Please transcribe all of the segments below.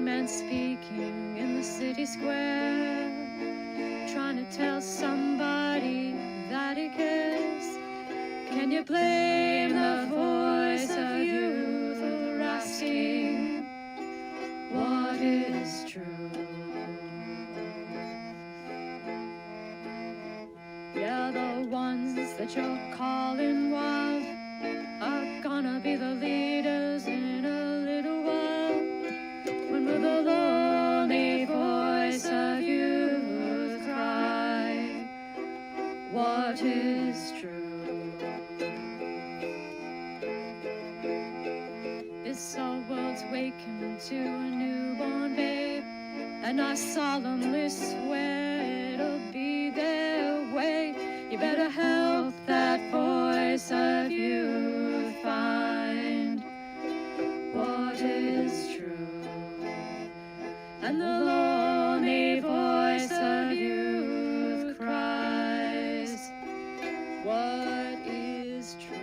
man speaking in the city square, trying to tell somebody that he cares. Can you blame the voice of youth for asking what is true? Yeah, the ones that you're calling wild are gonna be the leaders in a little while, when will the lonely voice of youth cry what is true? This our world's waking to a newborn babe, and I solemnly swear it'll be their way. You better help that voice of youth find what is true. And the lonely voice of youth cries, what is true?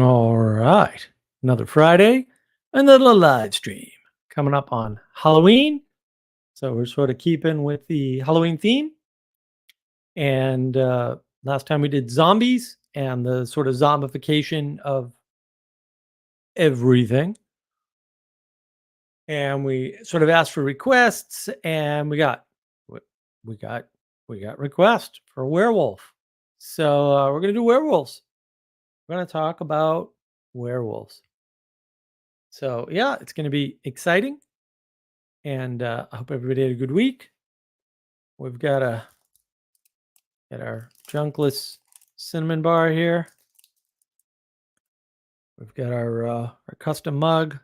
All right. Another Friday, another live stream coming up on Halloween. So we're sort of keeping with the Halloween theme. And last time we did zombies and the sort of zombification of everything. And we sort of asked for requests, and we got requests for werewolf. So we're gonna do werewolves. We're gonna talk about werewolves. So yeah, it's gonna be exciting, and I hope everybody had a good week. We've got our junkless cinnamon bar here. We've got our custom mug,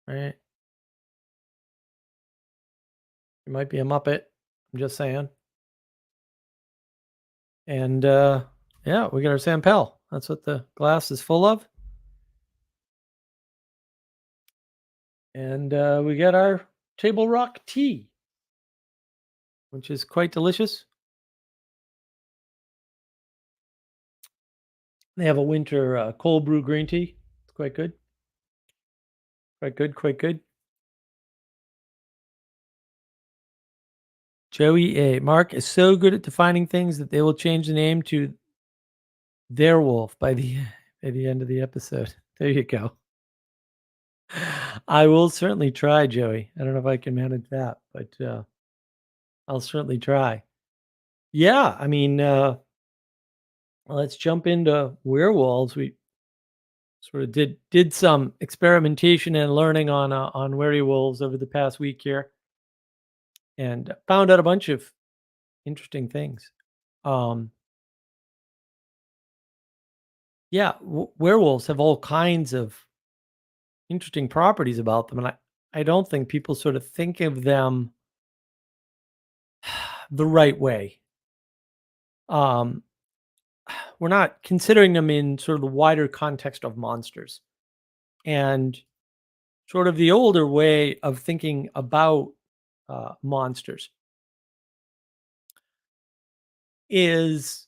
right? It might be a Muppet. I'm just saying. And yeah, we got our Sampel. That's what the glass is full of. And we got our Table Rock tea, which is quite delicious. They have a winter cold brew green tea. It's quite good. Quite good. Joey A. Mark is so good at defining things that they will change the name to Werewolf by the end of the episode. There you go. I will certainly try, Joey. I don't know if I can manage that, but I'll certainly try. Yeah, I mean, let's jump into werewolves. We sort of did some experimentation and learning on werewolves over the past week here, and found out a bunch of interesting things. Yeah, werewolves have all kinds of interesting properties about them, and I don't think people sort of think of them the right way. We're not considering them in sort of the wider context of monsters. And sort of the older way of thinking about monsters is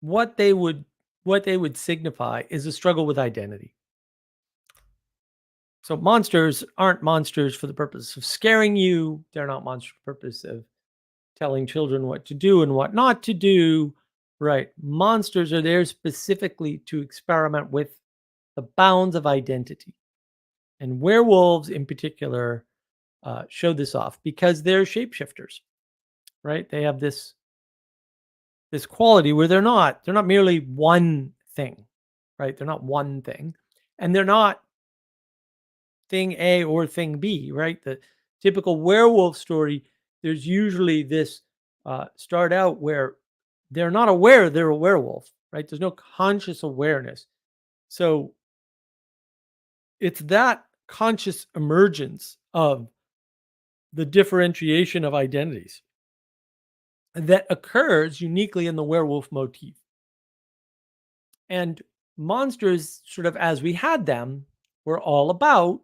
what they would signify is a struggle with identity. So monsters aren't monsters for the purpose of scaring you. They're not monsters for the purpose of telling children what to do and what not to do. Right. Monsters are there specifically to experiment with the bounds of identity. And werewolves in particular show this off because they're shapeshifters, right? They have this quality where they're not merely one thing, right? They're not one thing, and they're not thing A or thing B, right? The typical werewolf story, there's usually this start out where they're not aware they're a werewolf, right? There's no conscious awareness. So it's that conscious emergence of the differentiation of identities that occurs uniquely in the werewolf motif. And monsters, sort of as we had them, were all about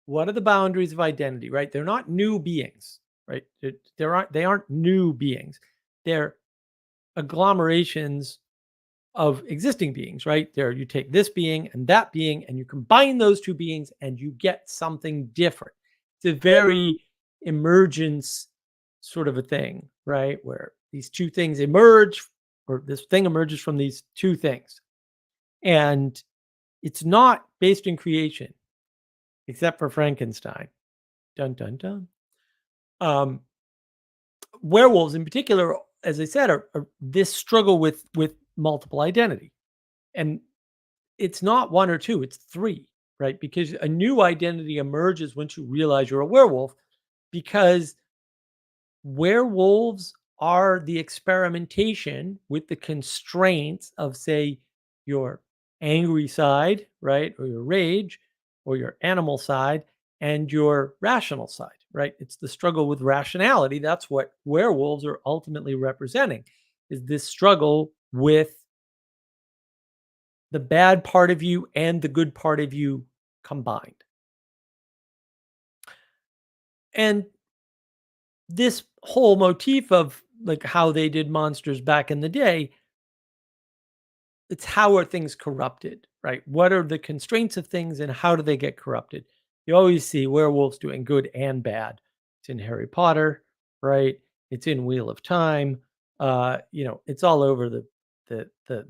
what are the boundaries of identity, right? They're not new beings, right? They aren't new beings. They're agglomerations of existing beings, right? There, you take this being and that being, and you combine those two beings, and you get something different. It's a very emergence sort of a thing, right? Where these two things emerge, or this thing emerges from these two things. And it's not based in creation, except for Frankenstein. Dun dun dun. Um, Werewolves, in particular, as I said, are this struggle with multiple identity, and it's not one or two; it's three, right? Because a new identity emerges once you realize you're a werewolf, because werewolves are the experimentation with the constraints of, say, your angry side, right? Or your rage, or your animal side, and your rational side, right? It's the struggle with rationality. That's what werewolves are ultimately representing, is this struggle with the bad part of you and the good part of you combined. And this whole motif of like how they did monsters back in the day, it's how are things corrupted, right? What are the constraints of things and how do they get corrupted? You always see werewolves doing good and bad. It's in Harry Potter, right? It's in Wheel of Time. It's all over the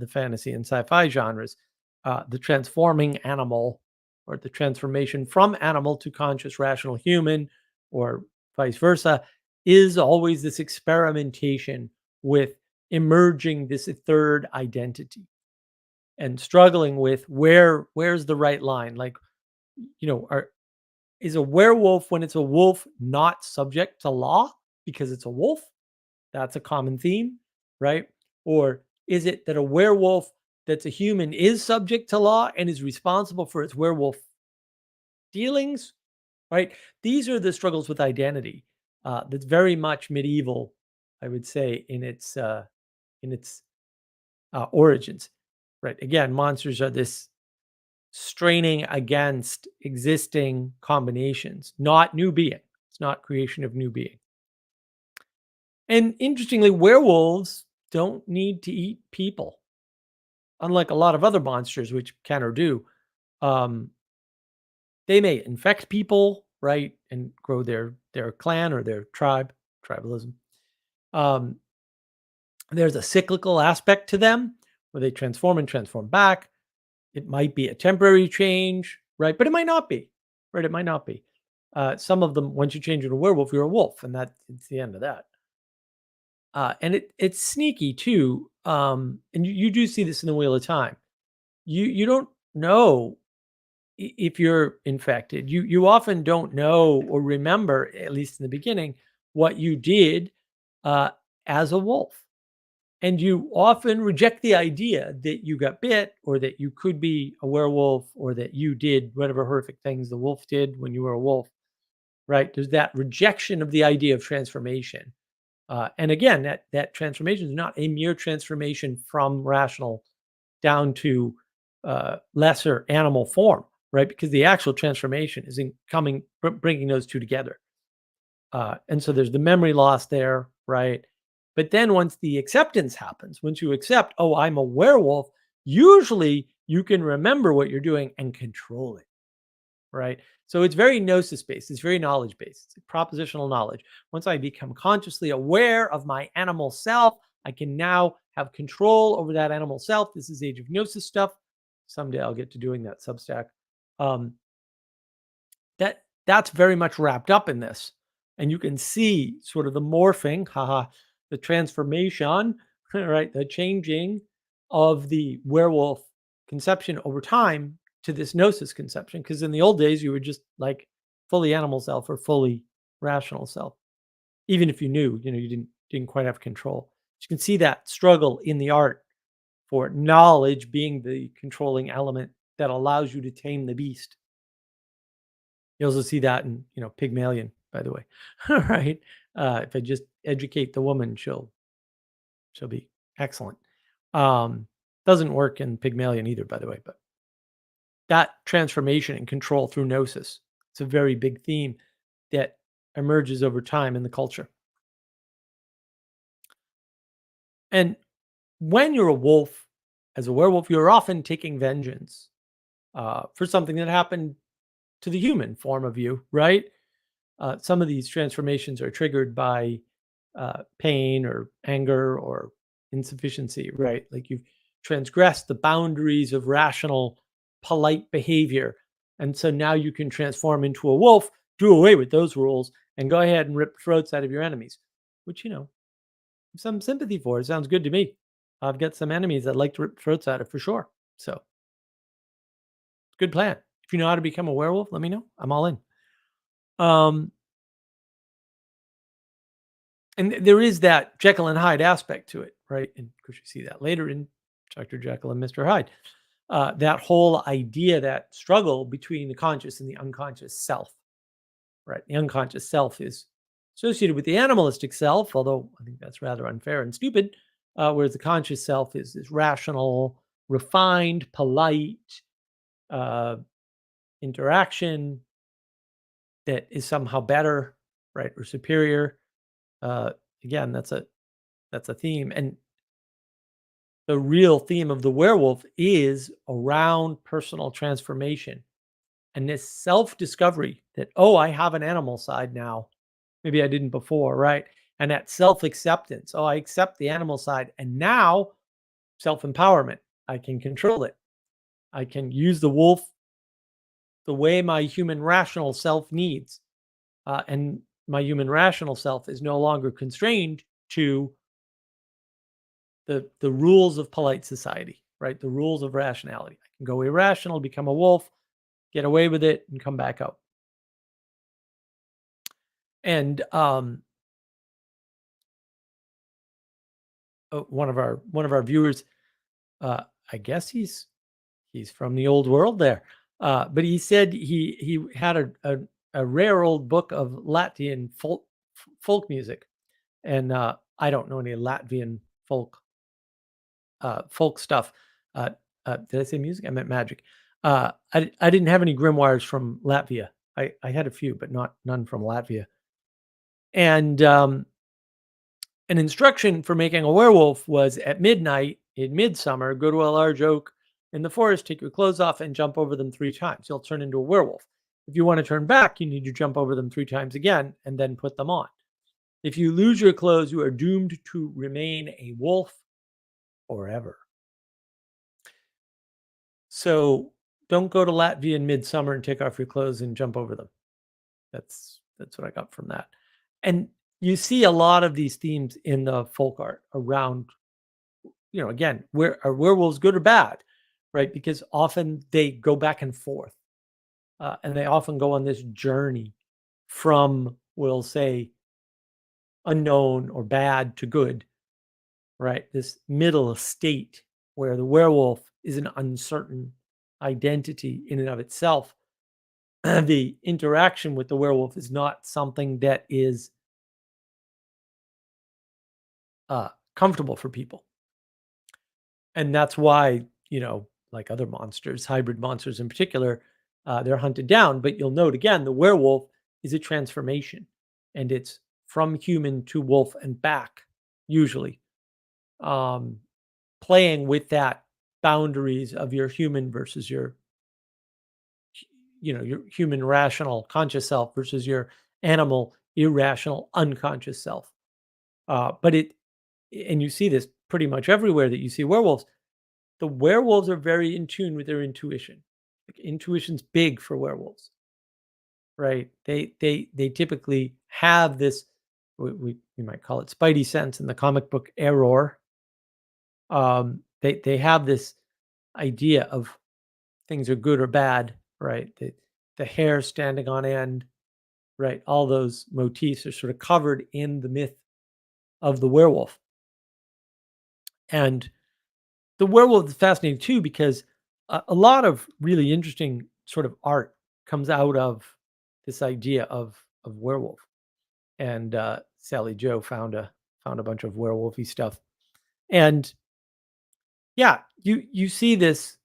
fantasy and sci-fi genres. The transforming animal, or the transformation from animal to conscious rational human, or vice versa, is always this experimentation with emerging this third identity and struggling with where's the right line. Like, is a werewolf, when it's a wolf, not subject to law because it's a wolf? That's a common theme, right? Or is it that a werewolf that's a human is subject to law and is responsible for its werewolf dealings, right? These are the struggles with identity, that's very much medieval, I would say, in its origins, right? Again, monsters are this straining against existing combinations, not new being. It's not creation of new being. And interestingly, werewolves don't need to eat people, unlike a lot of other monsters, which can or do. Um, they may infect people, right, and grow their clan or their tribalism. Um, there's a cyclical aspect to them where they transform and transform back. It might be a temporary change, right? But it might not be, right? It might not be. Some of them, once you change into a werewolf, you're a wolf, and it's the end of that. And it's sneaky too. And you do see this in the Wheel of Time. You don't know if you're infected. You often don't know or remember, at least in the beginning, what you did uh, as a wolf. And you often reject the idea that you got bit, or that you could be a werewolf, or that you did whatever horrific things the wolf did when you were a wolf, right? There's that rejection of the idea of transformation. And again, that transformation is not a mere transformation from rational down to lesser animal form, right? Because the actual transformation is in bringing those two together. And so there's the memory loss there, right? But then once the acceptance happens, once you accept, oh, I'm a werewolf, usually you can remember what you're doing and control it, right? So it's very gnosis based, it's very knowledge based, it's propositional knowledge. Once I become consciously aware of my animal self, I can now have control over that animal self. This is Age of Gnosis stuff. Someday I'll get to doing that Substack. Um, that's very much wrapped up in this. And you can see sort of the morphing, the transformation, right? The changing of the werewolf conception over time to this gnosis conception. Because in the old days, you were just like fully animal self or fully rational self. Even if you knew, you didn't quite have control. You can see that struggle in the art for knowledge being the controlling element that allows you to tame the beast. You also see that in, Pygmalion, by the way, right? If I just educate the woman, she'll be excellent. Doesn't work in Pygmalion either, by the way, but that transformation and control through gnosis, It's a very big theme that emerges over time in the culture. And when you're a wolf, as a werewolf, you're often taking vengeance for something that happened to the human form of you, right? Some of these transformations are triggered by pain or anger or insufficiency, right? Like you've transgressed the boundaries of rational, polite behavior. And so now you can transform into a wolf, do away with those rules, and go ahead and rip the throats out of your enemies, which, some sympathy for. It sounds good to me. I've got some enemies that like to rip throats out of for sure. So, good plan. If you know how to become a werewolf, let me know. I'm all in. Um, and there is that Jekyll and Hyde aspect to it, right? And of course, you see that later in Dr. Jekyll and Mr. Hyde. That whole idea, that struggle between the conscious and the unconscious self, right? The unconscious self is associated with the animalistic self, although I think that's rather unfair and stupid, whereas the conscious self is rational, refined, polite, uh, interaction that is somehow better, right, or superior. Uh, Again, that's a theme, and the real theme of the werewolf is around personal transformation and this self-discovery that, oh, I have an animal side now. Maybe I didn't before, right? And that self-acceptance. Oh, I accept the animal side, and now self-empowerment. I can control it. I can use the wolf the way my human rational self needs. And my human rational self is no longer constrained to the rules of polite society, right? The rules of rationality. I can go irrational, become a wolf, get away with it, and come back out. And one of our viewers, I guess he's from the old world there, but he said he had a rare old book of Latvian folk music, and I don't know any Latvian folk stuff. Did I say music? I meant magic. I didn't have any grimoires from Latvia. I had a few, but none from Latvia. And an instruction for making a werewolf was at midnight in midsummer, go to a large oak in the forest, take your clothes off, and jump over them 3 times. You'll turn into a werewolf. If you want to turn back, you need to jump over them 3 times again and then put them on. If you lose your clothes, you are doomed to remain a wolf forever. So don't go to Latvia in midsummer and take off your clothes and jump over them. That's what I got from that. And you see a lot of these themes in the folk art around, again, are werewolves good or bad, right? Because often they go back and forth, and they often go on this journey from, we'll say, unknown or bad to good, right? This middle state where the werewolf is an uncertain identity in and of itself. The interaction with the werewolf is not something that is comfortable for people. And that's why, like other monsters, hybrid monsters in particular, they're hunted down. But you'll note again, the werewolf is a transformation, and it's from human to wolf and back, usually. Playing with that boundaries of your human versus your human rational conscious self versus your animal irrational unconscious self. But and you see this pretty much everywhere that you see werewolves. The werewolves are very in tune with their intuition. Like, intuition's big for werewolves, right? They typically have this, we might call it spidey sense in the comic book error. They have this idea of things are good or bad, right? The hair standing on end, right? All those motifs are sort of covered in the myth of the werewolf. And the werewolf is fascinating too, because a lot of really interesting sort of art comes out of this idea of werewolf. And Sally Joe found a bunch of werewolfy stuff. And yeah, you see this.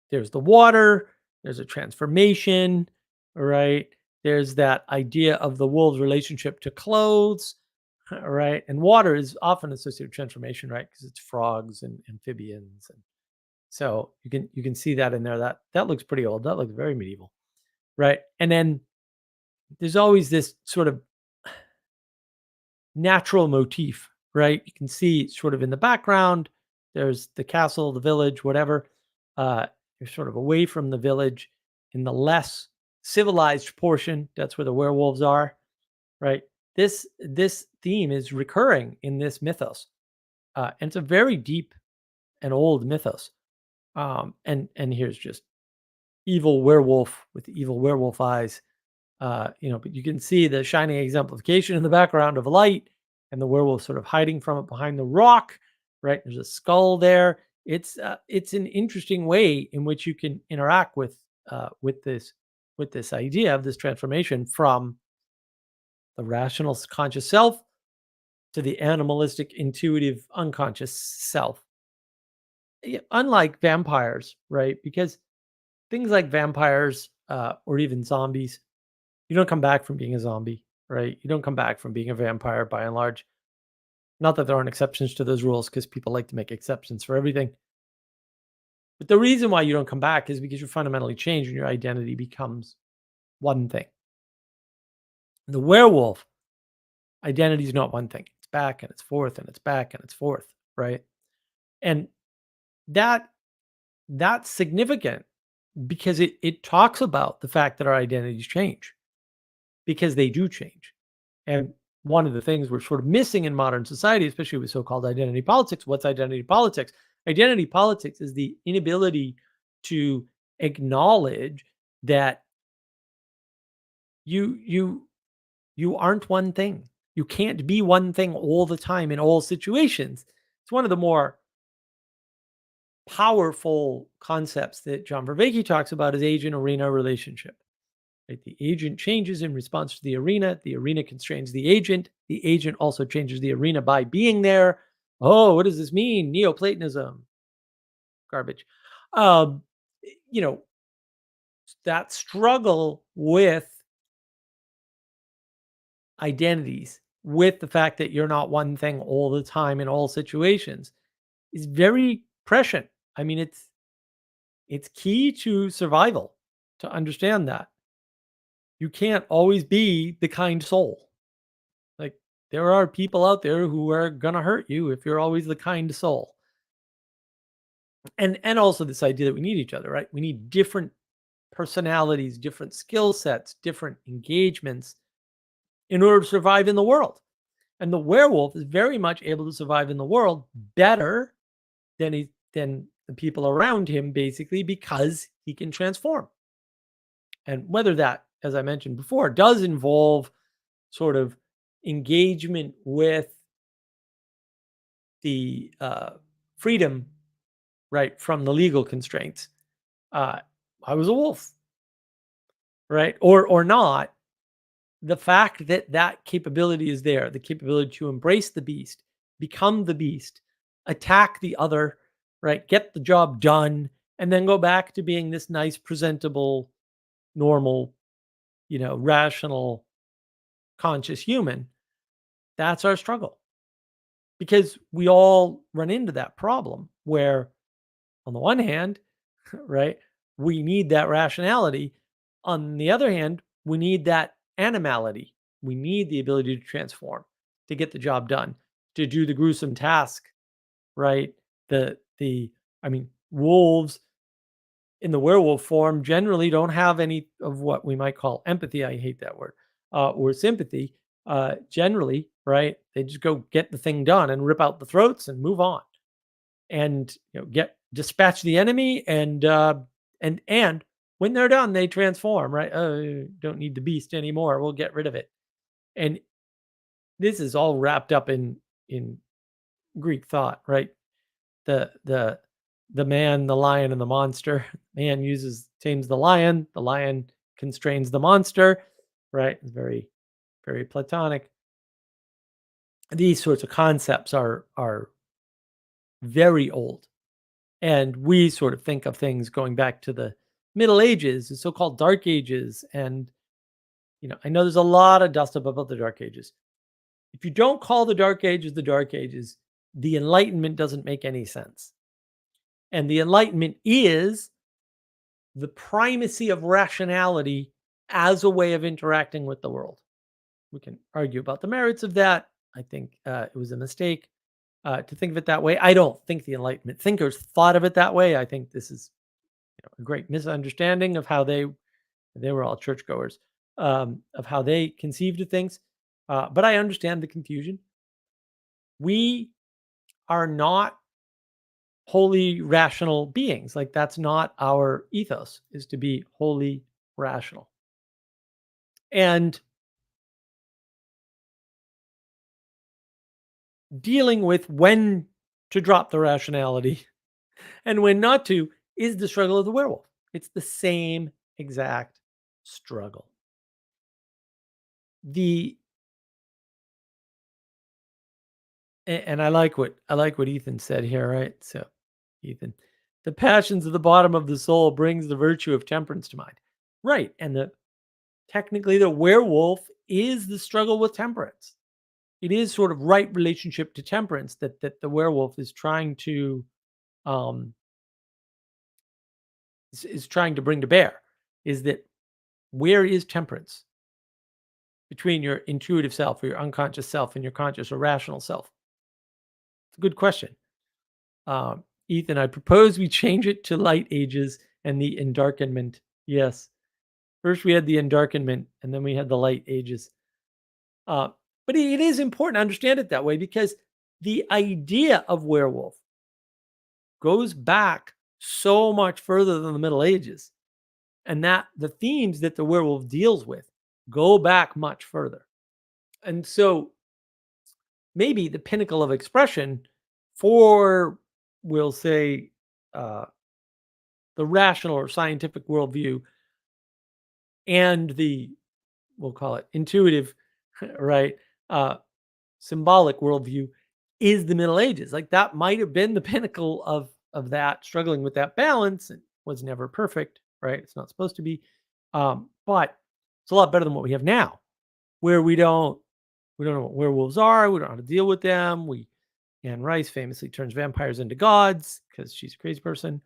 There's the water. There's a transformation, right? There's that idea of the wolf's relationship to clothes, right? And water is often associated with transformation, right? Because it's frogs and amphibians, and so you can see that in there. That looks pretty old. That looks very medieval, right? And then there's always this sort of natural motif, right? You can see sort of in the background, there's the castle, the village, whatever. You're sort of away from the village in the less civilized portion. That's where the werewolves are, right? This theme is recurring in this mythos, and it's a very deep and old mythos. And here's just evil werewolf with evil werewolf eyes. But you can see the shining exemplification in the background of light and the werewolf sort of hiding from it behind the rock, right? There's a skull there. It's an interesting way in which you can interact with this idea of this transformation from the rational conscious self to the animalistic intuitive unconscious self. Unlike vampires, right? Because things like vampires or even zombies, you don't come back from being a zombie, right? You don't come back from being a vampire by and large. Not that there aren't exceptions to those rules, because people like to make exceptions for everything. But the reason why you don't come back is because you're fundamentally changed and your identity becomes one thing. The werewolf identity is not one thing. It's back and it's forth and it's back and it's forth, right? And that that's significant because it talks about the fact that our identities change, because they do change. And one of the things we're sort of missing in modern society, especially with so-called identity politics, what's identity politics? Identity politics is the inability to acknowledge that you aren't one thing. You can't be one thing all the time in all situations. It's one of the more powerful concepts that John Vervaeke talks about is agent arena relationship. Right? The agent changes in response to the arena constrains the agent also changes the arena by being there. Oh, what does this mean? Neoplatonism. Garbage. Um, you know, that struggle with identities, with the fact that you're not one thing all the time in all situations, is very prescient. I mean, it's key to survival to understand that. You can't always be the kind soul. Like, there are people out there who are gonna hurt you if you're always the kind soul. And also this idea that we need each other, right? We need different personalities, different skill sets, different engagements in order to survive in the world. And the werewolf is very much able to survive in the world better than the people around him, basically, because he can transform. And whether that, as I mentioned before, does involve sort of engagement with the freedom, right, from the legal constraints. I was a wolf, right, or not. The fact that that capability is there, the capability to embrace the beast, become the beast, attack the other, right, get the job done, and then go back to being this nice, presentable, normal, rational, conscious human. That's our struggle, because we all run into that problem where, on the one hand, right, we need that rationality. On the other hand, we need that animality. We need the ability to transform, to get the job done, to do the gruesome task, right? I mean, wolves in the werewolf form generally don't have any of what we might call empathy. I hate that word, or sympathy. Generally, right? They just go get the thing done and rip out the throats and move on, and get dispatch the enemy, and when they're done, they transform. Right? Oh, don't need the beast anymore. We'll get rid of it. And this is all wrapped up in Greek thought, right? The man, the lion, and the monster. Man tames the lion constrains the monster, right? It's very, very Platonic. These sorts of concepts are very old, and we sort of think of things going back to the Middle Ages, the so-called Dark Ages, and I know there's a lot of dust up about the Dark Ages. If you don't call the Dark Ages the Dark Ages, the Enlightenment doesn't make any sense. And the Enlightenment is the primacy of rationality as a way of interacting with the world. We can argue about the merits of that. I think it was a mistake to think of it that way. I don't think the Enlightenment thinkers thought of it that way. I think this is a great misunderstanding of how they were all churchgoers, of how they conceived of things. But I understand the confusion. We are not wholly rational beings. Like, that's not our ethos, is to be wholly rational. And dealing with when to drop the rationality and when not to is the struggle of the werewolf. It's the same exact struggle. The and I like what Ethan said here, right? So, Ethan, the passions of the bottom of the soul brings the virtue of temperance to mind. Right. And technically the werewolf is the struggle with temperance. It is sort of right relationship to temperance that the werewolf is trying to um is trying to bring to bear, is that where is temperance between your intuitive self or your unconscious self and your conscious or rational self? It's a good question. Ethan, I propose we change it to light ages and the endarkenment. Yes. First we had the endarkenment and then we had the light ages. Uh, but it is important to understand it that way because the idea of werewolf goes back so much further than the Middle Ages, and that the themes that the werewolf deals with go back much further. And so maybe the pinnacle of expression for, we'll say, uh, the rational or scientific worldview and the, we'll call it intuitive, right, uh, symbolic worldview is the Middle Ages. Like, that might have been the pinnacle of that, struggling with that balance. It was never perfect, right? It's not supposed to be, but it's a lot better than what we have now, where we don't know what werewolves are. We don't know how to deal with them. Anne Rice famously turns vampires into gods because she's a crazy person.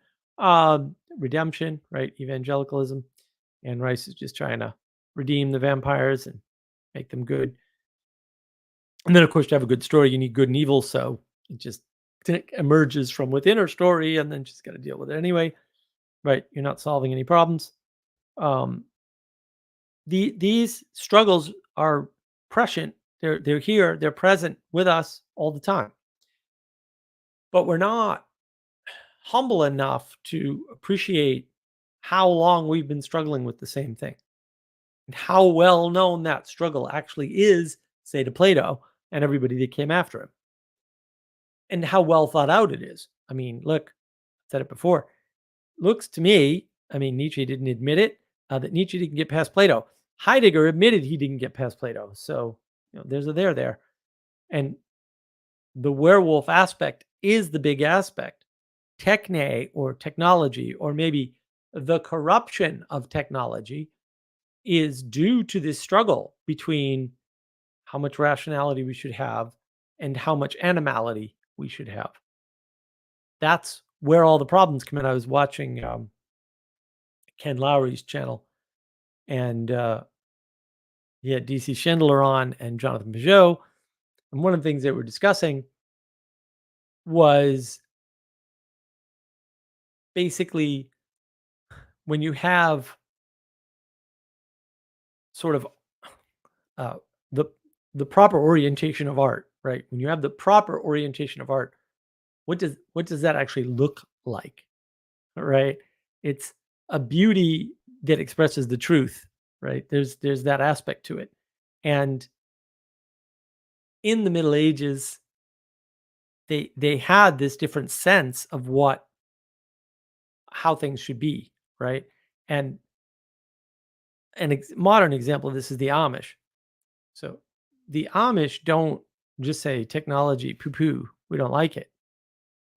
Redemption, right? Evangelicalism. Anne Rice is just trying to redeem the vampires and make them good. And then, of course, to have a good story, you need good and evil. So it just emerges from within her story, and then she's got to deal with it anyway. Right? You're not solving any problems. Um, these struggles are prescient. They're here. They're present with us all the time. But we're not humble enough to appreciate how long we've been struggling with the same thing and how well known that struggle actually is, say, to Plato and everybody that came after him, and how well thought out it is. I mean, look, I said it before. Looks to me, I mean, Nietzsche didn't admit it, that Nietzsche didn't get past Plato. Heidegger admitted he didn't get past Plato. So, there's a there. And the werewolf aspect is the big aspect. Techne, or technology, or maybe the corruption of technology, is due to this struggle between how much rationality we should have and how much animality we should have. That's where all the problems come in. I was watching Ken Lowry's channel, and he had DC Schindler on and Jonathan Peugeot. And one of the things they were discussing was basically when you have sort of uh, the the proper orientation of art, right? When you have the proper orientation of art, what does that actually look like, right? It's a beauty that expresses the truth, right? There's that aspect to it, and in the Middle Ages, they had this different sense of how things should be, right? And modern example of this is the Amish. So the Amish don't just say technology, poo poo, we don't like it.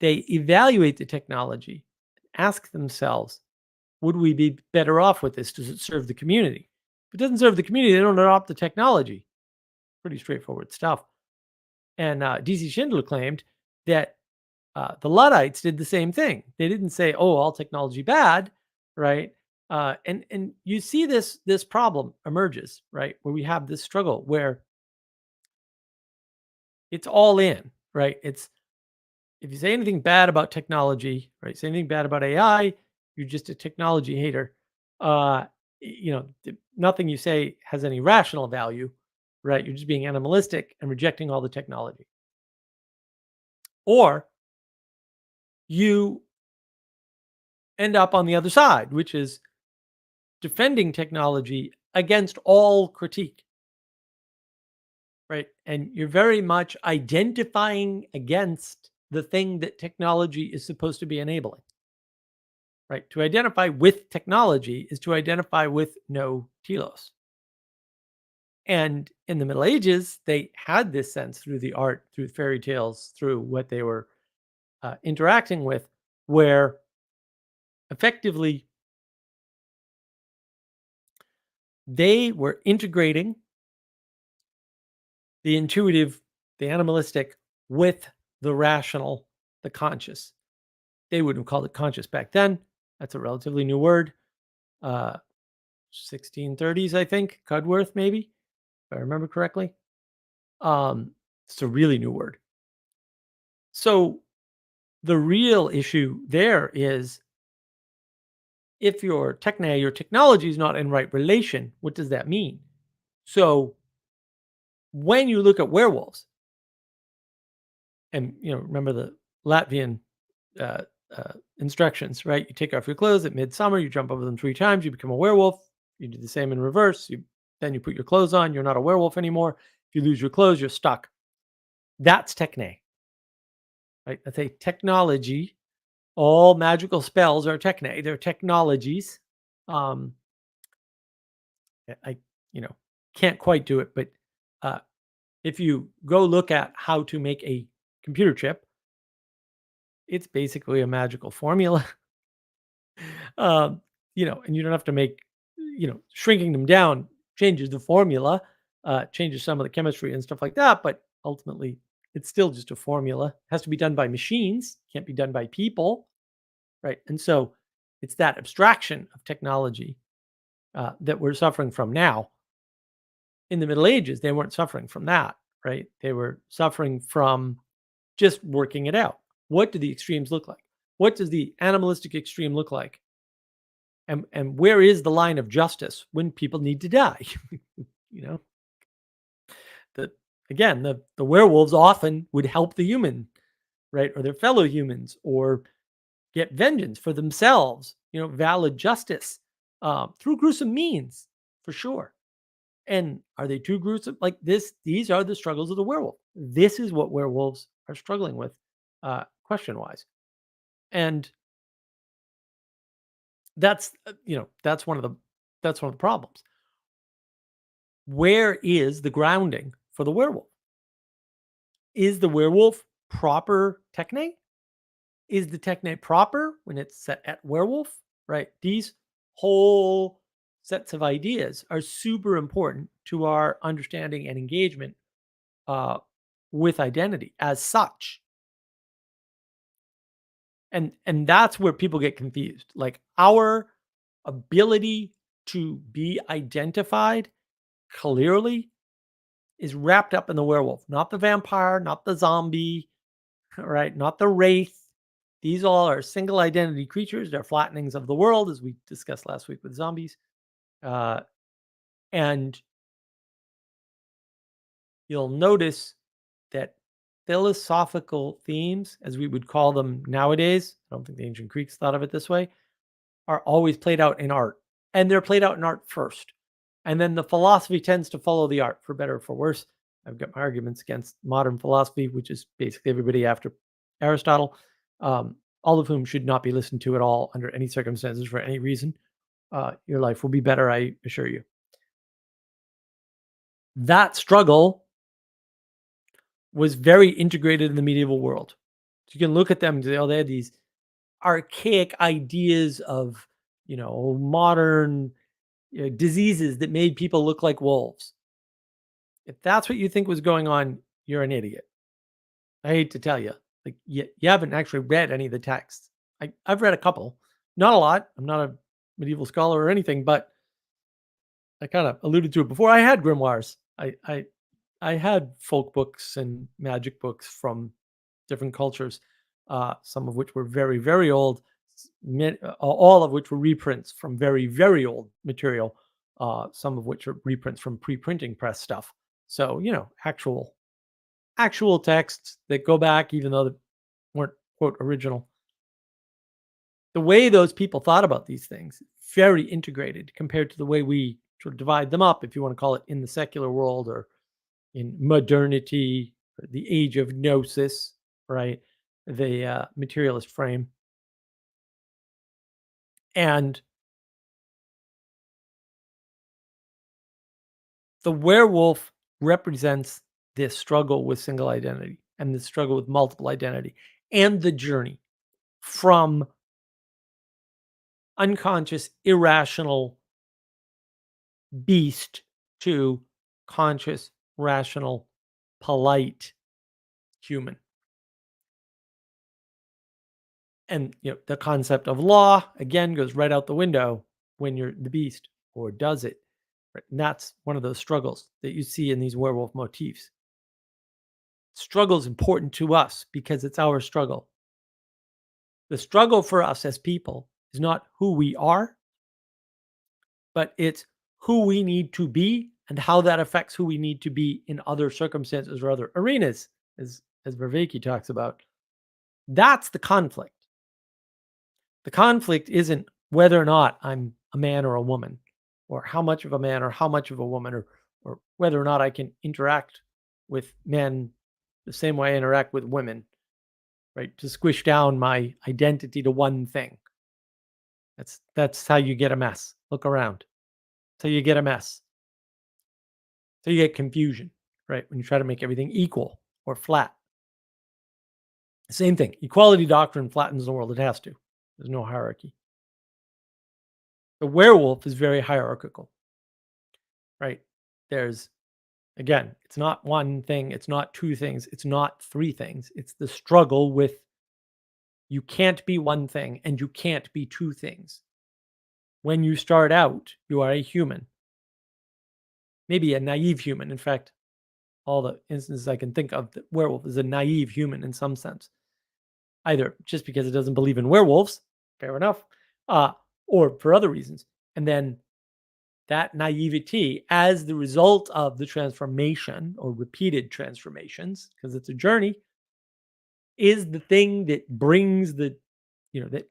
They evaluate the technology, ask themselves, would we be better off with this? Does it serve the community? If it doesn't serve the community, they don't adopt the technology. Pretty straightforward stuff. And DC Schindler claimed that the Luddites did the same thing. They didn't say, "Oh, all technology bad," right? And you see this problem emerges, right, where we have this struggle where it's all in, right? It's if you say anything bad about technology, right, say anything bad about AI, you're just a technology hater. Uh, Nothing you say has any rational value, right? You're just being animalistic and rejecting all the technology. Or you end up on the other side, which is defending technology against all critique, right? And you're very much identifying against the thing that technology is supposed to be enabling, right? To identify with technology is to identify with no telos. And in the Middle Ages, they had this sense through the art, through fairy tales, through what they were interacting with, where effectively they were integrating the intuitive, the animalistic with the rational, the conscious. They wouldn't have called it conscious back then. That's a relatively new word. 1630s, I think, Cudworth, maybe, if I remember correctly. It's a really new word. So the real issue there is if your technology is not in right relation, what does that mean? So when you look at werewolves, and remember the Latvian uh, instructions, right? You take off your clothes at midsummer, you jump over them 3 times, you become a werewolf. You do the same in reverse. Then you put your clothes on, you're not a werewolf anymore. If you lose your clothes, you're stuck. That's techne, right? That's a technology. All magical spells are techne. They're technologies. Um, I can't quite do it, but uh, if you go look at how to make a computer chip, it's basically a magical formula. um, and you don't have to make, shrinking them down changes the formula, changes some of the chemistry and stuff like that. But ultimately, it's still just a formula. It has to be done by machines, can't be done by people, right? And so it's that abstraction of technology that we're suffering from now. In the Middle Ages, they weren't suffering from that, right? They were suffering from just working it out. What do the extremes look like? What does the animalistic extreme look like? And where is the line of justice when people need to die? you know, the again, the werewolves often would help the human, right, or their fellow humans, or get vengeance for themselves. Valid justice through gruesome means, for sure. And are they too gruesome? Like this, these are the struggles of the werewolf. This is what werewolves are struggling with, question wise. And that's that's one of the problems. Where is the grounding for the werewolf? Is the werewolf proper techne? Is the techne proper when it's set at werewolf? Right. These whole sets of ideas are super important to our understanding and engagement uh, with identity as such. And that's where people get confused. Like our ability to be identified clearly is wrapped up in the werewolf, not the vampire, not the zombie, right? Not the wraith. These all are single identity creatures. They're flattenings of the world, as we discussed last week with zombies. And you'll notice that philosophical themes, as we would call them nowadays, I don't think the ancient Greeks thought of it this way, are always played out in art. And they're played out in art first. And then the philosophy tends to follow the art, for better or for worse. I've got my arguments against modern philosophy, which is basically everybody after Aristotle, all of whom should not be listened to at all under any circumstances for any reason. Your life will be better, I assure you. That struggle was very integrated in the medieval world. So you can look at them and say, oh, they had these archaic ideas of, modern diseases that made people look like wolves. If that's what you think was going on, you're an idiot. I hate to tell you. Like, you haven't actually read any of the texts. I've read a couple, not a lot. I'm not a medieval scholar or anything, but I kind of alluded to it before. I had grimoires. I had folk books and magic books from different cultures, some of which were very, very old, all of which were reprints from very, very old material, some of which are reprints from pre-printing press stuff. So, actual texts that go back, even though they weren't, quote, original. The way those people thought about these things, very integrated compared to the way we sort of divide them up, if you want to call it in the secular world or in modernity, the age of gnosis, right? The materialist frame. And the werewolf represents this struggle with single identity and the struggle with multiple identity and the journey from unconscious, irrational beast to conscious, rational, polite human. And the concept of law again goes right out the window when you're the beast, or does it? Right? And that's one of those struggles that you see in these werewolf motifs. Struggle is important to us because it's our struggle. The struggle for us as people is not who we are, but it's who we need to be and how that affects who we need to be in other circumstances or other arenas, as Vervaeke talks about. That's the conflict. The conflict isn't whether or not I'm a man or a woman, or how much of a man or how much of a woman, or whether or not I can interact with men the same way I interact with women, right? To squish down my identity to one thing. That's how you get a mess. Look around. That's how you get a mess. So you get confusion, right? When you try to make everything equal or flat. Same thing. Equality doctrine flattens the world. It has to. There's no hierarchy. The werewolf is very hierarchical, right? There's, again, it's not one thing. It's not two things. It's not three things. It's the struggle with you can't be one thing and you can't be two things. When you start out, you are a human, maybe a naive human. In fact, all the instances I can think of, the werewolf is a naive human in some sense, either just because it doesn't believe in werewolves, fair enough, or for other reasons. And then that naivety, as the result of the transformation or repeated transformations, because it's a journey, is the thing that brings that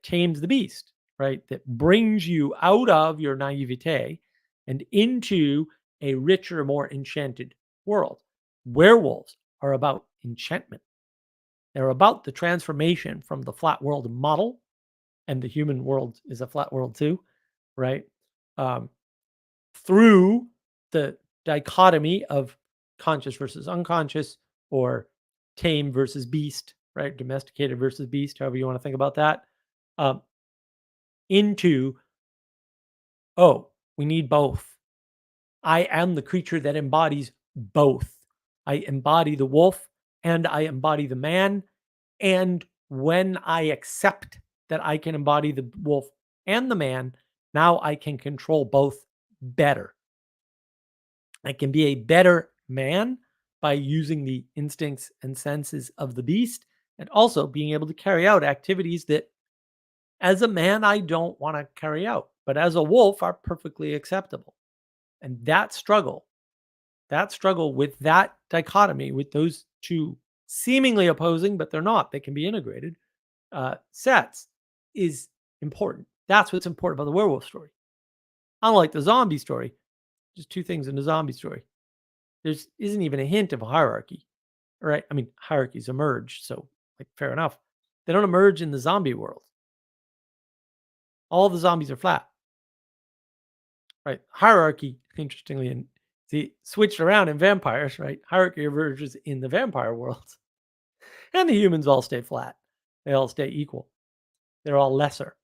tames the beast, right? That brings you out of your naivete and into a richer, more enchanted world. Werewolves are about enchantment. They're about the transformation from the flat world model, and the human world is a flat world too, right? Through the dichotomy of conscious versus unconscious, or tame versus beast, right? Domesticated versus beast, however you want to think about that, um, into, oh, we need both. I am the creature that embodies both. I embody the wolf and I embody the man. And when I accept that I can embody the wolf and the man, now I can control both better. I can be a better man by using the instincts and senses of the beast, and also being able to carry out activities that, as a man, I don't want to carry out, but as a wolf are perfectly acceptable. And that struggle with that dichotomy, with those two seemingly opposing, but they're not, they can be integrated, sets, is important. That's what's important about the werewolf story. Unlike the zombie story, just two things in the zombie story. There isn't even a hint of a hierarchy, right? I mean, hierarchies emerge, so like fair enough. They don't emerge in the zombie world. All the zombies are flat, right? Hierarchy, interestingly, and see, switched around in vampires, right? Hierarchy emerges in the vampire world, and the humans all stay flat. They all stay equal. They're all lesser,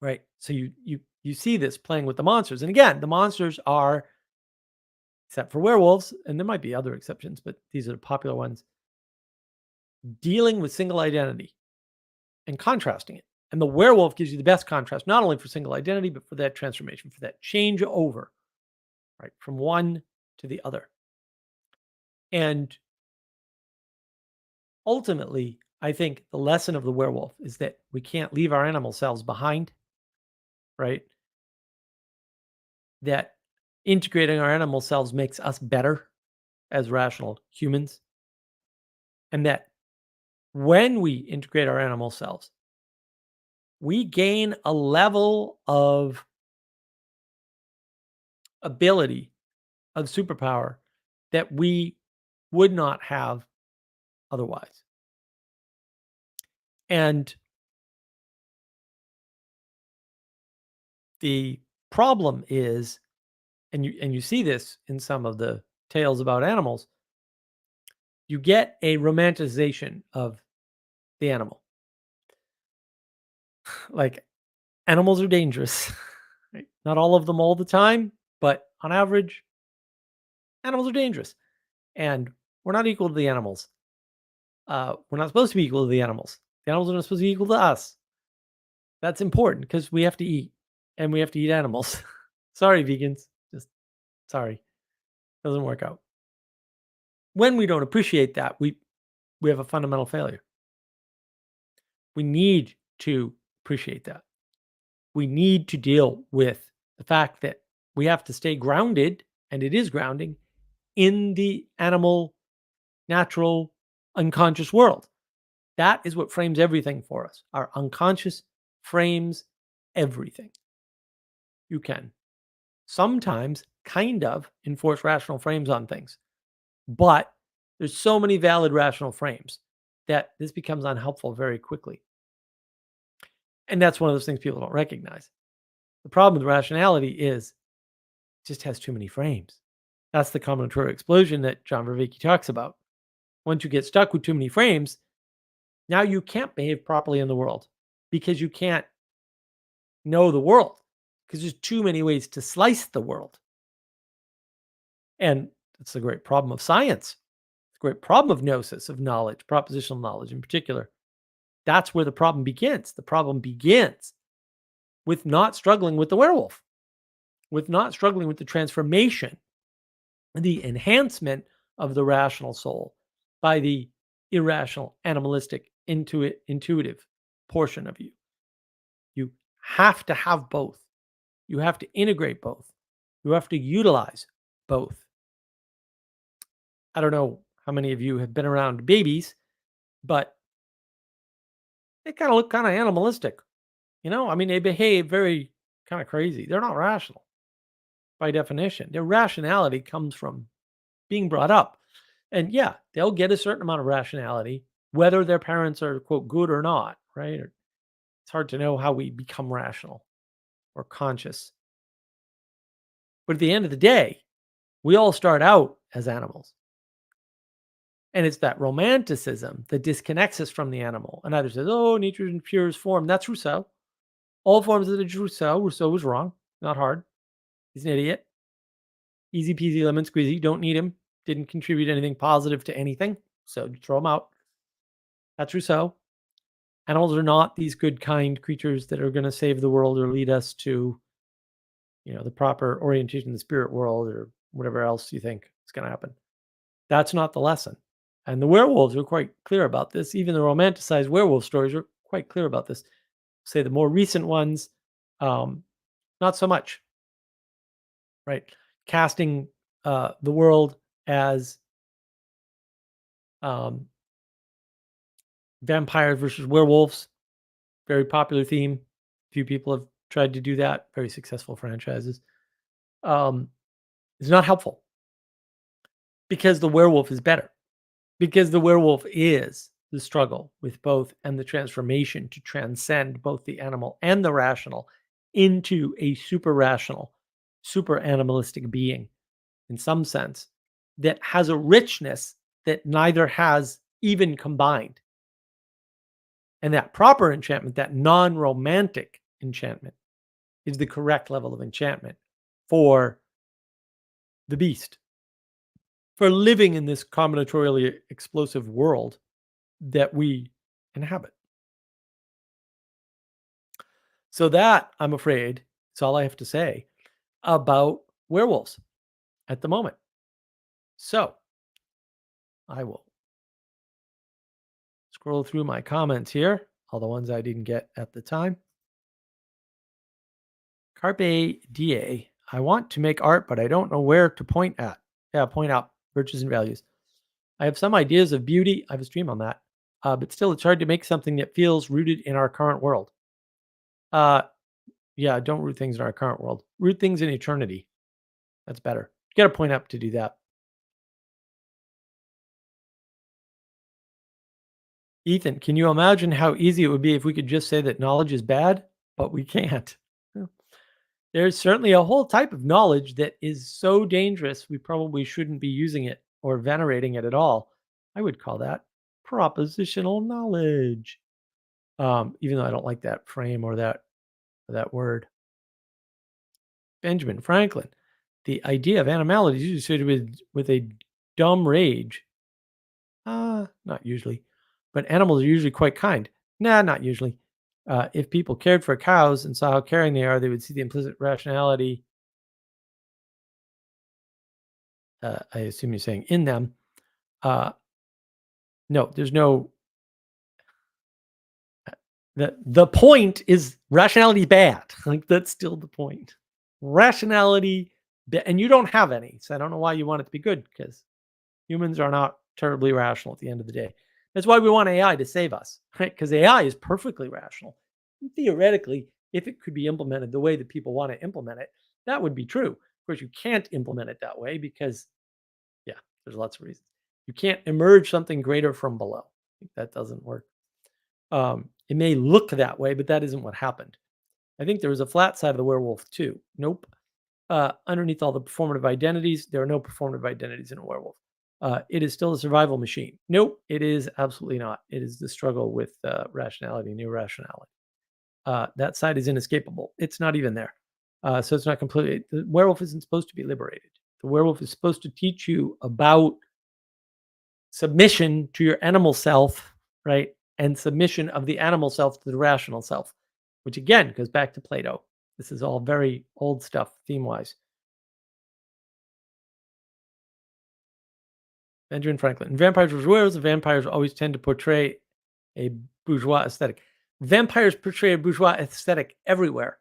right? So you you see this playing with the monsters. And again, the monsters are, except for werewolves, and there might be other exceptions, but these are the popular ones, dealing with single identity and contrasting it. And the werewolf gives you the best contrast, not only for single identity, but for that transformation, for that change over, right, from one to the other. And ultimately, I think the lesson of the werewolf is that we can't leave our animal selves behind, right? That integrating our animal selves makes us better as rational humans. And that when we integrate our animal selves, we gain a level of ability, of superpower that we would not have otherwise. And the problem is, and you see this in some of the tales about animals, you get a romanticization of the animal. Like, animals are dangerous. Right? Not all of them all the time, but on average, animals are dangerous. And we're not equal to the animals. We're not supposed to be equal to the animals. The animals are not supposed to be equal to us. That's important because we have to eat, and we have to eat animals. Sorry, vegans. Just sorry. Doesn't work out. When we don't appreciate that, we have a fundamental failure. We need to appreciate that. We need to deal with the fact that we have to stay grounded, and it is grounding, in the animal, natural, unconscious world. That is what frames everything for us. Our unconscious frames everything. You can sometimes kind of enforce rational frames on things, but there's so many valid rational frames that this becomes unhelpful very quickly. And that's one of those things people don't recognize. The problem with rationality is it just has too many frames. That's the combinatorial explosion that John Vervaeke talks about. Once you get stuck with too many frames, now you can't behave properly in the world because you can't know the world because there's too many ways to slice the world. And that's the great problem of science. The great problem of gnosis, of knowledge, propositional knowledge in particular. That's where the problem begins. The problem begins with not struggling with the werewolf, with not struggling with the transformation, the enhancement of the rational soul by the irrational, animalistic, intuitive portion of you. You have to have both. You have to integrate both. You have to utilize both. I don't know how many of you have been around babies, but they kind of look kind of animalistic. I mean, they behave very kind of crazy. They're not rational by definition. Their rationality comes from being brought up. And yeah, they'll get a certain amount of rationality, whether their parents are, quote, good or not, right? It's hard to know how we become rational or conscious. But at the end of the day, we all start out as animals. And it's that romanticism that disconnects us from the animal and either says, oh, nature in purest form. That's Rousseau. All forms of the Rousseau. Rousseau was wrong. Not hard. He's an idiot. Easy peasy lemon squeezy. Don't need him. Didn't contribute anything positive to anything. So throw him out. That's Rousseau. Animals are not these good, kind creatures that are going to save the world or lead us to, the proper orientation in the spirit world or whatever else you think is going to happen. That's not the lesson. And the werewolves are quite clear about this. Even the romanticized werewolf stories are quite clear about this. Say the more recent ones, not so much. Right? Casting the world as vampires versus werewolves, very popular theme. Few people have tried to do that. Very successful franchises. It's not helpful because the werewolf is better. Because the werewolf is the struggle with both and the transformation to transcend both the animal and the rational into a super rational, super animalistic being in some sense that has a richness that neither has even combined. And that proper enchantment, that non-romantic enchantment, is the correct level of enchantment for the beast, for living in this combinatorially explosive world that we inhabit. So that, I'm afraid, is all I have to say about werewolves at the moment. So I will scroll through my comments here, all the ones I didn't get at the time. Carpe die. I want to make art, but I don't know where to point at. Yeah, point out virtues and values. I have some ideas of beauty. I have a stream on that. But still, it's hard to make something that feels rooted in our current world. Uh, yeah, don't root things in our current world. Root things in eternity. That's better. You got to point up to do that. Ethan, can you imagine how easy it would be if we could just say that knowledge is bad, but we can't? Yeah. There's certainly a whole type of knowledge that is so dangerous, we probably shouldn't be using it or venerating it at all. I would call that propositional knowledge. Even though I don't like that frame or that word. Benjamin Franklin. The idea of animality is usually associated with a dumb rage. Not usually. But animals are usually quite kind. Nah, not usually. If people cared for cows and saw how caring they are, they would see the implicit rationality. I assume you're saying in them. No, there's no. The point is rationality is bad. Like that's still the point. Rationality, and you don't have any, so I don't know why you want it to be good because humans are not terribly rational at the end of the day. That's why we want AI to save us, right? Because AI is perfectly rational. And theoretically, if it could be implemented the way that people want to implement it, that would be true. Of course, you can't implement it that way because, yeah, there's lots of reasons. You can't emerge something greater from below. That doesn't work. It may look that way, but that isn't what happened. I think there was a flat side of the werewolf too. Nope. Underneath all the performative identities, there are no performative identities in a werewolf. It is still a survival machine. Nope, it is absolutely not. It is the struggle with rationality and irrationality. That side is inescapable. It's not even there. So it's not completely. The werewolf isn't supposed to be liberated. The werewolf is supposed to teach you about submission to your animal self, right? And submission of the animal self to the rational self, which again goes back to Plato. This is all very old stuff, theme wise. Benjamin Franklin. In Vampires vs. Werewolves, the vampires always tend to portray a bourgeois aesthetic. Vampires portray a bourgeois aesthetic everywhere.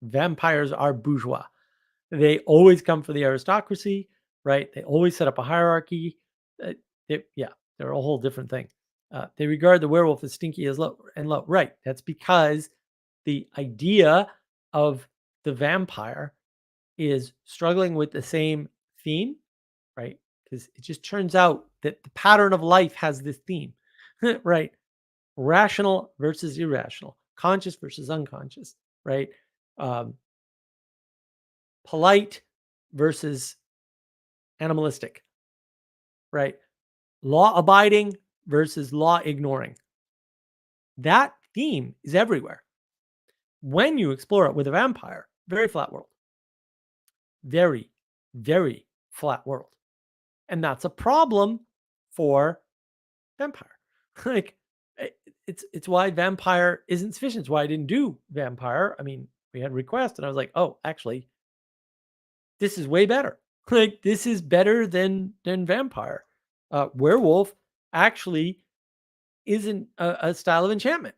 Vampires are bourgeois. They always come for the aristocracy, right? They always set up a hierarchy. They're a whole different thing. They regard the werewolf as stinky as low and low. Right. That's because the idea of the vampire is struggling with the same theme, right? Because it just turns out that the pattern of life has this theme, right? Rational versus irrational, conscious versus unconscious, right? Polite versus animalistic, right? Law abiding versus law ignoring. That theme is everywhere. When you explore it with a vampire, very flat world. Very, very flat world. And that's a problem for vampire. Like it's why vampire isn't sufficient. It's why I didn't do vampire. I mean, we had requests and I was like, oh, actually, this is way better. Like this is better than vampire. Werewolf actually isn't a style of enchantment.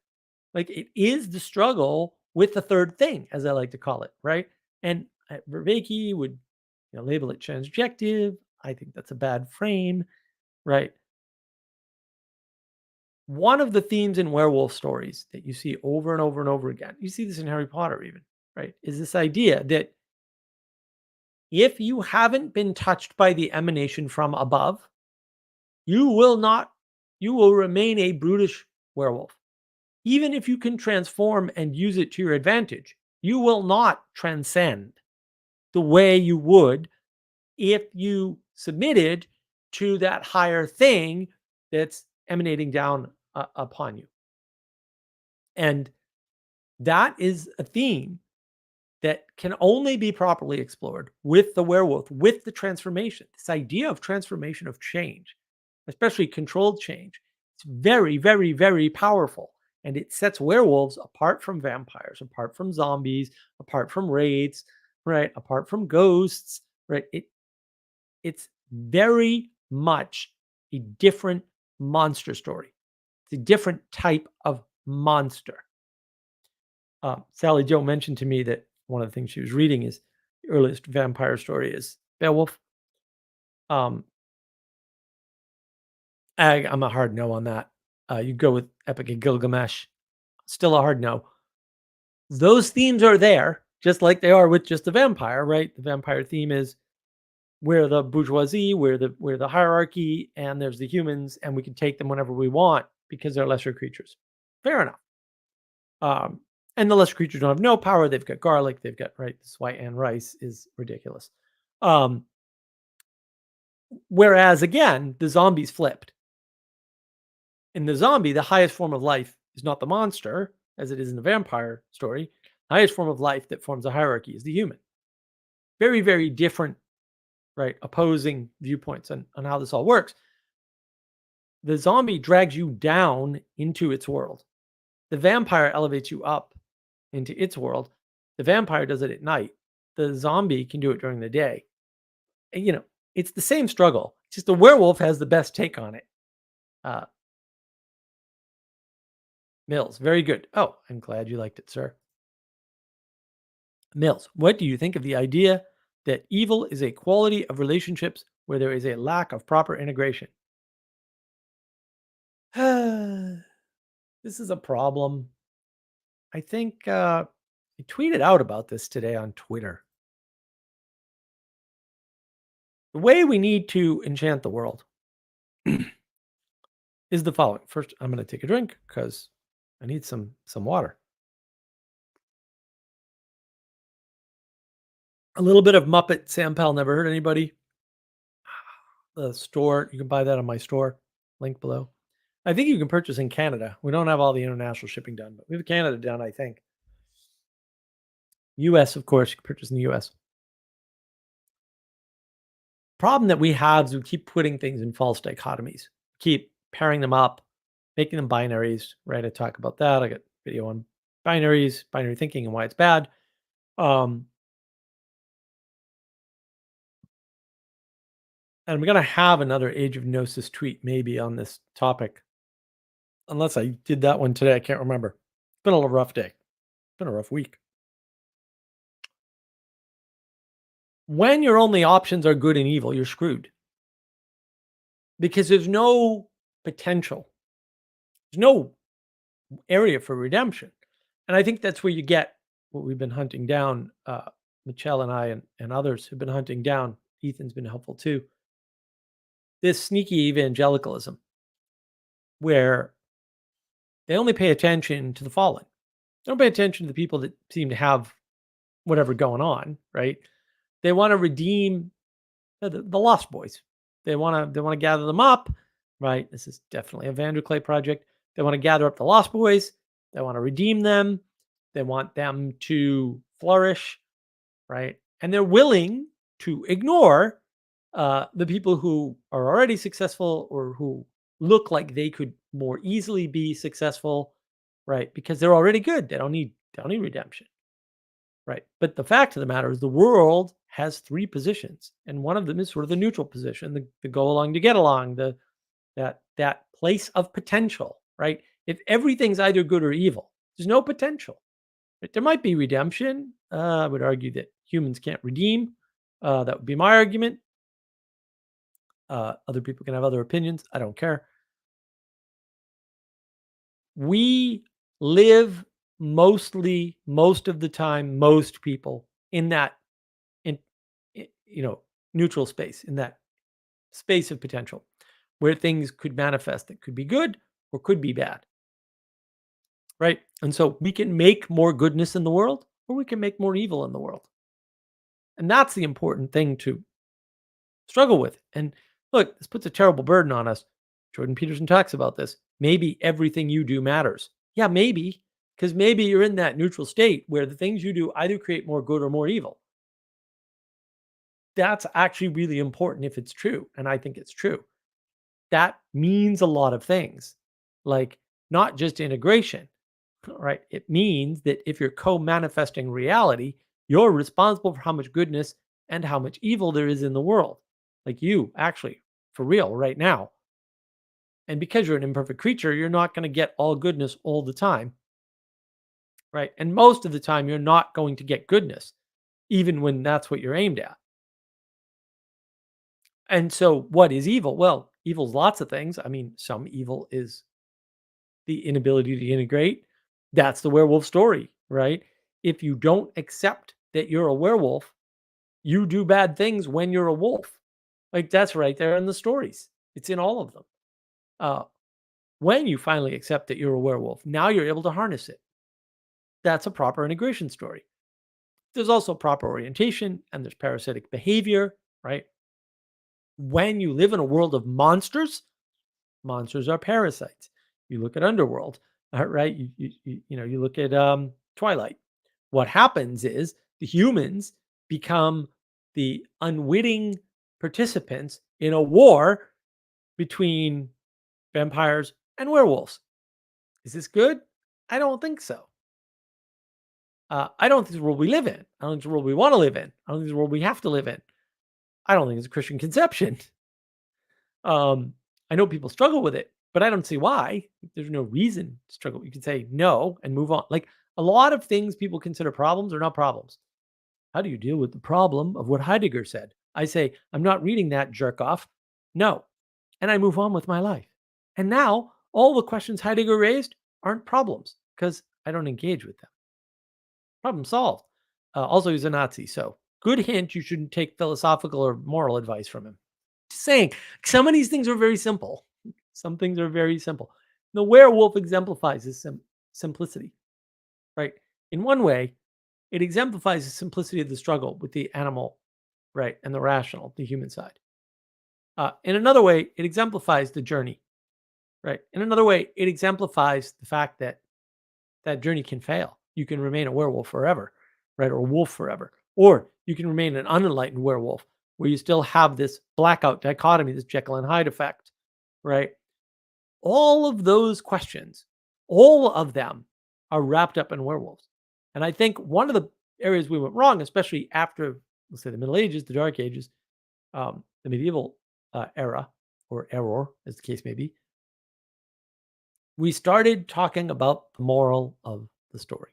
Like it is the struggle with the third thing, as I like to call it, right? And Vervaeke would label it transjective. I think that's a bad frame, right? One of the themes in werewolf stories that you see over and over and over again, you see this in Harry Potter even, right? Is this idea that if you haven't been touched by the emanation from above, you will remain a brutish werewolf. Even if you can transform and use it to your advantage, you will not transcend the way you would if you submitted to that higher thing that's emanating down upon you. And That is a theme that can only be properly explored with the werewolf, with the transformation. This idea of transformation, of change, especially controlled change, it's very, very, very powerful. And it sets werewolves apart from vampires, apart from zombies, apart from wraiths, right? Apart from ghosts, right? It's very much a different monster story. It's a different type of monster. Sally Jo mentioned to me that one of the things she was reading is the earliest vampire story is Werewolf. I'm a hard no on that. You go with Epic of Gilgamesh, still a hard no. Those themes are there, just like they are with just the vampire, right? The vampire theme is we're the bourgeoisie, we're the hierarchy, and there's the humans, and we can take them whenever we want because they're lesser creatures. Fair enough. And the lesser creatures don't have no power. They've got garlic. They've got, right, this white and rice is ridiculous. Whereas again, the zombies flipped. In the zombie, the highest form of life is not the monster, as it is in the vampire story. The highest form of life that forms a hierarchy is the human. Very, very different, right, opposing viewpoints on how this all works. The zombie drags you down into its world. The vampire elevates you up into its world. The vampire does it at night. The zombie can do it during the day. And, it's the same struggle. It's just the werewolf has the best take on it. Mills, very good. Oh, I'm glad you liked it, sir. Mills, what do you think of the idea that evil is a quality of relationships where there is a lack of proper integration? This is a problem. I think I tweeted out about this today on Twitter. The way we need to enchant the world is the following. First, I'm going to take a drink because I need some water. A little bit of Muppet Sam Pell Never Hurt Anybody. The store, you can buy that on my store, link below. I think you can purchase in Canada. We don't have all the international shipping done, but we have Canada done, I think. US, of course, you can purchase in the US. Problem that we have is we keep putting things in false dichotomies, keep pairing them up, making them binaries, right? I talk about that. I got a video on binaries, binary thinking, and why it's bad. And we're going to have another Age of Gnosis tweet maybe on this topic. Unless I did that one today. I can't remember. It's been a rough day. It's been a rough week. When your only options are good and evil, you're screwed. Because there's no potential. There's no area for redemption. And I think that's where you get what we've been hunting down. Michelle and I and others have been hunting down. Ethan's been helpful too. This sneaky evangelicalism where they only pay attention to the fallen. They don't pay attention to the people that seem to have whatever going on, right? They want to redeem the lost boys. They want to gather them up, right? This is definitely a Vanderclay project. They want to gather up the lost boys. They want to redeem them. They want them to flourish, right? And they're willing to ignore the people who are already successful or who look like they could more easily be successful, right? Because they're already good. They don't need redemption, right? But the fact of the matter is the world has three positions, and one of them is sort of the neutral position, the go along to get along, that place of potential, right? If everything's either good or evil, there's no potential. Right? There might be redemption. I would argue that humans can't redeem. That would be my argument. Other people can have other opinions. I don't care. We live most of the time, most people in that neutral space, in that space of potential where things could manifest that could be good or could be bad. Right? And so we can make more goodness in the world or we can make more evil in the world. And that's the important thing to struggle with. And look, this puts a terrible burden on us. Jordan Peterson talks about this. Maybe everything you do matters. Yeah, maybe. because maybe you're in that neutral state where the things you do either create more good or more evil. That's actually really important if it's true, and I think it's true. That means a lot of things, like not just integration, right? It means that if you're co-manifesting reality, you're responsible for how much goodness and how much evil there is in the world. Like you, actually, for real, right now. And because you're an imperfect creature, you're not going to get all goodness all the time, right? And most of the time, you're not going to get goodness, even when that's what you're aimed at. And so, what is evil? Well, evil's lots of things. I mean, some evil is the inability to integrate. That's the werewolf story, right? If you don't accept that you're a werewolf, you do bad things when you're a wolf. Like that's right there in the stories. It's in all of them. Uh, when you finally accept that you're a werewolf, now you're able to harness it. That's a proper integration story. There's also proper orientation and there's parasitic behavior, right? When you live in a world of monsters, monsters are parasites. You look at Underworld, right? You look at Twilight. What happens is the humans become the unwitting participants in a war between vampires and werewolves. Is this good? I don't think so. I don't think it's the world we live in. I don't think it's the world we want to live in. I don't think it's the world we have to live in. I don't think it's a Christian conception. I know people struggle with it, but I don't see why. There's no reason to struggle. You can say no and move on. Like a lot of things people consider problems are not problems. How do you deal with the problem of what Heidegger said? I say, I'm not reading that jerk off. No. And I move on with my life. And now all the questions Heidegger raised aren't problems because I don't engage with them. Problem solved. Also, he's a Nazi. So, good hint you shouldn't take philosophical or moral advice from him. Just saying, some of these things are very simple. Some things are very simple. The werewolf exemplifies this simplicity, right? In one way, it exemplifies the simplicity of the struggle with the animal, right, and the rational, the human side. In another way, it exemplifies the journey, right? In another way, it exemplifies the fact that that journey can fail. You can remain a werewolf forever, right, or a wolf forever, or you can remain an unenlightened werewolf where you still have this blackout dichotomy, this Jekyll and Hyde effect, right? All of those questions, all of them are wrapped up in werewolves. And I think one of the areas we went wrong, especially after, let's say, the Middle Ages, the Dark Ages, the medieval era, or error, as the case may be, we started talking about the moral of the story.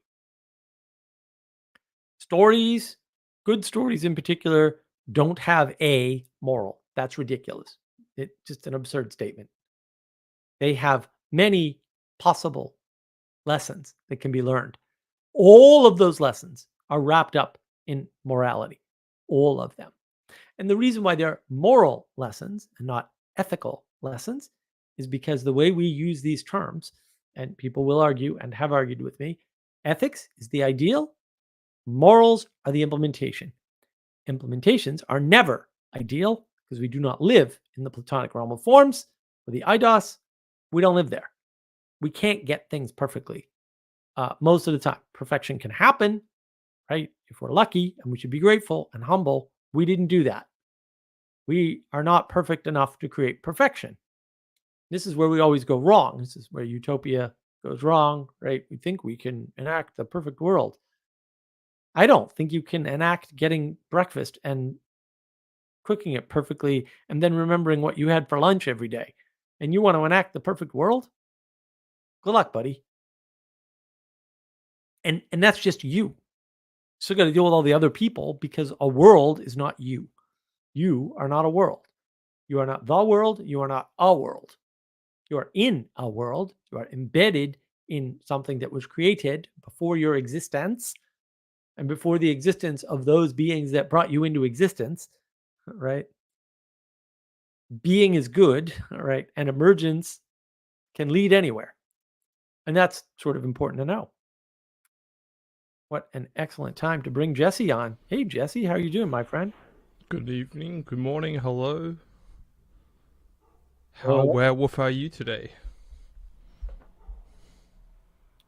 Stories, good stories in particular, don't have a moral. That's ridiculous. It's just an absurd statement. They have many possible lessons that can be learned. All of those lessons are wrapped up in morality, all of them. And the reason why they're moral lessons and not ethical lessons is because the way we use these terms, and people will argue and have argued with me, ethics is the ideal, morals are the implementation. Implementations are never ideal because we do not live in the Platonic realm of forms or the eidos. We don't live there. We can't get things perfectly most of the time. Perfection can happen, right? If we're lucky, and we should be grateful and humble. We didn't do that. We are not perfect enough to create perfection. This is where we always go wrong. This is where utopia goes wrong, right? We think we can enact the perfect world. I don't think you can enact getting breakfast and cooking it perfectly and then remembering what you had for lunch every day. And you want to enact the perfect world? Good luck, buddy. And that's just you. Still got to deal with all the other people because a world is not you. You are not a world. You are not the world. You are not a world. You are in a world. You are embedded in something that was created before your existence and before the existence of those beings that brought you into existence, right? Being is good, right? And emergence can lead anywhere. And that's sort of important to know. What an excellent time to bring Jesse on. Hey, Jesse, how are you doing, my friend? Good evening, good morning, hello. How Well, werewolf are you today?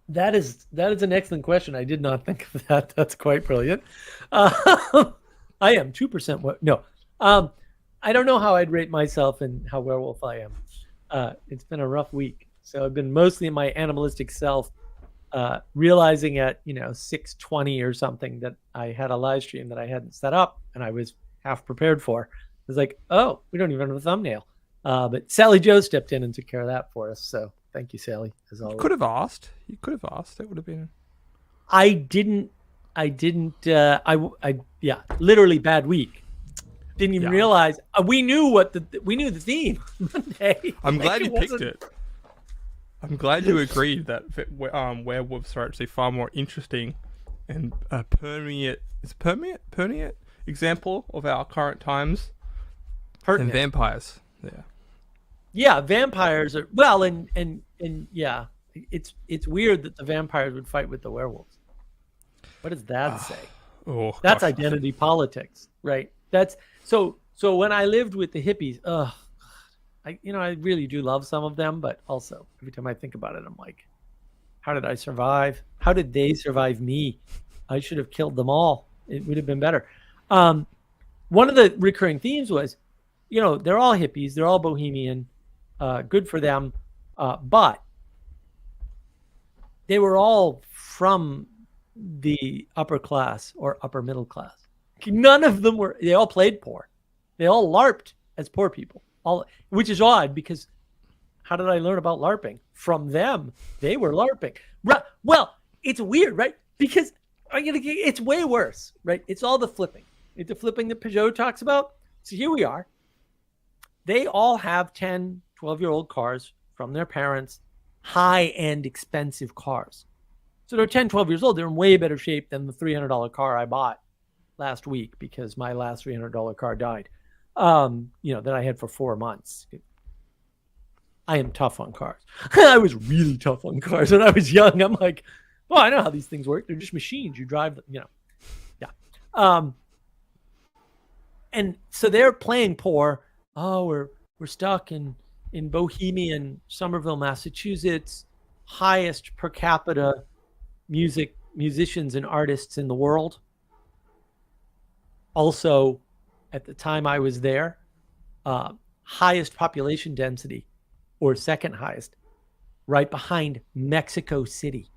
That is an excellent question. I did not think of that. That's quite brilliant. I am 2%. No, I don't know how I'd rate myself and how werewolf I am. It's been a rough week, so I've been mostly in my animalistic self. Realizing at 6:20 or something that I had a live stream that I hadn't set up and I was half prepared for. It was like, oh, we don't even have a thumbnail. But Sally Joe stepped in and took care of that for us. So thank you, Sally, as always. You could have asked. That would have been. I didn't. Yeah, literally bad week. Didn't even realize we knew the theme Monday. I'm glad you picked it. I'm glad you agreed that werewolves are actually far more interesting and permeate example of our current times than vampires. Yeah, vampires are and yeah, it's weird that the vampires would fight with the werewolves. What does that say? That's identity politics, right? That's so when I lived with the hippies, I really do love some of them, but also every time I think about it, I'm like, how did I survive? How did they survive me? I should have killed them all. It would have been better. One of the recurring themes was, they're all hippies, they're all bohemian, good for them, but they were all from the upper class or upper middle class. None of them they all played poor. They all LARPed as poor people. Which is odd because how did I learn about LARPing? From them. They were LARPing. Well, it's weird, right? Because it's way worse, right? It's all the flipping. It's the flipping that Peugeot talks about. So here we are. They all have 10, 12-year-old cars from their parents, high-end expensive cars. So they're 10, 12 years old. They're in way better shape than the $300 car I bought last week because my last $300 car died. That I had for 4 months. I am tough on cars. I was really tough on cars when I was young. I'm like, well, I know how these things work. They're just machines. You drive, yeah. And so they're playing poor. Oh, we're stuck in Bohemian Somerville, Massachusetts, highest per capita musicians and artists in the world. Also, at the time I was there, highest population density, or second highest, right behind Mexico City.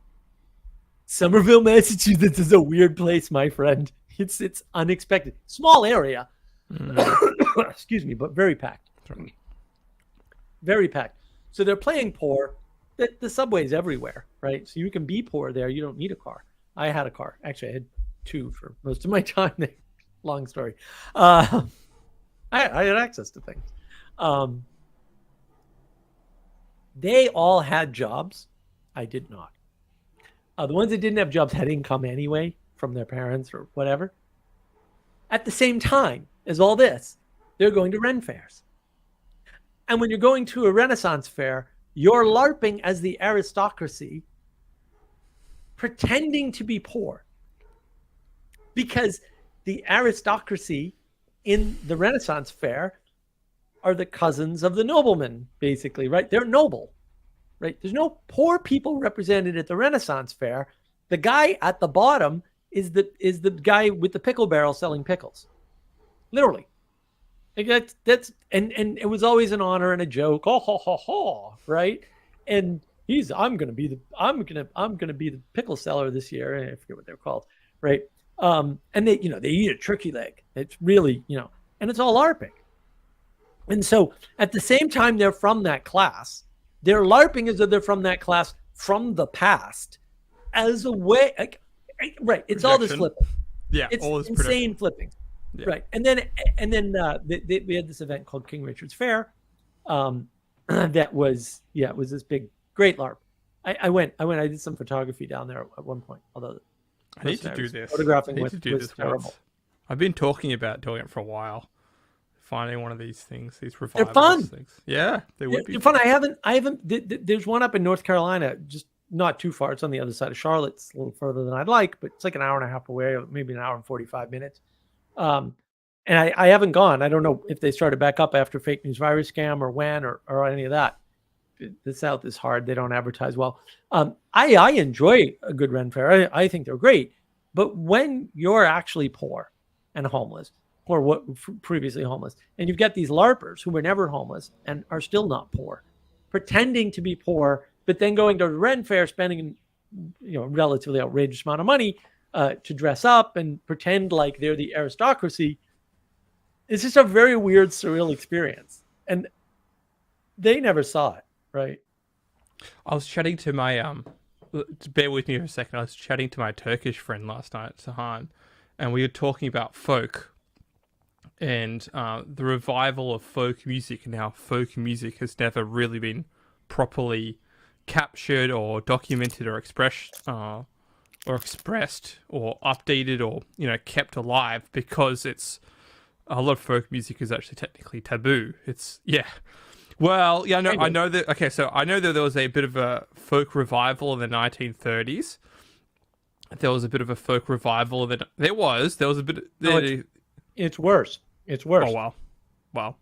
Somerville, Massachusetts is a weird place, my friend. It's unexpected. Small area. Excuse me, but very packed. Very packed. So they're playing poor. The subway's everywhere, right? So you can be poor there. You don't need a car. I had a car. Actually, I had two for most of my time there. Long story. I had access to things. They all had jobs. I did not. The ones that didn't have jobs had income anyway from their parents or whatever. At the same time as all this, they're going to Ren fairs. And when you're going to a Renaissance fair, you're LARPing as the aristocracy, pretending to be poor. Because the aristocracy in the Renaissance fair are the cousins of the noblemen, basically, right? They're noble, right? There's no poor people represented at the Renaissance fair. The guy at the bottom is the guy with the pickle barrel selling pickles, literally. Like that's and it was always an honor and a joke. Oh, ho, ho, ho, right? And I'm gonna be the pickle seller this year. I forget what they're called, right? And they eat a turkey leg. It's really, and it's all LARPing. And so at the same time they're from that class, they're LARPing as though they're from that class from the past as a way, right. It's all this flipping. Yeah. It's all this insane flipping. Yeah. Right. And then we had this event called King Richard's Fair. That was, it was this great LARP. I went, I did some photography down there at one point, although I need to do this. Photographing was terrible. I've been talking about doing it for a while. Finding one of these things, these revival They're fun. Things. Yeah, they would be fun. I haven't. There's one up in North Carolina, just not too far. It's on the other side of Charlotte. It's a little further than I'd like, but it's like an hour and a half away, maybe an hour and 45 minutes. And I haven't gone. I don't know if they started back up after fake news virus scam or when or any of that. the South is hard. They don't advertise well. I enjoy a good Ren Fair. I think they're great. But when you're actually poor and homeless, or what previously homeless, and you've got these LARPers who were never homeless and are still not poor, pretending to be poor, but then going to the Ren Fair, spending a relatively outrageous amount of money to dress up and pretend like they're the aristocracy. It's just a very weird, surreal experience. And they never saw it, right? I was chatting to my bear with me for a second. I was chatting to my Turkish friend last night, Sahan, and we were talking about folk and the revival of folk music and how folk music has never really been properly captured or documented or expressed or updated or kept alive, because it's a lot of folk music is actually technically taboo. Well, yeah, I know that. Okay, so I know that there was a bit of a folk revival in the 1930s. There was a bit of a folk revival that there was a bit. It's worse. It's worse. Oh wow.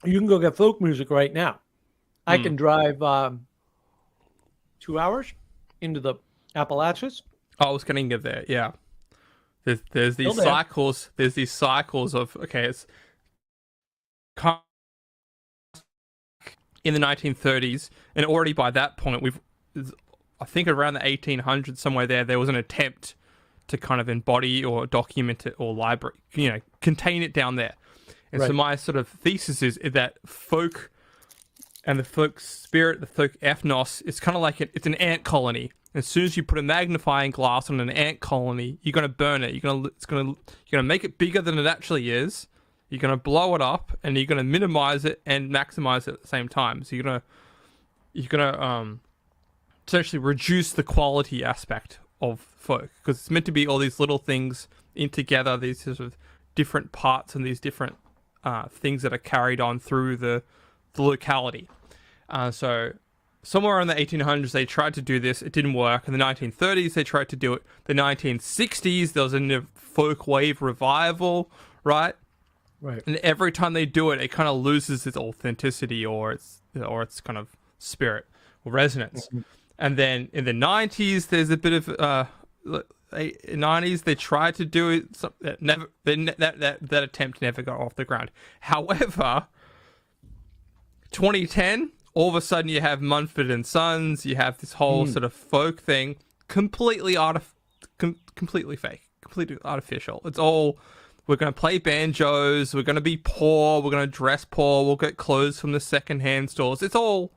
You can go get folk music right now. I can drive 2 hours into the Appalachians. I was going to get there. Yeah. There's these cycles. There's these cycles of it's in the 1930s, and already by that point I think around the 1800s somewhere there was an attempt to kind of embody or document it or library, contain it down there. And so my sort of thesis is that folk and the folk spirit, the folk ethnos, it's kind of like it's an ant colony. As soon as you put a magnifying glass on an ant colony, you're going to burn it. You're going to make it bigger than it actually is. You're going to blow it up, and you're going to minimize it and maximize it at the same time. So you're going to essentially reduce the quality aspect of folk, because it's meant to be all these little things in together, these sort of different parts and these different things that are carried on through the locality. So somewhere in the 1800s, they tried to do this. It didn't work. In the 1930s, they tried to do it. The 1960s, there was a folk wave revival, right? Right. And every time they do it, it kind of loses its authenticity or its kind of spirit or resonance. Mm-hmm. And then in the 90s, there's a bit of 90s they tried to do it. That attempt never got off the ground. However, 2010, all of a sudden you have Mumford and Sons. You have this whole sort of folk thing, completely completely fake, completely artificial. It's all, we're going to play banjos. We're going to be poor. We're going to dress poor. We'll get clothes from the secondhand stores. It's all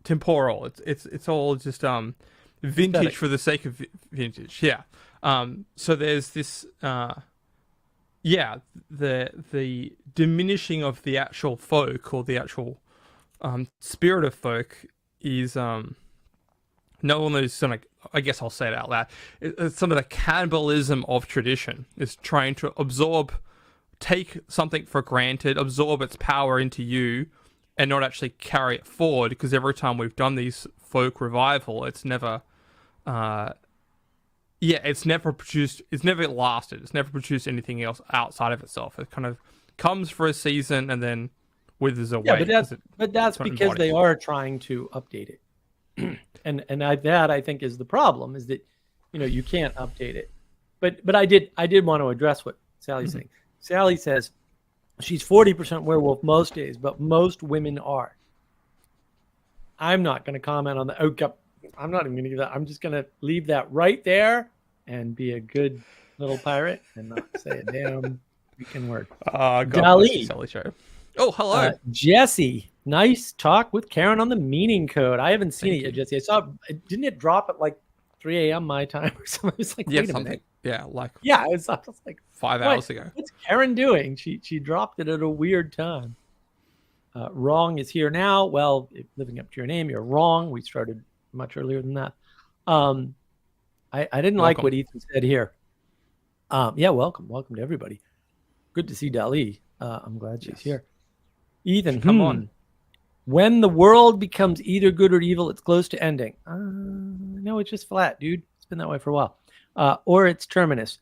temporal. It's all just vintage for the sake of vintage. Yeah. So there's this the diminishing of the actual folk or the actual spirit of folk is no one is sort of, I guess I'll say it out loud. It's some of the cannibalism of tradition is trying to take something for granted, absorb its power into you, and not actually carry it forward. Because every time we've done these folk revival, it's never, it's never produced. It's never lasted. It's never produced anything else outside of itself. It kind of comes for a season and then withers away. Yeah, but that's because they are trying to update it. And that I think is the problem, is that you can't update it. But I did want to address what Sally's saying. Sally says she's 40% werewolf most days, but most women are. I'm not going to comment on that. I'm not even going to do that. I'm just going to leave that right there and be a good little pirate and not say a damn freaking word. Dali. Sally show. Oh, hello. Jesse. Nice talk with Karen on the meaning code. I haven't seen it yet, Jesse. I saw, didn't it drop at like 3 a.m. my time or something? It was like, wait a minute. Yeah, it was like 5 hours ago. What's Karen doing? She dropped it at a weird time. Wrong is here now. Well, living up to your name, you're wrong. We started much earlier than that. I didn't like what Ethan said here. Welcome to everybody. Good to see Dali. I'm glad she's here. Ethan, come on. When the world becomes either good or evil, it's close to ending. No, it's just flat, dude. It's been that way for a while. Or it's terminus.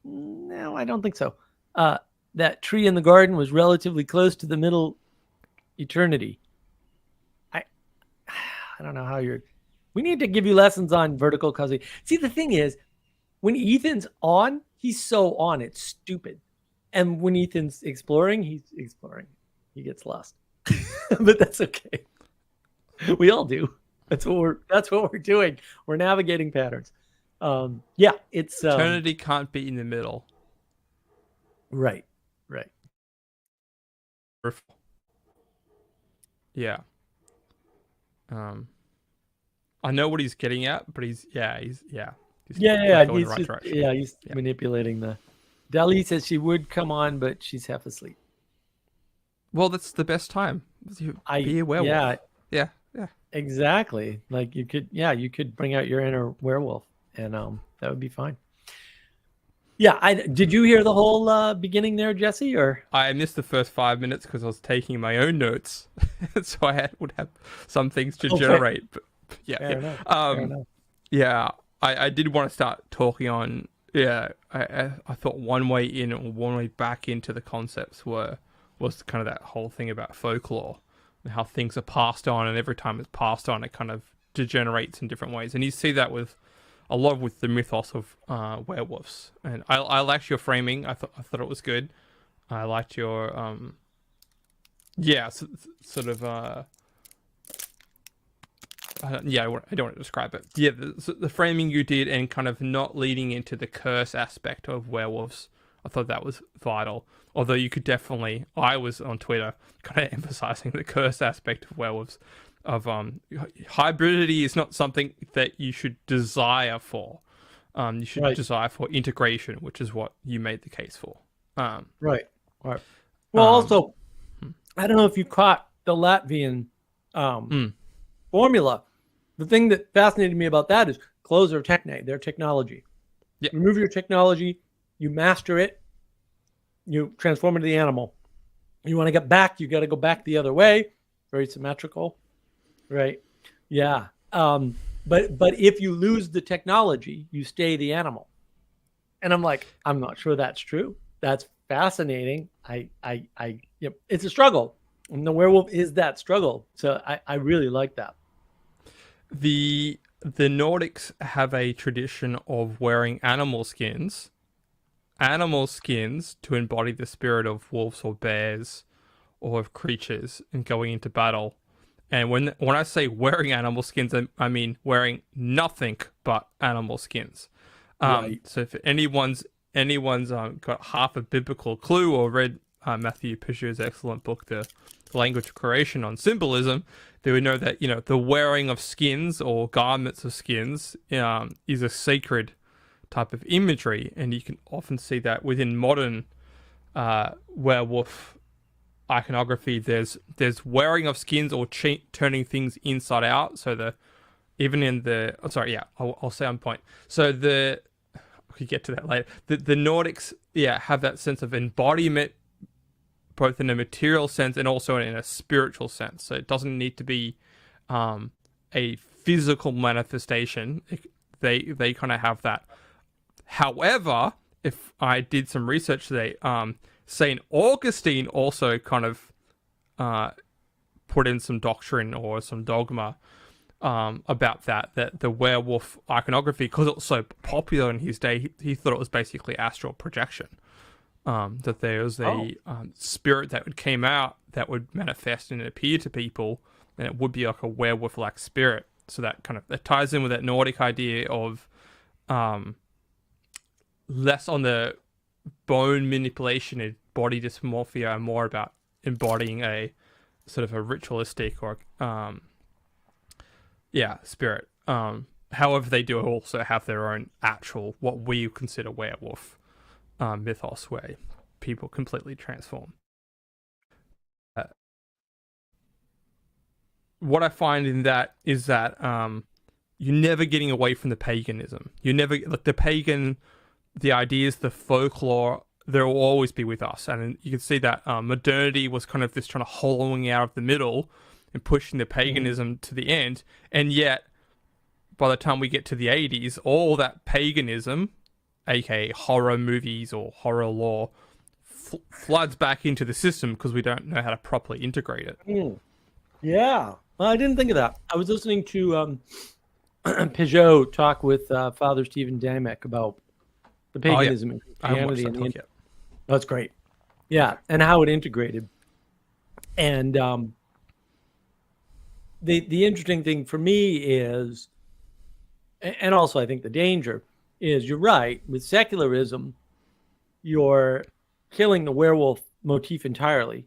No, I don't think so. That tree in the garden was relatively close to the middle eternity. don't know how we need to give you lessons on vertical causation. See, the thing is, when Ethan's on, he's so on, it's stupid. And when Ethan's exploring, he's exploring. He gets lost. But that's okay. We all do. That's what we're doing. We're navigating patterns. Yeah, it's Eternity can't be in the middle. Right. Yeah. I know what he's getting at, but he's going the right direction. Yeah, he's manipulating the. Dali says she would come on, but she's half asleep. Well, that's the best time. Be a werewolf. Yeah. Exactly. Like you could bring out your inner werewolf, and that would be fine. Yeah, did you hear the whole beginning there, Jesse? Or I missed the first 5 minutes because I was taking my own notes, so I would have some things to generate. But yeah, Fair enough. Yeah, I did want to start talking on. Yeah, I thought one way in or one way back into the concepts was kind of that whole thing about folklore and how things are passed on, and every time it's passed on, it kind of degenerates in different ways. And you see that with a lot with the mythos of werewolves. And I liked your framing. I thought it was good. I liked your sort of I don't want to describe it. Yeah, the framing you did, and kind of not leading into the curse aspect of werewolves. I thought that was vital. Although you could definitely, I was on Twitter kind of emphasizing the curse aspect of werewolves. Of hybridity is not something that you should desire for. You should desire for integration, which is what you made the case for. Right. Well, also, I don't know if you caught the Latvian formula. The thing that fascinated me about that is clothes are techne, they're technology. Yeah. Remove your technology, you master it, you transform into the animal. You want to get back, you got to go back the other way. Very symmetrical. Right. Yeah. But if you lose the technology, you stay the animal. And I'm like, I'm not sure that's true. That's fascinating. It's a struggle. And the werewolf is that struggle. So I really like that. The Nordics have a tradition of wearing animal skins to embody the spirit of wolves or bears or of creatures and going into battle. And when I say wearing animal skins, I mean wearing nothing but animal skins. Right. So if anyone's got half a biblical clue or read Matthew Picciu's excellent book, The Language of Creation on Symbolism, they would know that the wearing of skins or garments of skins is a sacred type of imagery, and you can often see that within modern werewolf iconography. There's wearing of skins or turning things inside out. So I'll say on point. So we get to that later. The Nordics have that sense of embodiment, both in a material sense and also in a spiritual sense. So it doesn't need to be a physical manifestation. They kind of have that. However, if I did some research today, St. Augustine also kind of put in some doctrine or some dogma about that the werewolf iconography, because it was so popular in his day, he thought it was basically astral projection. That there was a spirit that came out that would manifest and appear to people, and it would be like a werewolf-like spirit. So that ties in with that Nordic idea of less on the bone manipulation and body dysmorphia, and more about embodying a sort of a ritualistic or spirit. However, they do also have their own actual, what we consider werewolf mythos, where people completely transform. What I find in that is that you're never getting away from the paganism. You're never, like, the pagan, the ideas, the folklore, there will always be with us. And you can see that modernity was kind of this trying to hollowing out of the middle and pushing the paganism to the end. And yet, by the time we get to the 80s, all that paganism, aka horror movies or horror lore, floods back into the system because we don't know how to properly integrate it. Yeah. Well, I didn't think of that. I was listening to Peugeot talk with Father Stephen Damek about the paganism and I haven't watched Christianity. that And talk yet. that's great. Yeah, and how it integrated. And the interesting thing for me is, and also I think the danger is, you're right, with secularism, you're killing the werewolf motif entirely.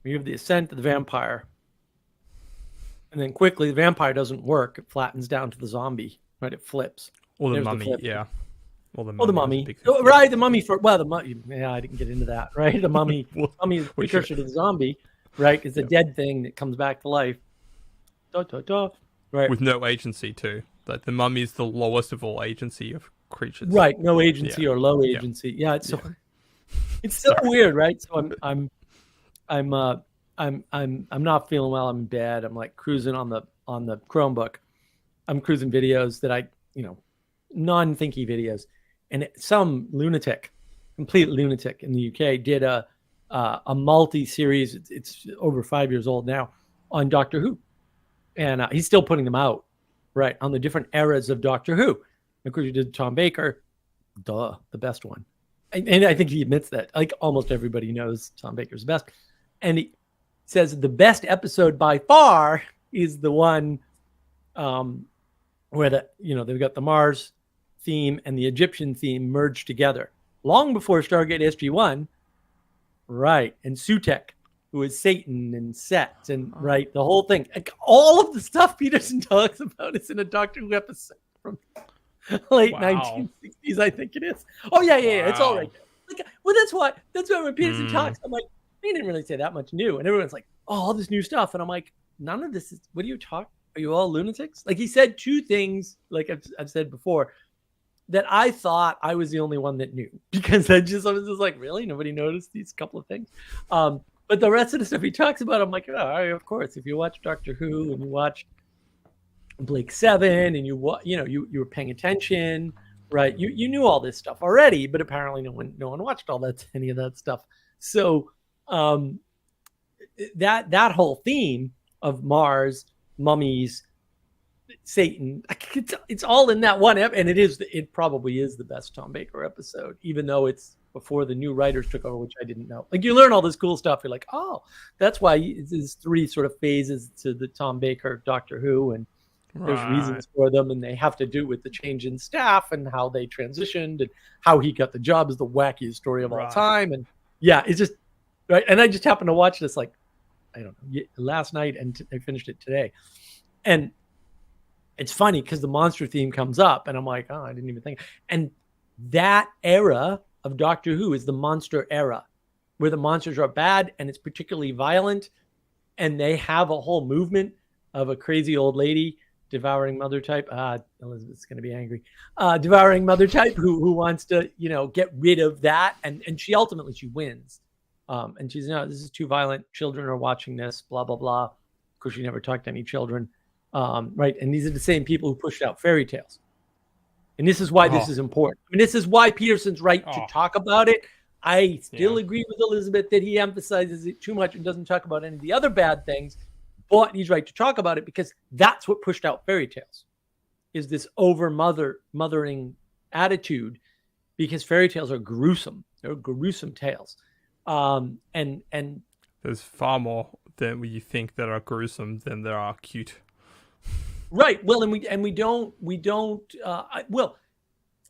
You have the ascent of the vampire, and then quickly the vampire doesn't work. It flattens down to the zombie, right? It flips. Or the There's mummy, flip. yeah. Or the Oh, the was a mummy. big thing. Oh, right, the mummy for, well, the mummy, yeah, I didn't get into that, right? The mummy, mummy is We should. precursor to the zombie, right? It's a dead thing that comes back to life. Right. With no agency too. Like the mummy is the lowest of all agency of creatures. Right, no agency Yeah. or low Yeah. agency. Yeah, it's so it's so weird, right? So I'm not feeling well. I'm in bed. I'm like cruising on the Chromebook. I'm cruising videos that I, non-thinky videos, and some lunatic, complete lunatic in the UK did a multi-series. It's over 5 years old now, on Doctor Who, and he's still putting them out, right, on the different eras of Doctor Who. Of course, you did Tom Baker, the best one, and I think he admits that. Like almost everybody knows Tom Baker's the best, and he says the best episode by far is the one where they've got the Mars theme and the Egyptian theme merged together long before Stargate SG-1, right? And Sutek, who is Satan and Set, and right, the whole thing. Like, all of the stuff Peterson talks about is in a Doctor Who episode from late 1960s, I think it is. Oh yeah, it's all right. Like, well, that's why when Peterson talks, I'm like, he didn't really say that much new, and everyone's like, oh, all this new stuff, and I'm like, none of this is. What are you talking? Are you all lunatics? Like, he said two things, like I've said before, that I thought I was the only one that knew, because I was just like, really, nobody noticed these couple of things. But the rest of the stuff he talks about, I'm like, oh, of course. If you watch Doctor Who and you watch Blake 7 and you were paying attention, right? You knew all this stuff already, but apparently no one watched any of that stuff. So that whole theme of Mars, mummies, Satan, it's all in that one and it probably is the best Tom Baker episode, even though it's before the new writers took over, which I didn't know. Like, you learn all this cool stuff. You're like, oh, that's why there's three sort of phases to the Tom Baker Doctor Who, and there's reasons for them, and they have to do with the change in staff and how they transitioned and how he got the job is the wackiest story of all time. And yeah, it's just right. And I just happened to watch this, like, I don't know, last night, and I finished it today. And it's funny because the monster theme comes up, and I'm like, oh, I didn't even think. And that era of Doctor Who is the monster era, where the monsters are bad and it's particularly violent, and they have a whole movement of a crazy old lady, devouring mother type. Elizabeth's going to be angry. Devouring mother type who wants to, get rid of that, and she ultimately wins. And she's, no, this is too violent. Children are watching this. Blah blah blah. Of course, she never talked to any children. Right, and these are the same people who pushed out fairy tales. And this is why this is important. I mean, this is why Peterson's right to talk about it. I still agree with Elizabeth that he emphasizes it too much and doesn't talk about any of the other bad things, but he's right to talk about it because that's what pushed out fairy tales, is this mothering attitude, because fairy tales are gruesome. They're gruesome tales. And there's far more than you think that are gruesome than there are cute. Right. Well, we don't. Well,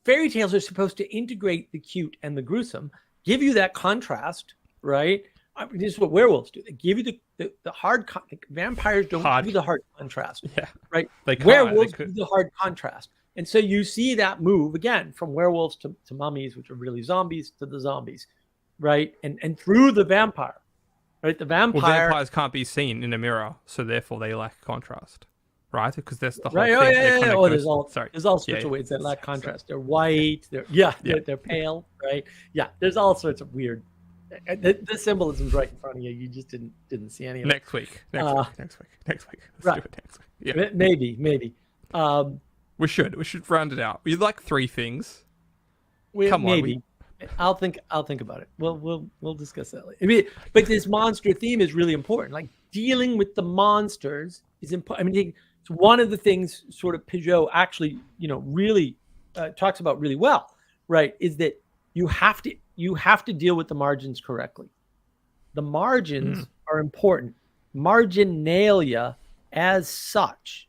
fairy tales are supposed to integrate the cute and the gruesome, give you that contrast, right? This is what werewolves do. They give you the hard. Vampires don't give you the hard contrast. Yeah. Right. Like werewolves do the hard contrast, and so you see that move again from werewolves to mummies, which are really zombies, to the zombies, right? And through the vampire, right? The vampire. Well, vampires can't be seen in a mirror, so therefore they lack contrast. Right, because that's the whole thing. Oh, there's all sorts of ways that lack contrast. They're white. They're pale. Right. Yeah. There's all sorts of weird. The symbolism's right in front of you. You just didn't see any of it. Next week. Next week. Let's right. do it next week. Yeah. Maybe. We should round it out. We like three things. Come on. I'll think about it. We'll discuss that later. I mean, but this monster theme is really important. Like dealing with the monsters is important. I mean, it's one of the things sort of Peugeot actually, really talks about really well, right? Is that you have to deal with the margins correctly. The margins are important. Marginalia as such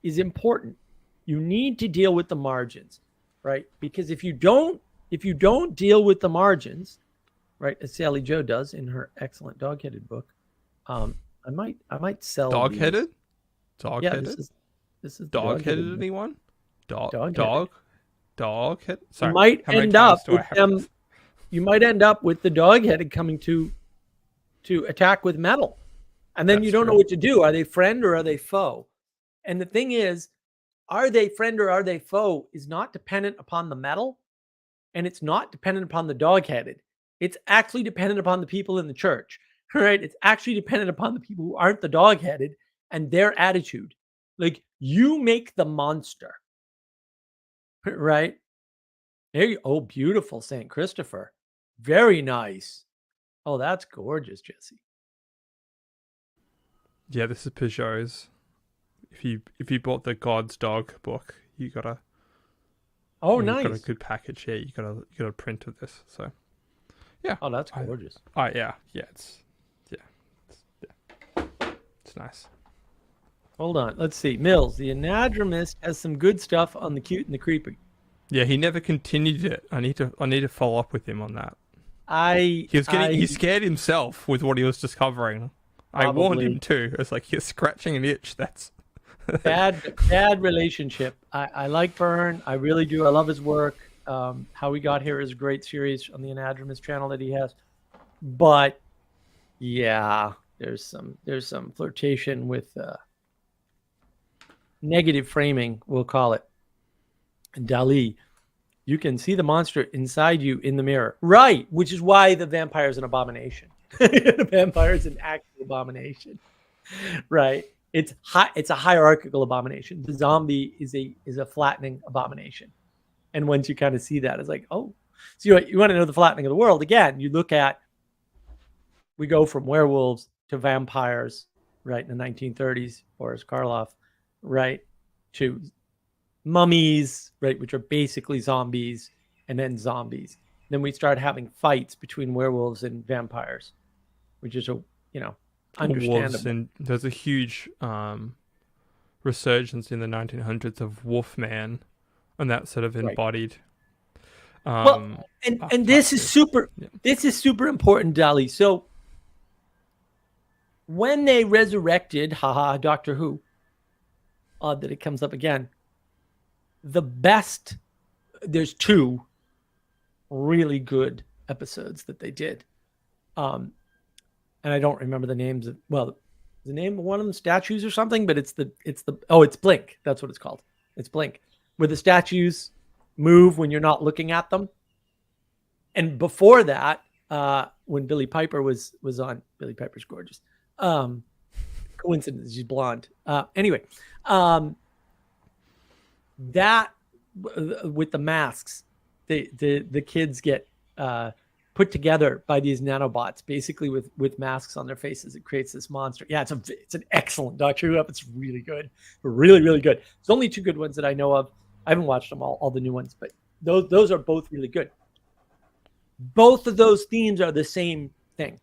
is important. You need to deal with the margins, right? Because if you don't deal with the margins, right, as Sally Joe does in her excellent dog-headed book, I might sell Dog-headed? these. Dog-headed? Yeah, this is dog-headed anyone? Dog-headed. Dog-headed? You Sorry. might how many end times up do I with have them. this? You might end up with the dog-headed coming to attack with metal, and then That's you don't know true. what to do. Are they friend or are they foe? And the thing is, are they friend or are they foe is not dependent upon the metal, and it's not dependent upon the dog-headed. It's actually dependent upon the people in the church, right? It's actually dependent upon the people who aren't the dog-headed and their attitude. Like, you make the monster, right? There you, oh, beautiful St. Christopher. Very nice. Oh, that's gorgeous, Jesse. Yeah, this is Peugeot's. If you bought the God's Dog book, you got a Oh, you nice. got a good package. Yeah, you got a print of this. So yeah. Oh, that's gorgeous. Yeah, it's nice. Hold on. Let's see. Mills, the anadromist, has some good stuff on the cute and the creepy. Yeah, he never continued it. I need to follow up with him on that. He scared himself with what he was discovering. I warned him too. It's like you're scratching an itch. That's bad relationship. I like Byrne. I really do. I love his work. How We Got Here is a great series on the Anadromist channel that he has. But yeah, there's some flirtation with negative framing, we'll call it. And Dali, you can see the monster inside you in the mirror. Right, which is why the vampire is an abomination. The vampire is an actual abomination. Right. It's a hierarchical abomination. The zombie is a flattening abomination. And once you kind of see that, it's like, oh. So you want to know the flattening of the world. Again, you look at, we go from werewolves to vampires, right, in the 1930s, Boris Karloff, right, to mummies, right, which are basically zombies, and then zombies. Then we start having fights between werewolves and vampires, which is understandable. And there's a huge resurgence in the 1900s of Wolfman, and that sort of embodied. Well, and this is super. Yeah. This is super important, Dali. So when they resurrected, Doctor Who, odd that it comes up again. There's two really good episodes that they did. And I don't remember the names of, the name of one of them Statues or something, but it's Blink. That's what it's called. It's Blink, where the statues move when you're not looking at them. And before that, when Billie Piper was on, Billie Piper's gorgeous. Coincidence, she's blonde. Anyway, that with the masks, the kids get put together by these nanobots, basically with masks on their faces. It creates this monster. Yeah, it's an excellent Doctor Who. It's really good, really, really good. There's only two good ones that I know of. I haven't watched them all the new ones, but those are both really good. Both of those themes are the same thing,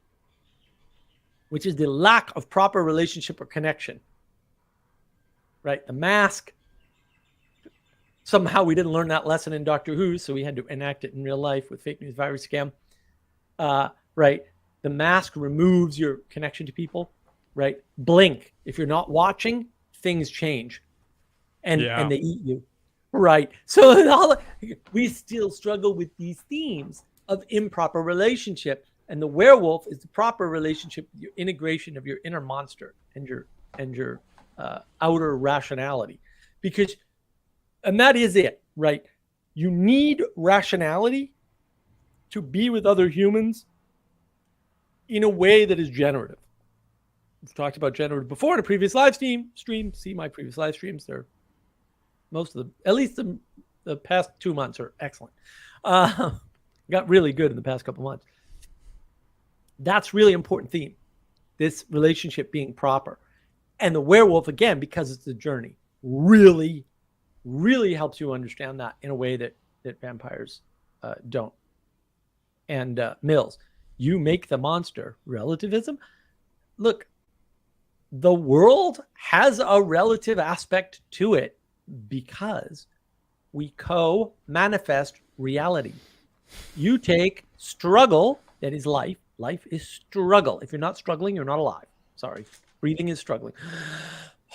which is the lack of proper relationship or connection. Right, the mask. Somehow we didn't learn that lesson in Doctor Who, so we had to enact it in real life with fake news virus scam. Right, the mask removes your connection to people. Right, Blink. If you're not watching, things change, and they eat you. Right, so we still struggle with these themes of improper relationship, and the werewolf is the proper relationship, your integration of your inner monster and your outer rationality, and that is it, right? You need rationality to be with other humans in a way that is generative. We've talked about generative before in a previous live stream. See my previous live streams. They're most of them, at least the past 2 months, are excellent. Got really good in the past couple months. That's really important theme. This relationship being proper. And the werewolf, again, because it's a journey, really, really helps you understand that in a way that vampires don't. And Mills, you make the monster. Relativism? Look, the world has a relative aspect to it because we co-manifest reality. You take struggle, that is life. Life is struggle. If you're not struggling, you're not alive. Sorry. Breathing is struggling.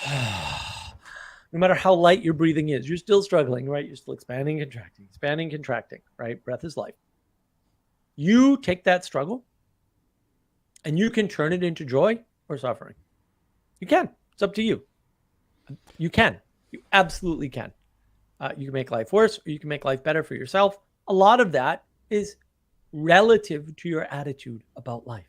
No matter how light your breathing is, you're still struggling, right? You're still expanding, contracting, right? Breath is life. You take that struggle and you can turn it into joy or suffering. You can. It's up to you. You can. You absolutely can. You can make life worse or you can make life better for yourself. A lot of that is relative to your attitude about life.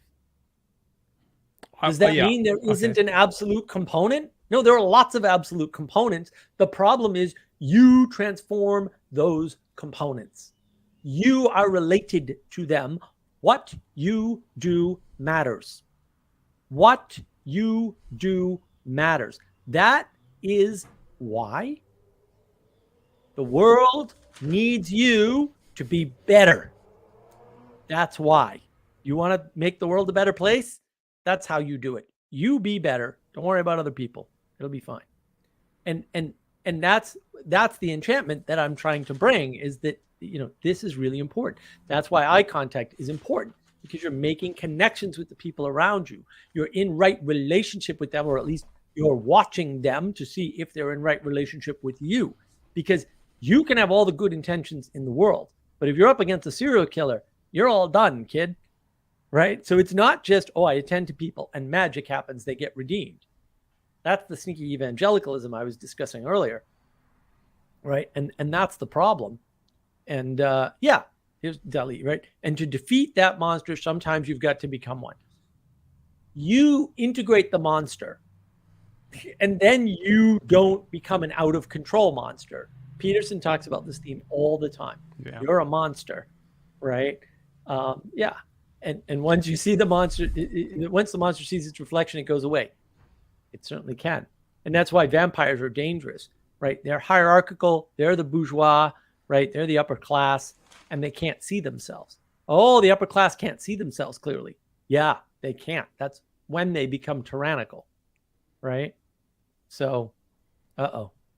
Does that mean there isn't an absolute component? No, there are lots of absolute components. The problem is you transform those components. You are related to them. What you do matters. What you do matters. That is why the world needs you to be better. That's why. You want to make the world a better place? That's how you do it. You be better. Don't worry about other people. It'll be fine. And that's the enchantment that I'm trying to bring, is that, you know, this is really important. That's why eye contact is important, because you're making connections with the people around you. You're in right relationship with them, or at least you're watching them to see if they're in right relationship with you. Because you can have all the good intentions in the world, but if you're up against a serial killer, you're all done, kid. Right? So it's not just, oh, I attend to people and magic happens, they get redeemed. That's the sneaky evangelicalism I was discussing earlier. Right? And that's the problem. And yeah, here's Dali, right? And to defeat that monster, sometimes you've got to become one. You integrate the monster, and then you don't become an out of control monster. Peterson talks about this theme all the time. Yeah. You're a monster, right? Yeah. And once you see the monster, once the monster sees its reflection, it goes away. It certainly can. And that's why vampires are dangerous, right? They're hierarchical. They're the bourgeois, right? They're the upper class, and they can't see themselves. Oh, the upper class can't see themselves clearly. Yeah, they can't. That's when they become tyrannical, right? So,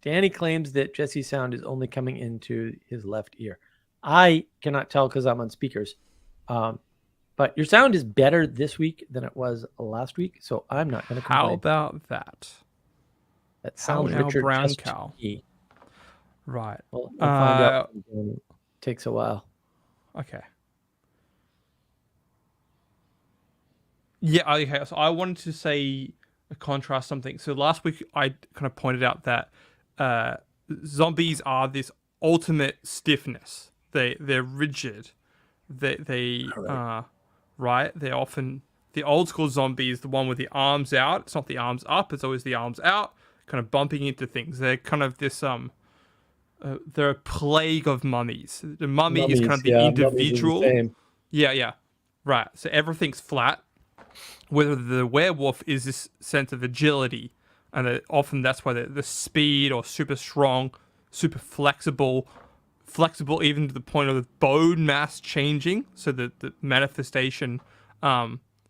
Danny claims that Jesse's sound is only coming into his left ear. I cannot tell because I'm on speakers. But your sound is better this week than it was last week, so I'm not going to complain. How about that? That sounds richer. Brown cow. Right. Well, we'll find out. It takes a while. Okay. Yeah. Okay. So I wanted to say, contrast something. So last week I kind of pointed out that zombies are this ultimate stiffness. They're rigid. They right? They're often, the old school zombie is the one with the arms out. It's not the arms up. It's always the arms out, kind of bumping into things. They're kind of this they're a plague of mummies. The mummy is kind of the individual. Yeah. Right. So everything's flat. Whether the werewolf is this sense of agility, and often that's why the speed, or super strong, super flexible even to the point of the bone mass changing, so that the manifestation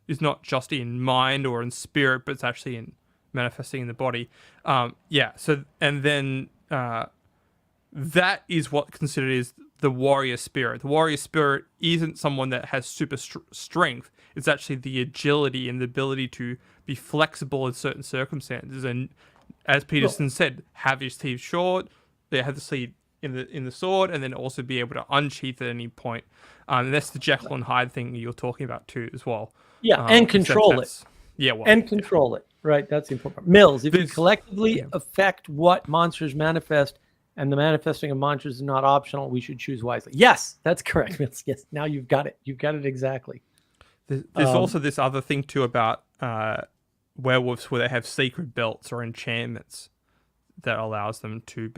is not just in mind or in spirit, but it's actually in manifesting in the body. So, and then that is what considered is the warrior spirit. The warrior spirit isn't someone that has super strength. It's actually the agility and the ability to be flexible in certain circumstances. And as Peterson said, have your teeth short. They have the sleeve in the sword, and then also be able to unsheath at any point. And that's the Jekyll and Hyde thing you're talking about too, as well. Yeah, and control it. Yeah, well, and control it. Right, that's the important part. Mills, if you collectively affect what monsters manifest, and the manifesting of monsters is not optional, we should choose wisely. Yes, that's correct, Mills. Yes, now you've got it. You've got it exactly. There's also this other thing too about werewolves, where they have secret belts or enchantments that allows them to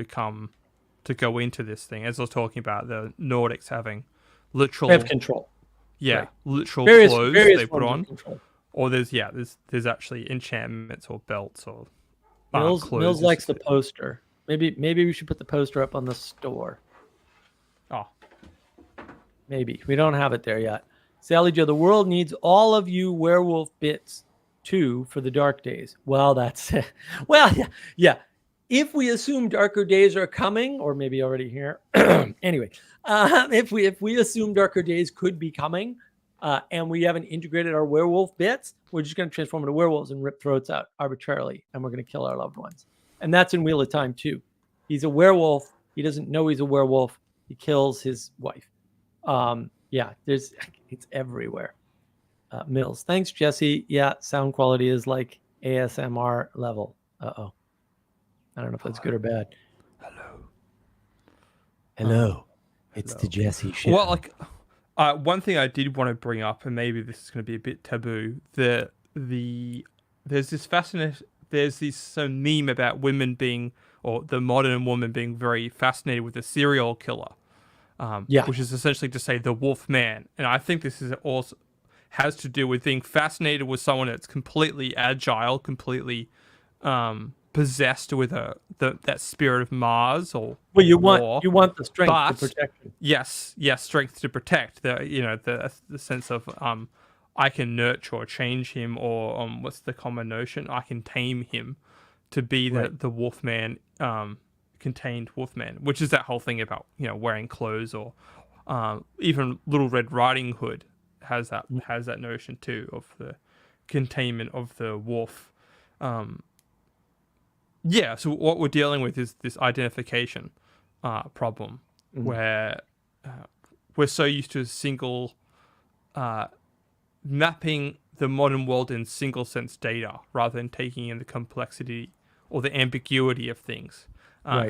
go into this thing. As I was talking about, the Nordics having literal, They have control. yeah, Right. literal Various clothes various they put forms of on, control. or there's actually enchantments or belts or Mills clothes. likes the poster. Maybe we should put the poster up on the store. Oh, Maybe we don't have it there yet. Sally Joe, the world needs all of you werewolf bits too for the dark days. Well, that's well, yeah. If we assume darker days are coming, or maybe already here, anyway, if we assume darker days could be coming, and we haven't integrated our werewolf bits, we're just going to transform into werewolves and rip throats out arbitrarily, and we're going to kill our loved ones. And that's in Wheel of Time too. He's a werewolf. He doesn't know he's a werewolf. He kills his wife. Yeah, it's everywhere. Mills, thanks, Jesse. Yeah, sound quality is like ASMR level. Uh-oh. I don't know if that's good or bad. Hello. It's the Jesse Show. well, like one thing I did want to bring up, and maybe this is going to be a bit taboo. There's this meme about women being, or the modern woman being very fascinated with a serial killer. Which is essentially to say the wolf man. And I think this is also has to do with being fascinated with someone that's completely agile, completely possessed with that spirit of Mars or well, you war. want the strength But to protect you. yes, strength to protect. The sense of I can nurture or change him, or what's the common notion? I can tame him to be the wolf man. Contained wolfman, which is that whole thing about wearing clothes, or even Little Red Riding Hood has that notion too of the containment of the wolf. So what we're dealing with is this identification problem, where we're so used to single mapping the modern world in single sense data rather than taking in the complexity or the ambiguity of things.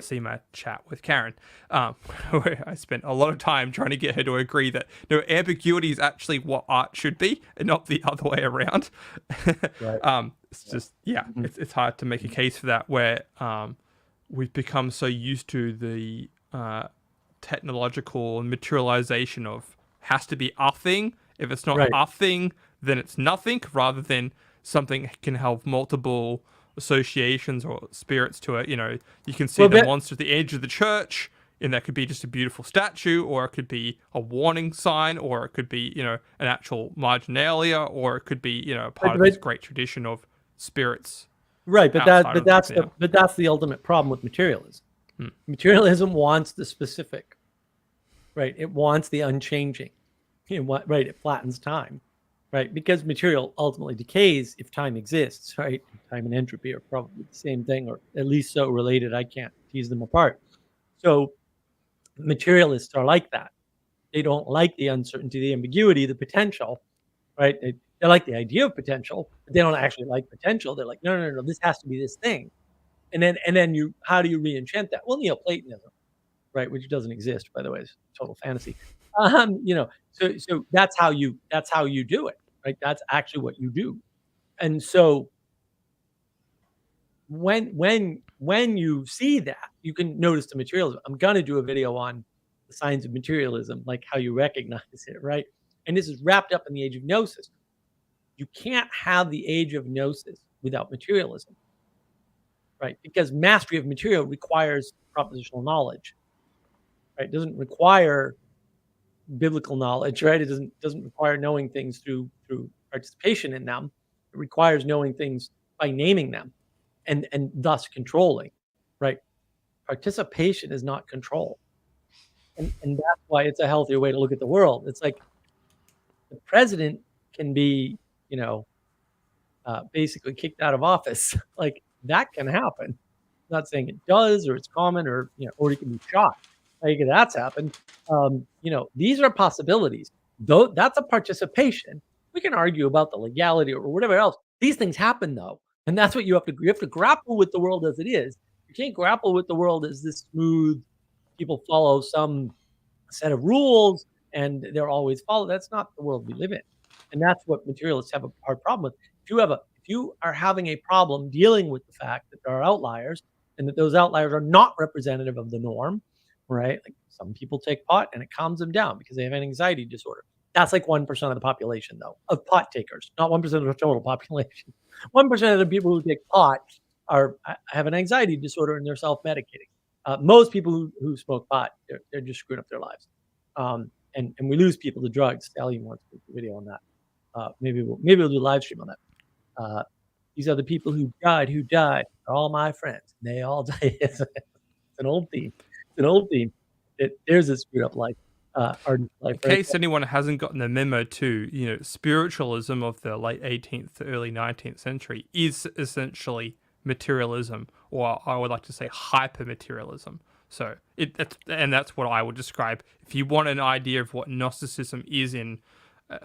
See my chat with Karen, where I spent a lot of time trying to get her to agree that ambiguity is actually what art should be and not the other way around. It's just it's hard to make a case for that, where we've become so used to the technological materialization of has to be a thing. If it's not a thing, then it's nothing, rather than something can have multiple associations or spirits to it. You can see the monster at the edge of the church, and that could be just a beautiful statue, or it could be a warning sign, or it could be an actual marginalia, or it could be part of this great tradition of spirits. Right, but that's the ultimate problem with materialism. Materialism wants the specific. Right, it wants the unchanging. It flattens time. Right, because material ultimately decays if time exists, right? Time and entropy are probably the same thing, or at least so related I can't tease them apart. So materialists are like that. They don't like the uncertainty, the ambiguity, the potential, right? They like the idea of potential, but they don't actually like potential. They're like, no, this has to be this thing. And then how do you re-enchant that? Well, Neoplatonism, right, which doesn't exist, by the way, it's total fantasy. So that's how you do it, right? That's actually what you do. And so when you see that, you can notice the materialism. I'm gonna do a video on the signs of materialism, like how you recognize it, right? And this is wrapped up in the age of gnosis. You can't have the age of gnosis without materialism, right? Because mastery of material requires propositional knowledge, right? It doesn't require biblical knowledge, right? It doesn't require knowing things through participation in them. It requires knowing things by naming them and thus controlling, right? Participation is not control. And that's why it's a healthier way to look at the world. It's like the president can be, basically kicked out of office. Like that can happen. I'm not saying it does, or it's common, or or he can be shot. Like that's happened. These are possibilities. Though that's a participation. We can argue about the legality or whatever else. These things happen though, and that's what you have to grapple with the world as it is. You can't grapple with the world as this smooth. People follow some set of rules and they're always followed. That's not the world we live in, and that's what materialists have a hard problem with. If you are having a problem dealing with the fact that there are outliers and that those outliers are not representative of the norm, right? Like some people take pot and it calms them down because they have an anxiety disorder. That's like 1% of the population, though, of pot takers, not 1% of the total population. 1% of the people who take pot have an anxiety disorder and they're self-medicating. Most people who smoke pot, they're just screwing up their lives. And we lose people to drugs. Stallion wants to do a video on that. Maybe we'll do a live stream on that. These are the people who died. They're all my friends. They all died. It's an old theme. It's an old theme. There's a screwed up life. Ardent life. In case anyone hasn't gotten the memo too, spiritualism of the late 18th to early 19th century is essentially materialism, or I would like to say hyper-materialism. So that's what I would describe. If you want an idea of what Gnosticism is in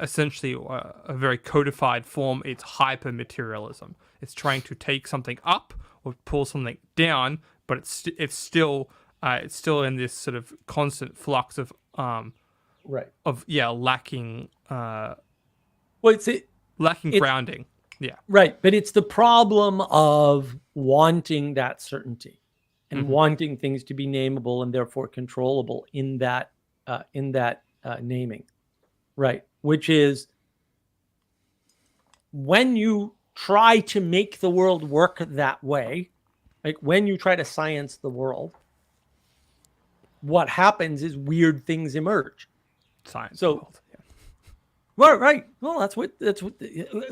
essentially a very codified form, it's hyper-materialism. It's trying to take something up or pull something down, but it's still in this sort of constant flux of lacking grounding. Yeah. Right. But it's the problem of wanting that certainty and wanting things to be nameable and therefore controllable in that naming. Right. Which is when you try to make the world work that way, like when you try to science the world, what happens is weird things emerge. Science. So, right. Well, that's what.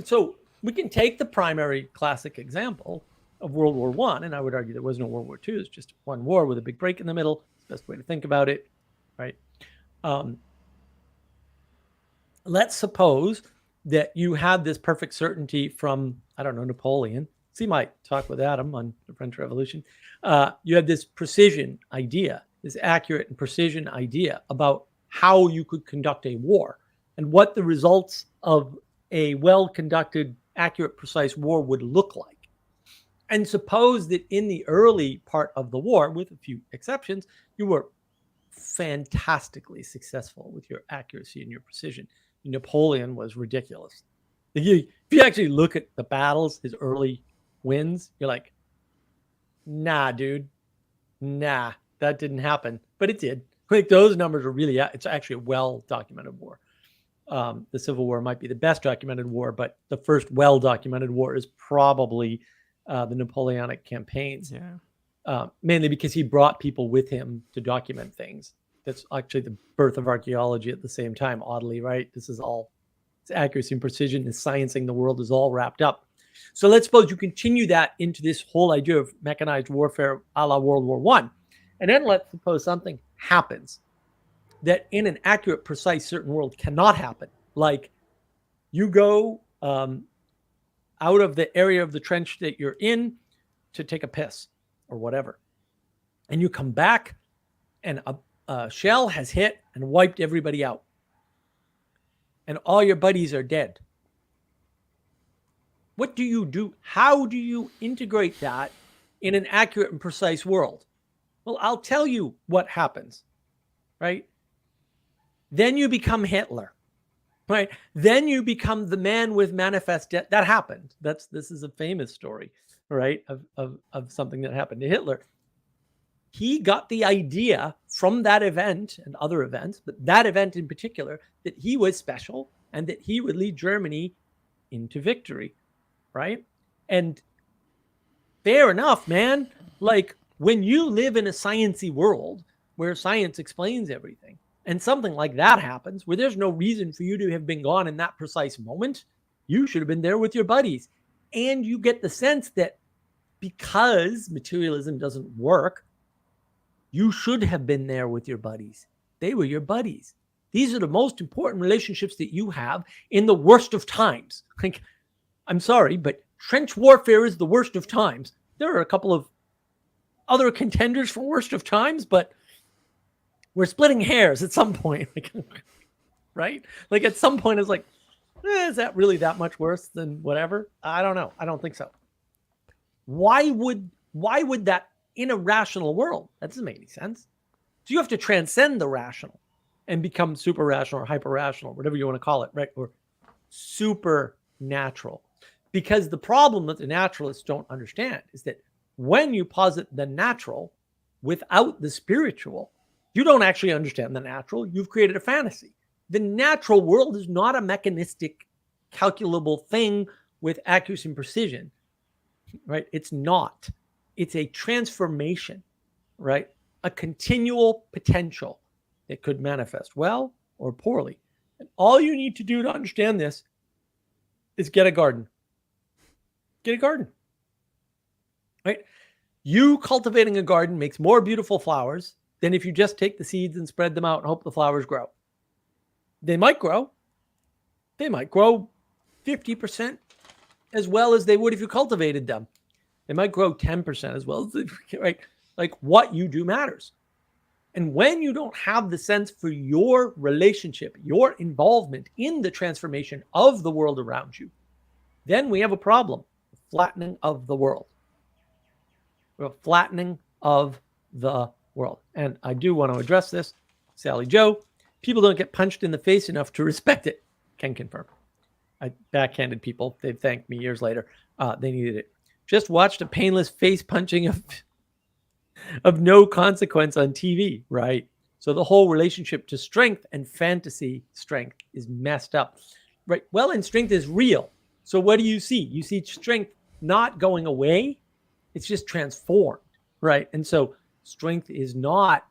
So we can take the primary classic example of World War I, and I would argue there was no World War II. It's just one war with a big break in the middle. It's the best way to think about it, right? Let's suppose that you had this perfect certainty from, I don't know, Napoleon. See my talk with Adam on the French Revolution. You had this precision idea, this accurate and precision idea about how you could conduct a war and what the results of a well-conducted, accurate, precise war would look like. And suppose that in the early part of the war, with a few exceptions, you were fantastically successful with your accuracy and your precision. Napoleon was ridiculous. If you actually look at the battles, his early wins, you're like, nah, dude. Nah, that didn't happen. But it did. Like those numbers are really, it's actually a well-documented war. The Civil War might be the best documented war, but the first well-documented war is probably the Napoleonic campaigns. Yeah. Mainly because he brought people with him to document things. That's actually the birth of archaeology at the same time, oddly, right? This is all, it's accuracy and precision, and sciencing the world is all wrapped up. So let's suppose you continue that into this whole idea of mechanized warfare a la World War I. And then let's suppose something happens that in an accurate, precise, certain world cannot happen. Like you go out of the area of the trench that you're in to take a piss or whatever. And you come back and a shell has hit and wiped everybody out. And all your buddies are dead. What do you do? How do you integrate that in an accurate and precise world? Well, I'll tell you what happens, right? Then you become Hitler, right? Then you become the man with manifest death. That happened. This is a famous story, right? Of something that happened to Hitler. He got the idea from that event and other events, but that event in particular, that he was special and that he would lead Germany into victory, right? And fair enough, man. Like when you live in a sciencey world where science explains everything, and something like that happens where there's no reason for you to have been gone in that precise moment, you should have been there with your buddies. And you get the sense that because materialism doesn't work, you should have been there with your buddies. They were your buddies. These are the most important relationships that you have in the worst of times. Like, I'm sorry, but trench warfare is the worst of times. There are a couple of other contenders for worst of times, but we're splitting hairs at some point, right? Like at some point it's like, is that really that much worse than whatever? I don't know. I don't think so. Why would that in a rational world? That doesn't make any sense. So you have to transcend the rational and become super rational or hyper rational, whatever you want to call it, right? Or supernatural. Because the problem that the naturalists don't understand is that when you posit the natural without the spiritual, You don't actually understand the natural. You've created a fantasy. The natural world is not a mechanistic, calculable thing with accuracy and precision, right? It's not. It's a transformation, right? A continual potential that could manifest well or poorly. And all you need to do to understand this is get a garden. Get a garden, right? You cultivating a garden makes more beautiful flowers than if you just take the seeds and spread them out and hope the flowers grow. They might grow. They might grow 50% as well as they would if you cultivated them. They might grow 10% as well as, right? Like what you do matters. And when you don't have the sense for your relationship, your involvement in the transformation of the world around you, then we have a problem. Flattening of the world. A flattening of the world. And I do want to address this. Sally Joe, people don't get punched in the face enough to respect it. Can confirm. I backhanded people. They've thanked me years later. They needed it. Just watched a painless face punching of no consequence on TV, right? So the whole relationship to strength and fantasy strength is messed up, right? Well, and strength is real. So what do you see? You see strength not going away. It's just transformed, right? And so strength is not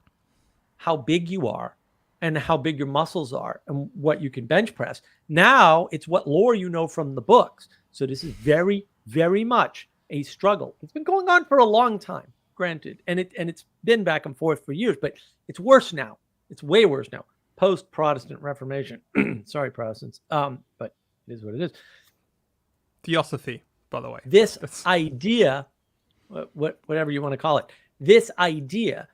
how big you are and how big your muscles are and what you can bench press. Now it's what lore you know from the books. So this is very, very much a struggle. It's been going on for a long time, granted, and it's been back and forth for years, but it's worse now. It's way worse now. Post-Protestant Reformation. Sorry, Protestants. But it is what it is. Theosophy, by the way. This idea, whatever you want to call it, this idea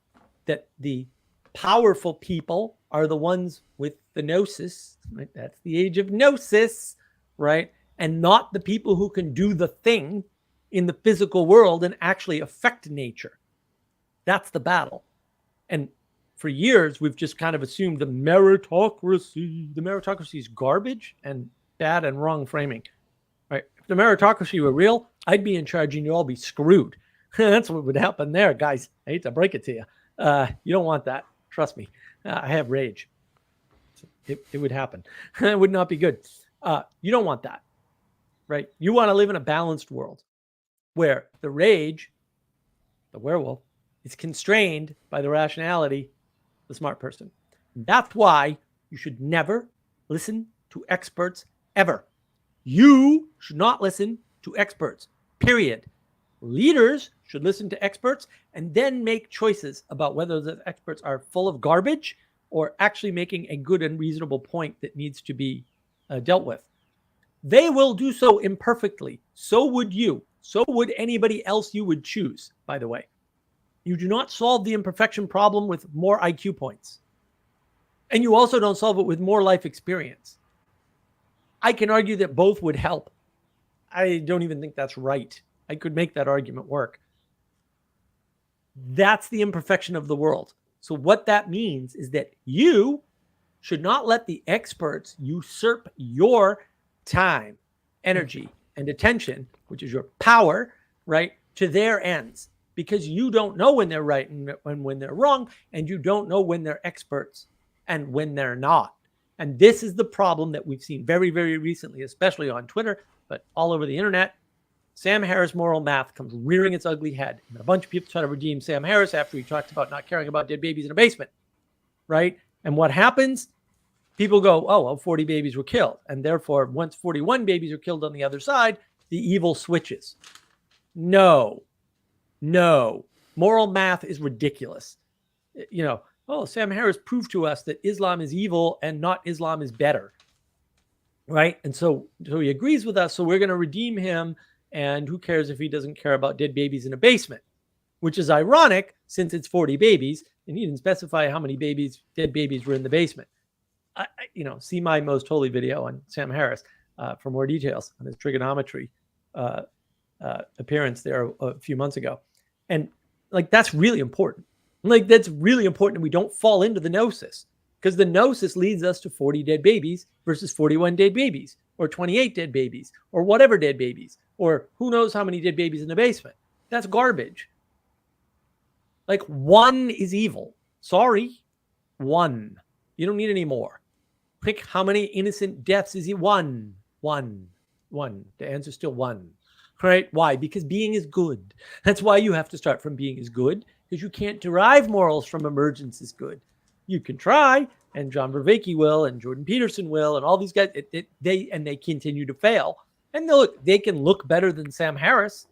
that the powerful people are the ones with the gnosis, right? That's the age of gnosis, right? And not the people who can do the thing in the physical world and actually affect nature. That's the battle. And for years, we've just kind of assumed the meritocracy is garbage and bad and wrong framing. Right? If the meritocracy were real, I'd be in charge and you'd all be screwed. That's what would happen there, guys. I hate to break it to you. You don't want that. Trust me. I have rage. It would happen. It would not be good. You don't want that, right? You want to live in a balanced world where the rage, the werewolf, is constrained by the rationality, the smart person. That's why you should never listen to experts ever. You should not listen to experts, period. Leaders should listen to experts and then make choices about whether the experts are full of garbage or actually making a good and reasonable point that needs to be dealt with. They will do so imperfectly. So would you. So would anybody else you would choose, by the way. You do not solve the imperfection problem with more IQ points. And you also don't solve it with more life experience. I can argue that both would help. I don't even think that's right. I could make that argument work. That's the imperfection of the world. So what that means is that you should not let the experts usurp your time, energy, and attention, which is your power, right, to their ends. Because you don't know when they're right and when they're wrong, and you don't know when they're experts and when they're not. And this is the problem that we've seen very, very recently, especially on Twitter, but all over the internet. Sam Harris moral math comes rearing its ugly head. And a bunch of people try to redeem Sam Harris after he talked about not caring about dead babies in a basement, right? And what happens? People go, oh, well, 40 babies were killed. And therefore, once 41 babies are killed on the other side, the evil switches. No. Moral math is ridiculous. You know, oh, Sam Harris proved to us that Islam is evil and not Islam is better, right? And so he agrees with us, so we're going to redeem him, and who cares if he doesn't care about dead babies in a basement, which is ironic since it's 40 babies, and he didn't specify how many dead babies were in the basement. See my most holy video on Sam Harris for more details on his trigonometry appearance there a few months ago. And that's really important. That's really important. And we don't fall into the gnosis, because the gnosis leads us to 40 dead babies versus 41 dead babies or 28 dead babies or whatever dead babies, or who knows how many dead babies in the basement. That's garbage. One is evil. Sorry. 1. You don't need any more. Pick how many innocent deaths is he? 1. 1. 1. The answer is still 1. Right? Why? Because being is good. That's why you have to start from being is good, because you can't derive morals from emergence is good. You can try, and John Vervaeke will, and Jordan Peterson will, and all these guys. They continue to fail, and they can look better than Sam Harris,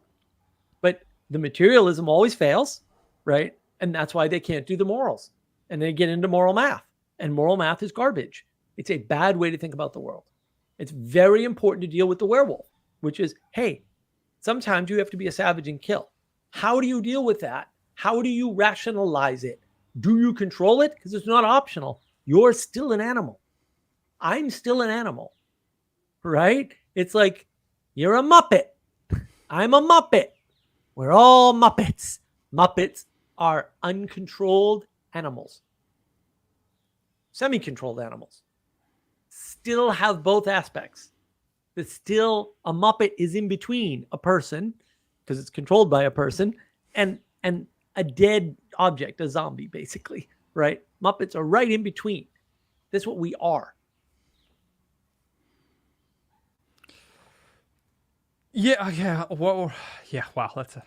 but the materialism always fails, right? And that's why they can't do the morals, and they get into moral math, and moral math is garbage. It's a bad way to think about the world. It's very important to deal with the werewolf, which is, hey, sometimes you have to be a savage and kill. How do you deal with that? How do you rationalize it? Do you control it? Because it's not optional. You're still an animal. I'm still an animal, right? It's like, you're a Muppet. I'm a Muppet. We're all Muppets. Muppets are uncontrolled animals. Semi-controlled animals. Still have both aspects. But still, a Muppet is in between a person, because it's controlled by a person, and a dead object, a zombie, basically, right? Muppets are right in between. That's what we are. Yeah. Well, yeah. Wow, that's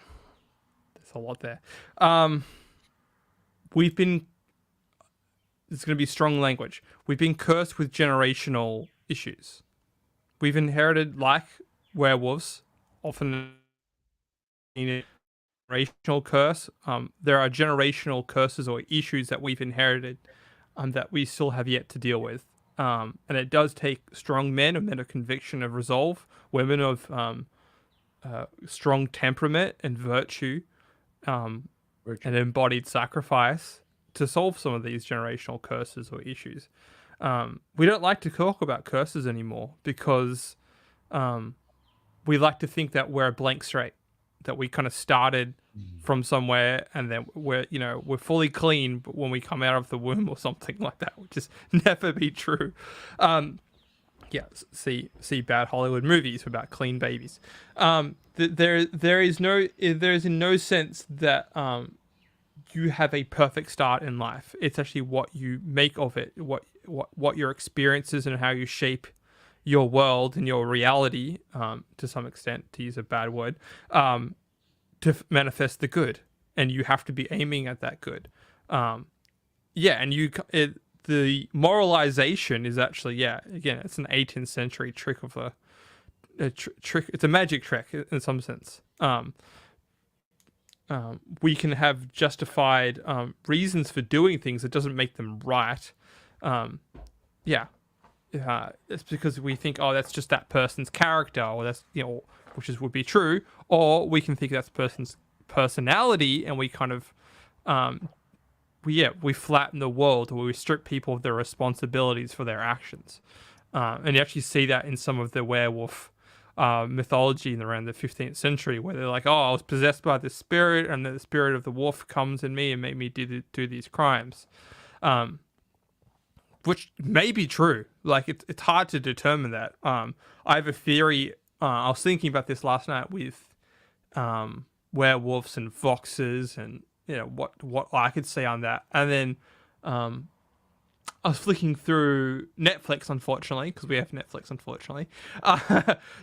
a lot there. We've been. It's going to be strong language. We've been cursed with generational issues. We've inherited, like werewolves, often a generational curse. There are generational curses or issues that we've inherited that we still have yet to deal with. And it does take strong men of conviction, of resolve, women of strong temperament and virtue, and embodied sacrifice to solve some of these generational curses or issues. We don't like to talk about curses anymore because we like to think that we're a blank slate, that we kind of started from somewhere and then we're fully clean when we come out of the womb or something like that, which is never be true. See bad Hollywood movies about clean babies. There is in no sense that you have a perfect start in life. It's actually what you make of it, what your experiences and how you shape your world and your reality, to some extent, to use a bad word, to manifest the good. And you have to be aiming at that good. The moralization is actually, again, it's an 18th century trick of a trick. It's a magic trick in some sense. We can have justified reasons for doing things. It doesn't make them right. It's because we think, oh, that's just that person's character, or that's, would be true. Or we can think that's the person's personality, and we kind of, we flatten the world, or we strip people of their responsibilities for their actions. And you actually see that in some of the werewolf mythology in around the 15th century, where they're like, oh, I was possessed by the spirit, and the spirit of the wolf comes in me and made me do these crimes. Which may be true. Like, it's hard to determine that. I have a theory. I was thinking about this last night with werewolves and foxes, and what I could say on that. And then I was flicking through Netflix, unfortunately, because we have Netflix, unfortunately.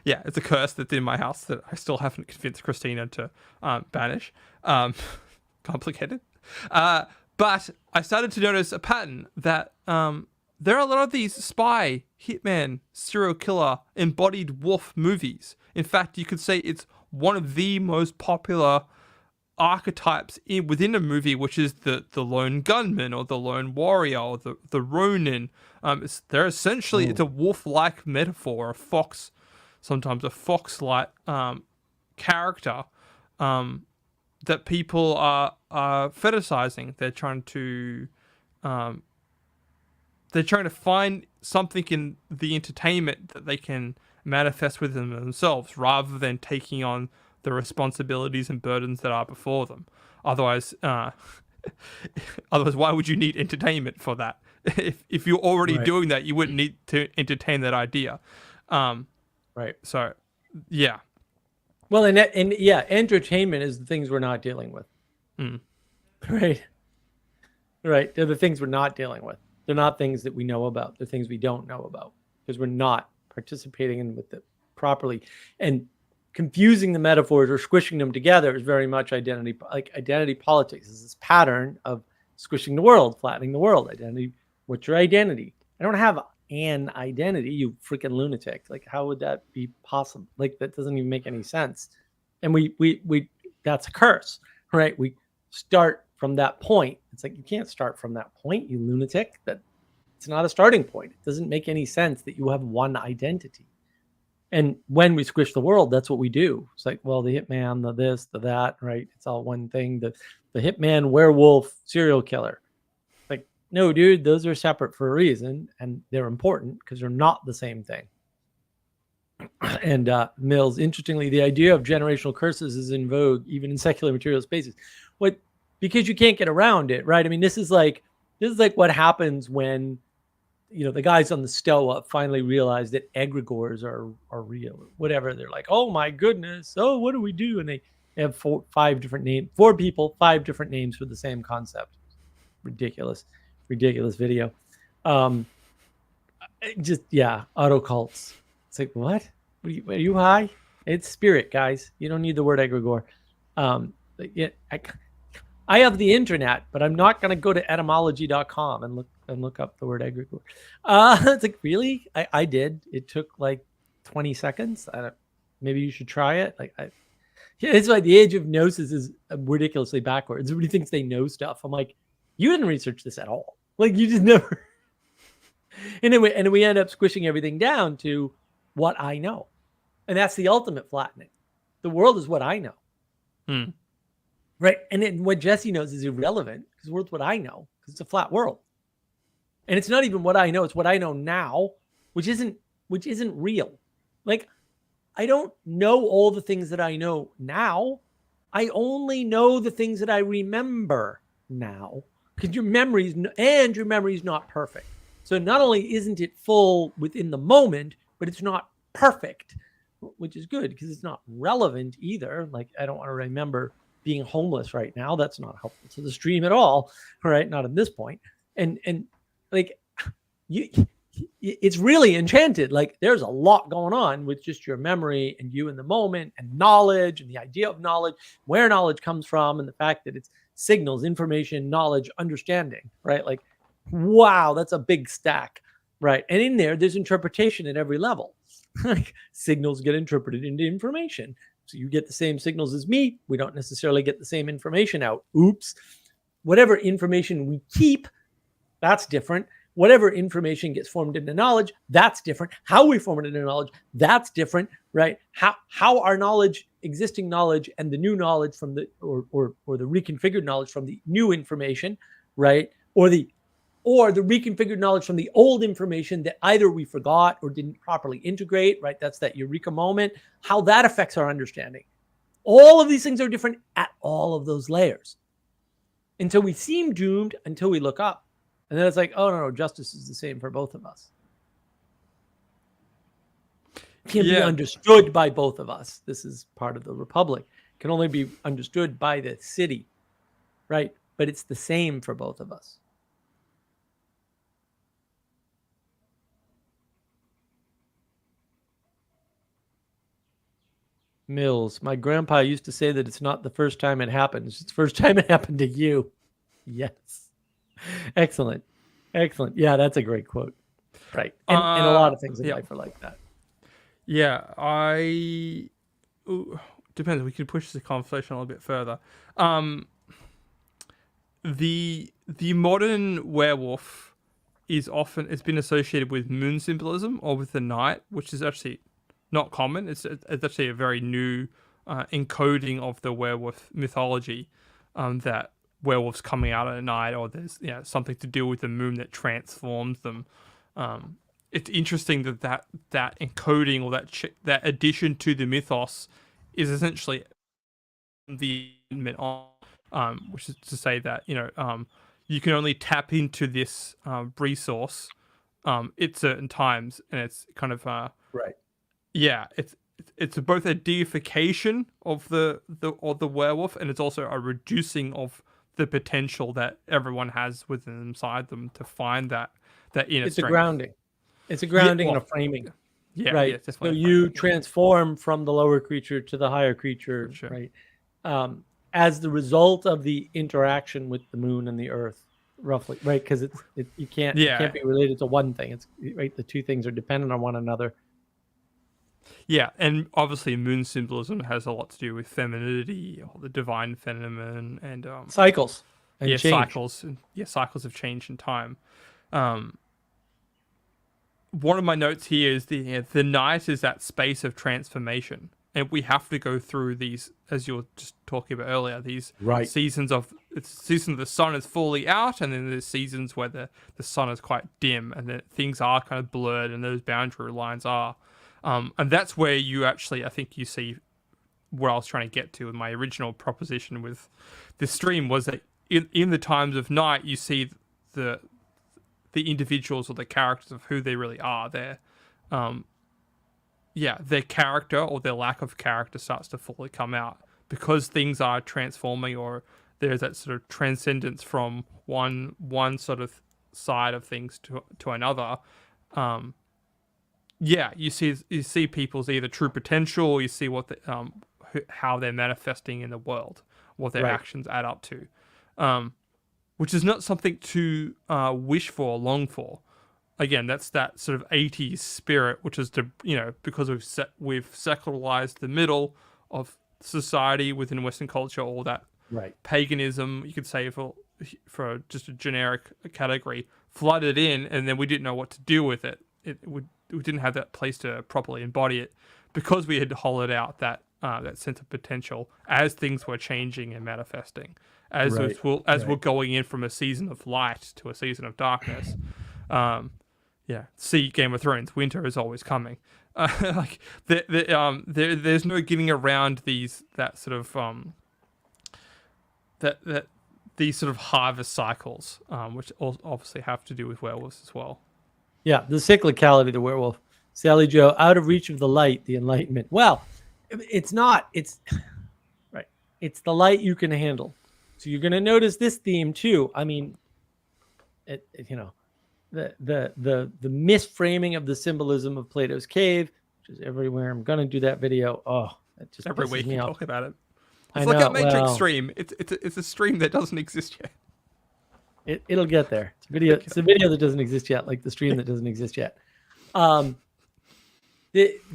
It's a curse that's in my house that I still haven't convinced Christina to banish. Complicated. But I started to notice a pattern that there are a lot of these spy, hitman, serial killer, embodied wolf movies. In fact, you could say it's one of the most popular archetypes within a movie, which is the lone gunman or the lone warrior or the ronin. They're essentially, it's a wolf-like metaphor, a fox, sometimes a fox-like character that people are fetishizing. They're trying to find something in the entertainment that they can manifest within themselves, rather than taking on the responsibilities and burdens that are before them. Otherwise, why would you need entertainment for that? If you're already doing that, you wouldn't need to entertain that idea. Right. So, yeah. Well, entertainment is the things we're not dealing with. Right. right? They're the things we're not dealing with. They're not things that we know about. They're things we don't know about because we're not participating in with it properly. And confusing the metaphors or squishing them together is very much identity politics. Is this pattern of squishing the world, flattening the world. Identity. What's your identity? I don't have an identity, you freaking lunatic. Like, how would that be possible? Like, that doesn't even make any sense. And we that's a curse, right? We start from that point. It's like, you can't start from that point, you lunatic. That it's not a starting point. It doesn't make any sense that you have one identity. And when we squish the world, that's what we do. It's like, well, the hitman, the this, the that, right? It's all one thing. The hitman, werewolf, serial killer. Like, no, dude, those are separate for a reason, and they're important because they're not the same thing. And Mills, interestingly, the idea of generational curses is in vogue even in secular material spaces. Because you can't get around it, right? I mean, this is like what happens when, the guys on the Stoa finally realize that egregores are real or whatever. They're like, oh my goodness, oh, what do we do? And they have 5 different names, 4 people, 5 different names for the same concept. Ridiculous video. Auto cults. It's like, what? Are you high? It's spirit, guys. You don't need the word egregore. I have the internet, but I'm not going to go to etymology.com and look up the word egregore. It's like, really? I did. It took like 20 seconds. Maybe you should try it. It's like the age of gnosis is ridiculously backwards. Everybody thinks they know stuff. I'm like, you didn't research this at all. Like, you just never. And we end up squishing everything down to what I know. And that's the ultimate flattening. The world is what I know. Right. And then what Jesse knows is irrelevant because the world's what I know because it's a flat world. And it's not even what I know. It's what I know now, which isn't real. Like, I don't know all the things that I know now. I only know the things that I remember now because your memory is not perfect. So not only isn't it full within the moment, but it's not perfect, which is good because it's not relevant either. Like, I don't want to remember being homeless right now. That's not helpful to the stream at all. Right? Not at this point. And like, it's really enchanted. Like, there's a lot going on with just your memory and you in the moment and knowledge and the idea of knowledge, where knowledge comes from, and the fact that it's signals, information, knowledge, understanding, right? Like, wow, that's a big stack, right? And in there's interpretation at every level. Like, signals get interpreted into information. So you get the same signals as me. We don't necessarily get the same information out. Oops. Whatever information we keep, that's different. Whatever information gets formed into knowledge, that's different. How we form it into knowledge, that's different, right? How our knowledge, existing knowledge, and the new knowledge from the or the reconfigured knowledge from the new information, right? Or the reconfigured knowledge from the old information that either we forgot or didn't properly integrate, right? That's that eureka moment. How that affects our understanding. All of these things are different at all of those layers. Until we seem doomed, until we look up. And then it's like, oh, no, justice is the same for both of us. Can't be understood by both of us. This is part of the republic. Can only be understood by the city, right? But it's the same for both of us. Mills, my grandpa used to say that it's not the first time it happened. It's the first time it happened to you. Yes. Excellent. Yeah, that's a great quote. Right. And a lot of things in life are like that. Yeah, depends. We could push the conversation a little bit further. The modern werewolf it's been associated with moon symbolism or with the night, which is actually not common. It's actually a very new encoding of the werewolf mythology, that werewolves coming out at night, or there's something to do with the moon that transforms them. It's interesting that encoding or that addition to the mythos is essentially the which is to say that you can only tap into this resource at certain times, and it's kind of right. Yeah, it's both a deification of the werewolf, and it's also a reducing of the potential that everyone has within inside them to find that inner It's strength. a grounding. It's a Yeah, grounding well, and a framing. yeah, Right. it's So definitely a you framing, yeah, transform from the lower creature to the higher for creature, sure. right? As the result of the interaction with the moon and the earth, roughly, right? Because you can't Yeah. be related to one thing. It's right. The two things are dependent on one another. Yeah, and obviously moon symbolism has a lot to do with femininity or the divine feminine and Cycles and change. cycles of change in time. Um, one of my notes here is the night is that space of transformation, and we have to go through these, as you were just talking about earlier, these Right. seasons of the sun is fully out, and then there's seasons where the sun is quite dim, and then things are kind of blurred, and those boundary lines are, and that's where you actually, I think, you see where I was trying to get to with my original proposition with this stream was that in the times of night you see the individuals or the characters of who they really are. Their character or their lack of character starts to fully come out because things are transforming, or there's that sort of transcendence from one sort of side of things to another. You see people's either true potential, or you see what how they're manifesting in the world, what their actions add up to. Which is not something to wish for or long for. Again, that's that sort of 80s spirit, which is because we've secularized the middle of society within Western culture, all that paganism, you could say for just a generic category, flooded in, and then we didn't know what to do with it. We didn't have that place to properly embody it because we had hollowed out that sense of potential as things were changing and manifesting. As we're going in from a season of light to a season of darkness. See Game of Thrones, winter is always coming. There's no getting around these harvest cycles, which obviously have to do with werewolves as well. Yeah, the cyclicality of the werewolf. Sally Joe, out of reach of the light, the enlightenment. Well, it's not. It's right. It's the light you can handle. So you're going to notice this theme too. I mean, the misframing of the symbolism of Plato's cave, which is everywhere. I'm going to do that video. Oh, it just every week you talk about it. It's like a Matrix stream. It's a stream that doesn't exist yet. It'll get there. It's a video that doesn't exist yet, like the stream that doesn't exist yet. The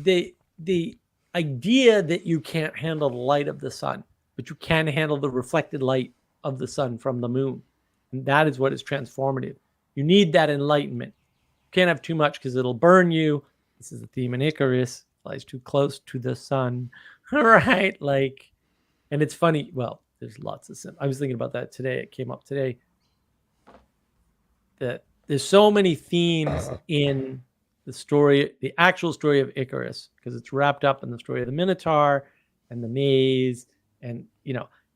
idea that you can't handle the light of the sun, but you can handle the reflected light of the sun from the moon. And that is what is transformative. You need that enlightenment. You can't have too much because it'll burn you. This is the theme in Icarus. Flies too close to the sun. Right? And it's funny. Well, there's lots of I was thinking about that today. It came up today. That there's so many themes in the story, the actual story of Icarus, because it's wrapped up in the story of the Minotaur and the maze, and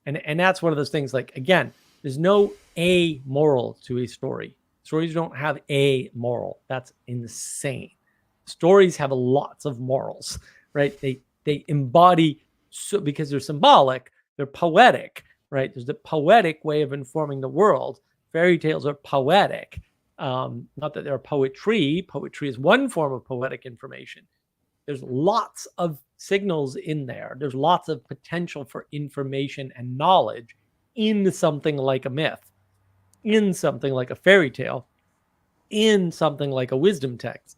and that's one of those things. Again, there's no a moral to a story. Stories don't have a moral. That's insane. Stories have lots of morals, right? They embody, because they're symbolic, they're poetic, right? There's the poetic way of informing the world. Fairy tales are poetic. Not that they're poetry. Poetry is one form of poetic information. There's lots of signals in there. There's lots of potential for information and knowledge in something like a myth, in something like a fairy tale, in something like a wisdom text.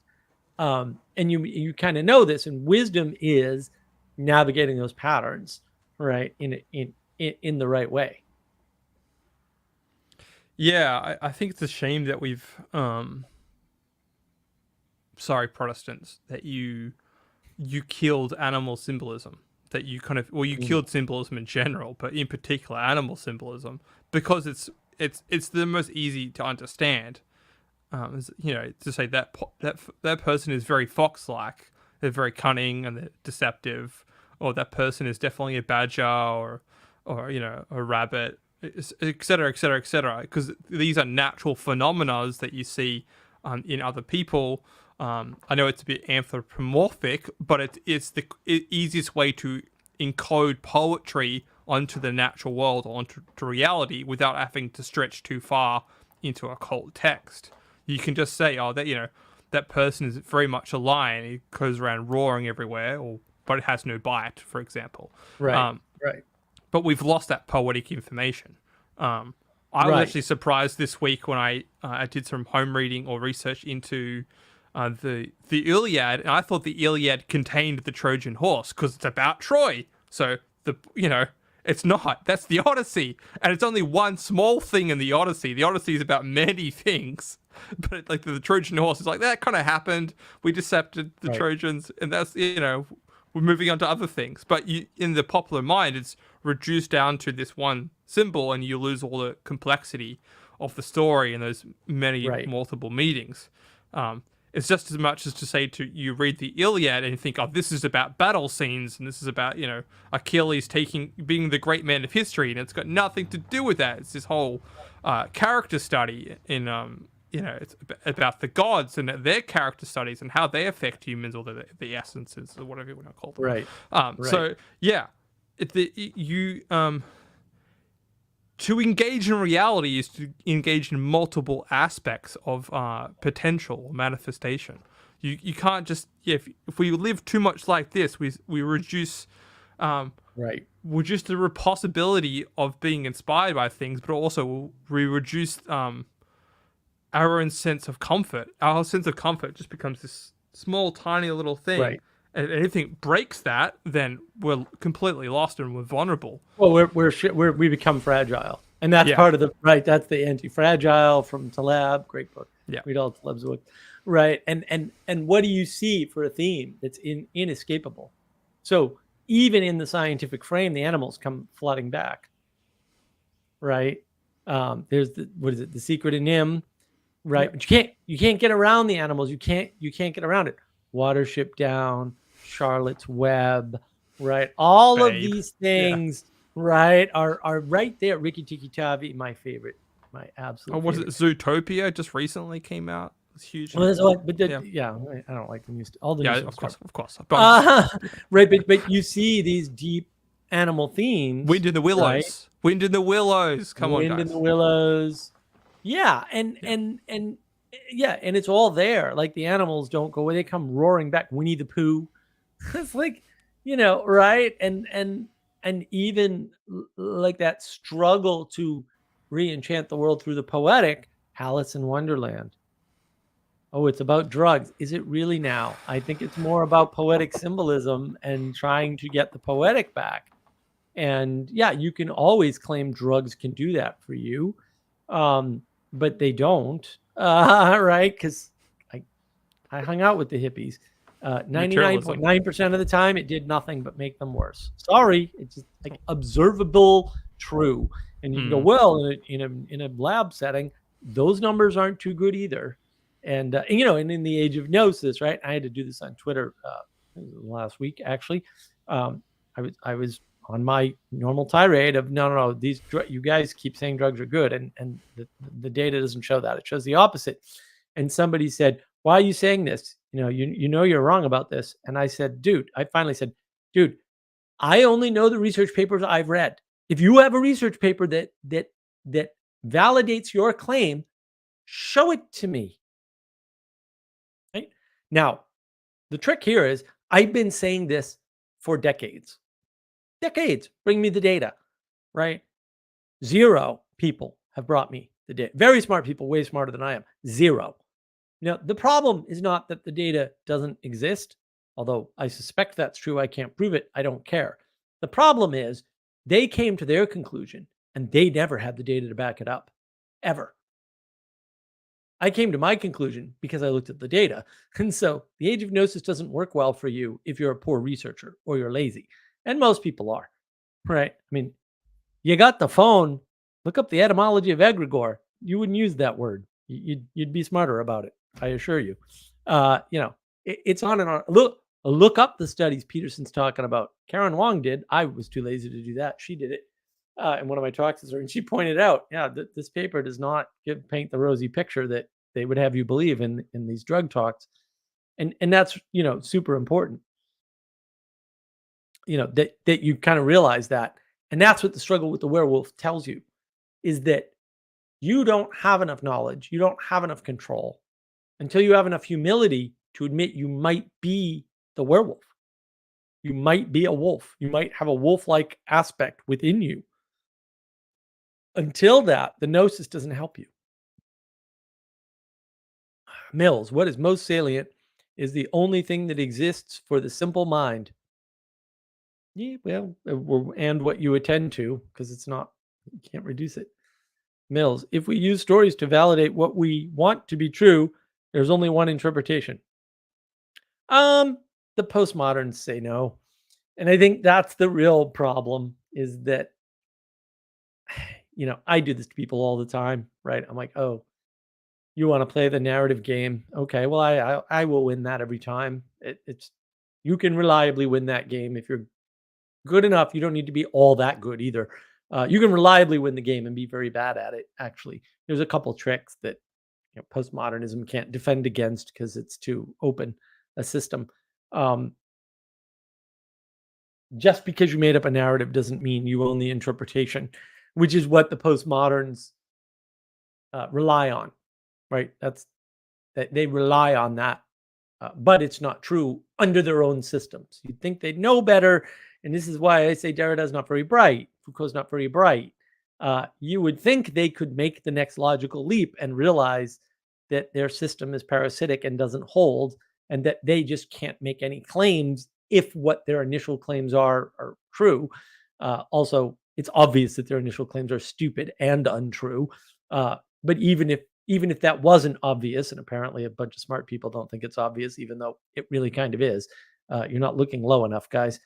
And you kind of know this, and wisdom is navigating those patterns, right, in the right way. Yeah, I think it's a shame that we've Protestants, that you killed animal symbolism, that you killed symbolism in general, but in particular animal symbolism, because it's the most easy to understand. To say that person is very fox-like, they're very cunning and they're deceptive, or that person is definitely a badger or a rabbit, etc., etc., etc. Because these are natural phenomena that you see in other people. I know it's a bit anthropomorphic, but it's the easiest way to encode poetry onto the natural world or onto reality without having to stretch too far into occult text. You can just say, oh, that that person is very much a lion. He goes around roaring everywhere, but it has no bite, for example. Right. But we've lost that poetic information. I was actually surprised this week when I did some home reading or research into the Iliad, and I thought the Iliad contained the Trojan horse because it's about Troy. So it's not. That's the Odyssey, and it's only one small thing in the Odyssey. The Odyssey is about many things, but like the Trojan horse is like that kind of happened. We decepted the Trojans, and that's we're moving on to other things. But in the popular mind, it's reduced down to this one symbol, and you lose all the complexity of the story and those many multiple meanings. It's just as much as to say to you read the Iliad and you think, oh, this is about battle scenes and this is about Achilles being the great man of history, and it's got nothing to do with that. It's this whole character study in it's about the gods and their character studies and how they affect humans, or the essences or whatever you want to call them. Right. So yeah, to engage in reality is to engage in multiple aspects of potential manifestation. You can't just if we live too much like this, we reduce reduce the possibility of being inspired by things, but also we reduce our own sense of comfort. Our sense of comfort just becomes this small, tiny little thing. Right. And if anything breaks that, then we're completely lost and we're vulnerable. Well, we become fragile, and that's part of that's the Anti-Fragile from Taleb, great book. Yeah, read all Taleb's book, right? And what do you see for a theme that's inescapable? So even in the scientific frame, the animals come flooding back, right? There's the secret in Nim, right? But you can't get around the animals. You can't get around it. Watership Down, Charlotte's Web, right? All of these things, right, are right there. Rikki Tikki Tavi, my favorite, my absolute. Was it Zootopia? Just recently came out. It's huge. Well, that's what, but I don't like the new all the new of course. Right, but you see these deep animal themes. Wind in the Willows. Right? Wind in the Willows. Come on, guys. Wind in the Willows. Yeah, and it's all there. Like the animals don't go away; they come roaring back. Winnie the Pooh. It's like, right? And even like that struggle to re-enchant the world through the poetic. Alice in Wonderland. Oh, it's about drugs. Is it really now? I think it's more about poetic symbolism and trying to get the poetic back. And yeah, you can always claim drugs can do that for you, but they don't, right? Because I hung out with the hippies. 99.9% of the time, it did nothing but make them worse. Sorry, it's just like observable true. And you can go, well, in a lab setting, those numbers aren't too good either. And and in the age of gnosis, right? I had to do this on Twitter last week, actually. I was on my normal tirade of no, these you guys keep saying drugs are good, and the data doesn't show that. It shows the opposite. And somebody said, "Why are you saying this? You know you're wrong about this." And I said, I finally said, dude, I only know the research papers I've read. If you have a research paper that validates your claim, show it to me. Right? Now, the trick here is I've been saying this for decades. Bring me the data, right? 0 people have brought me the data. Very smart people, way smarter than I am. 0. Now, the problem is not that the data doesn't exist, although I suspect that's true. I can't prove it. I don't care. The problem is they came to their conclusion and they never had the data to back it up, ever. I came to my conclusion because I looked at the data. And so the age of gnosis doesn't work well for you if you're a poor researcher or you're lazy. And most people are, right? I mean, you got the phone, look up the etymology of egregore. You wouldn't use that word. You'd be smarter about it, I assure you. It's on and on. Look up the studies Peterson's talking about. Karen Wong did. I was too lazy to do that. She did it in one of my talks with her, and she pointed out, this paper does not paint the rosy picture that they would have you believe in these drug talks, and that's super important. That you kind of realize that And that's what the struggle with the werewolf tells you, is that you don't have enough knowledge, you don't have enough control until you have enough humility to admit you might be the werewolf. You might be a wolf. You might have a wolf-like aspect within you. Until that, the gnosis doesn't help you. Mills, what is most salient is the only thing that exists for the simple mind. Yeah, well, and what you attend to, because it's not, you can't reduce it. Mills, if we use stories to validate what we want to be true, there's only one interpretation. The postmoderns say no. And I think that's the real problem, is that, I do this to people all the time, right? I'm like, oh, you want to play the narrative game? Okay, well, I will win that every time. It's you can reliably win that game if you're good enough. You don't need to be all that good either. You can reliably win the game and be very bad at it. Actually, there's a couple tricks that postmodernism can't defend against because it's too open a system. Just because you made up a narrative doesn't mean you own the interpretation, which is what the postmoderns rely on, right? They rely on that, but it's not true under their own systems. You'd think they'd know better, and this is why I say Derrida's not very bright, Foucault's not very bright. You would think they could make the next logical leap and realize that their system is parasitic and doesn't hold, and that they just can't make any claims if what their initial claims are true. Also, it's obvious that their initial claims are stupid and untrue. But even if that wasn't obvious, and apparently a bunch of smart people don't think it's obvious, even though it really kind of is, you're not looking low enough, guys.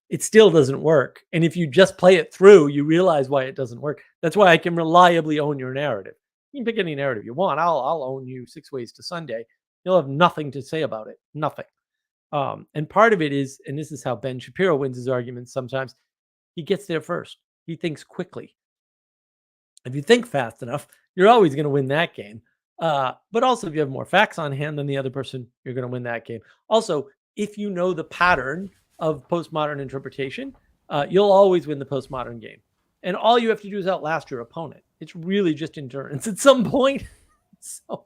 It still doesn't work. And if you just play it through, you realize why it doesn't work. That's why I can reliably own your narrative. You can pick any narrative you want. I'll own you 6 Ways to Sunday. You'll have nothing to say about it. Nothing. And part of it is, and this is how Ben Shapiro wins his arguments sometimes, he gets there first. He thinks quickly. If you think fast enough, you're always going to win that game. But also, if you have more facts on hand than the other person, you're going to win that game. Also, if you know the pattern of postmodern interpretation, you'll always win the postmodern game. And all you have to do is outlast your opponent. It's really just endurance at some point. So,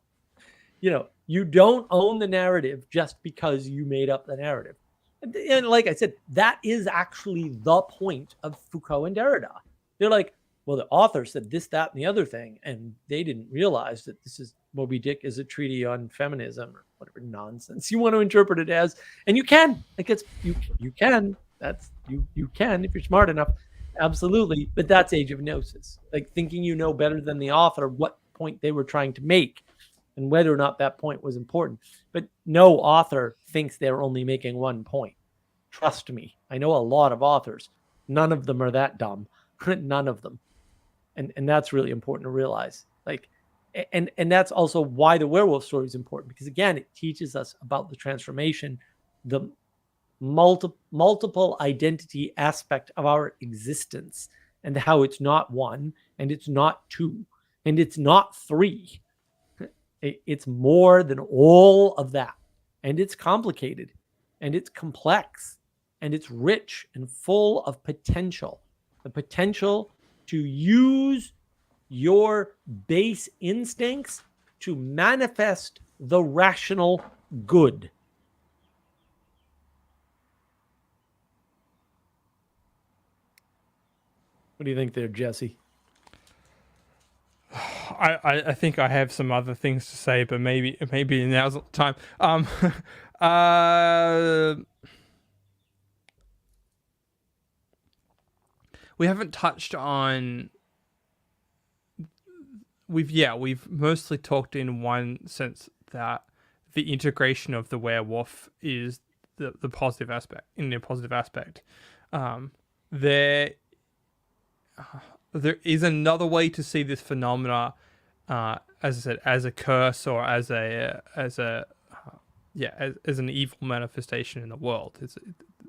you don't own the narrative just because you made up the narrative. And like I said, that is actually the point of Foucault and Derrida. They're like, well, the author said this, that, and the other thing, and they didn't realize that this is Moby Dick is a treaty on feminism or whatever nonsense you want to interpret it as. And you can, like, it's you can. That's you can if you're smart enough, absolutely. But that's age of gnosis, like thinking you know better than the author what point they were trying to make, and whether or not that point was important. But no author thinks they're only making one point. Trust me, I know a lot of authors. None of them are that dumb. None of them. And that's really important to realize. Like, and that's also why the werewolf story is important, because again, it teaches us about the transformation, the multiple identity aspect of our existence, and how it's not one, and it's not two, and it's not three. It's more than all of that, and it's complicated, and it's complex, and it's rich and full of potential. The potential to use your base instincts to manifest the rational good. What do you think there, Jesse? I think I have some other things to say, but maybe now's not the time. We haven't touched on. We've mostly talked in one sense that the integration of the werewolf is the positive aspect. In a positive aspect, there is another way to see this phenomena, as I said, as a curse or as an evil manifestation in the world. It's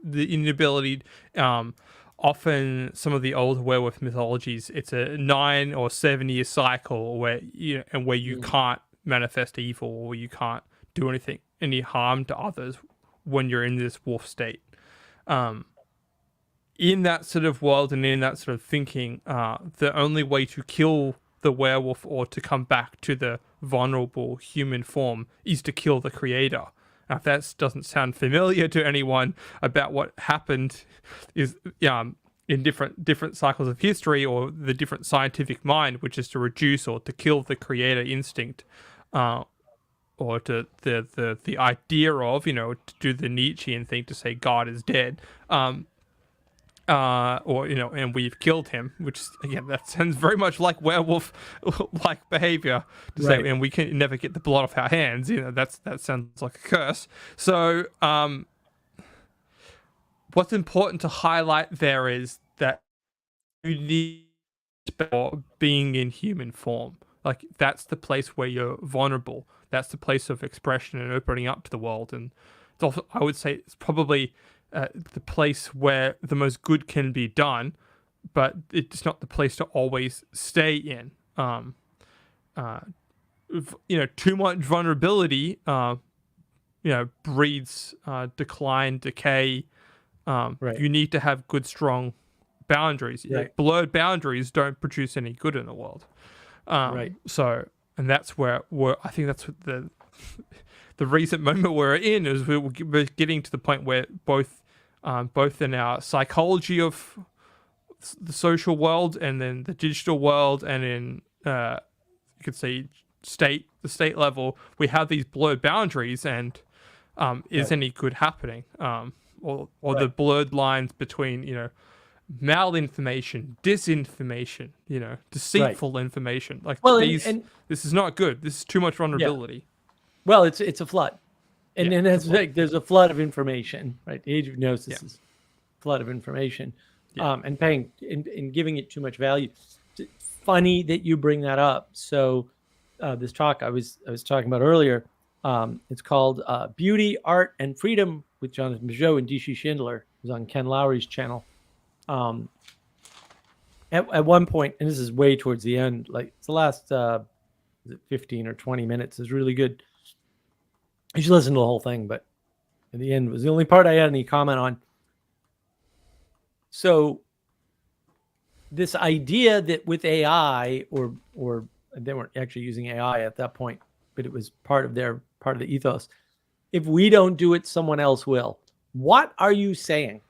the inability. Often, some of the old werewolf mythologies, it's a 9 or 7 year cycle where you can't manifest evil, or you can't do any harm to others when you're in this wolf state. in that sort of world and in that sort of thinking, the only way to kill the werewolf or to come back to the vulnerable human form is to kill the creator. Now, if that doesn't sound familiar to anyone about what happened is in different cycles of history, or the different scientific mind, which is to reduce or to kill the creator instinct, or to the idea of, to do the Nietzschean thing to say God is dead, or and we've killed him, which again, that sounds very much like werewolf like behavior to Right. say, and we can never get the blood off our hands. That sounds like a curse. So what's important to highlight there is that you need for being in human form. Like, that's the place where you're vulnerable. That's the place of expression and opening up to the world. And it's also, I would say, it's probably the place where the most good can be done, but it's not the place to always stay in. Too much vulnerability, breeds decline, decay. Right. You need to have good, strong boundaries. Right. Blurred boundaries don't produce any good in the world. Right. So, and that's where I think that's what the recent moment we're in is we're getting to the point where both in our psychology of the social world and then the digital world, and in you could say the state level, we have these blurred boundaries, and is any good happening? Or the blurred lines between malinformation, disinformation, deceitful information. Like, this is not good. This is too much vulnerability. Yeah. Well, it's a flood. And then there's a flood of information, right? The age of gnosis is a flood of information, and paying and giving it too much value. It's funny that you bring that up. So this talk I was talking about earlier, it's called Beauty, Art, and Freedom with Jonathan Bijot and D.C. Schindler. It was on Ken Lowry's channel. At one point, and this is way towards the end, like it's the last 15 or 20 minutes is really good. You should listen to the whole thing, but at the end was the only part I had any comment on. So this idea that with AI, or they weren't actually using AI at that point, but it was part of the ethos. If we don't do it, someone else will. What are you saying?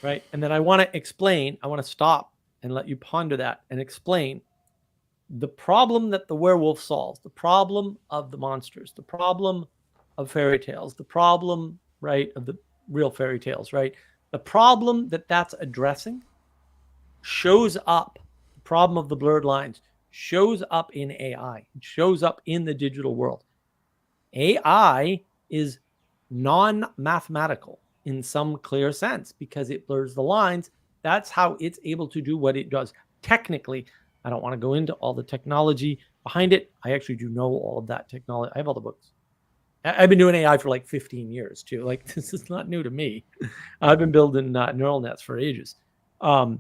Right? And then I want to explain, I want to stop and let you ponder that and explain the problem that the werewolf solves, the problem of the monsters, the problem of fairy tales, the problem, right, of the real fairy tales, right? The problem that's addressing shows up, the problem of the blurred lines shows up in AI. It shows up in the digital world. AI is non-mathematical in some clear sense because it blurs the lines. That's how it's able to do what it does. Technically, I don't want to go into all the technology behind it. I actually do know all of that technology. I have all the books. I've been doing AI for like 15 years too. Like, this is not new to me. I've been building neural nets for ages. So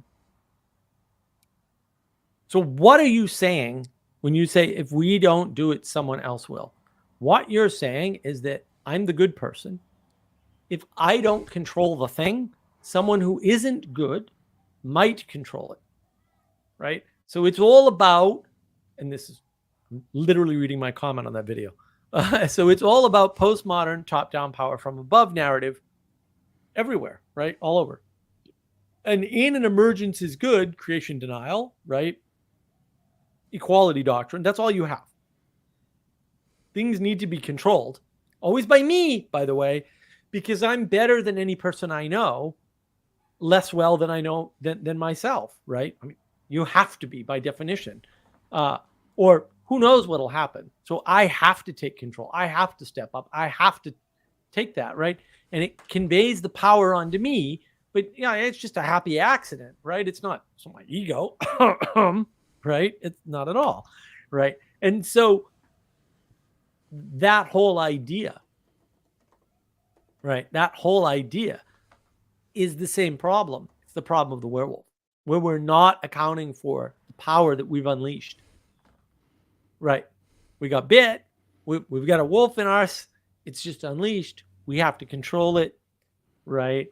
what are you saying when you say, if we don't do it, someone else will? What you're saying is that I'm the good person. If I don't control the thing, someone who isn't good might control it, right? So it's all about, and this is literally reading my comment on that video. So it's all about postmodern top-down power from above narrative everywhere, right? All over. And in an emergence is good, creation denial, right? Equality doctrine, that's all you have. Things need to be controlled, always by me, by the way, because I'm better than any person I know, less well than I know than myself, right? I mean, you have to be by definition, or who knows what'll happen. So I have to take control. I have to step up. I have to take that, right? And it conveys the power onto me, but it's just a happy accident, right? It's not my ego, right? It's not at all, right? And so that whole idea, right? That whole idea is the same problem. It's the problem of the werewolf, where we're not accounting for the power that we've unleashed. Right. We got bit. We've got a wolf in us. It's just unleashed. We have to control it. Right.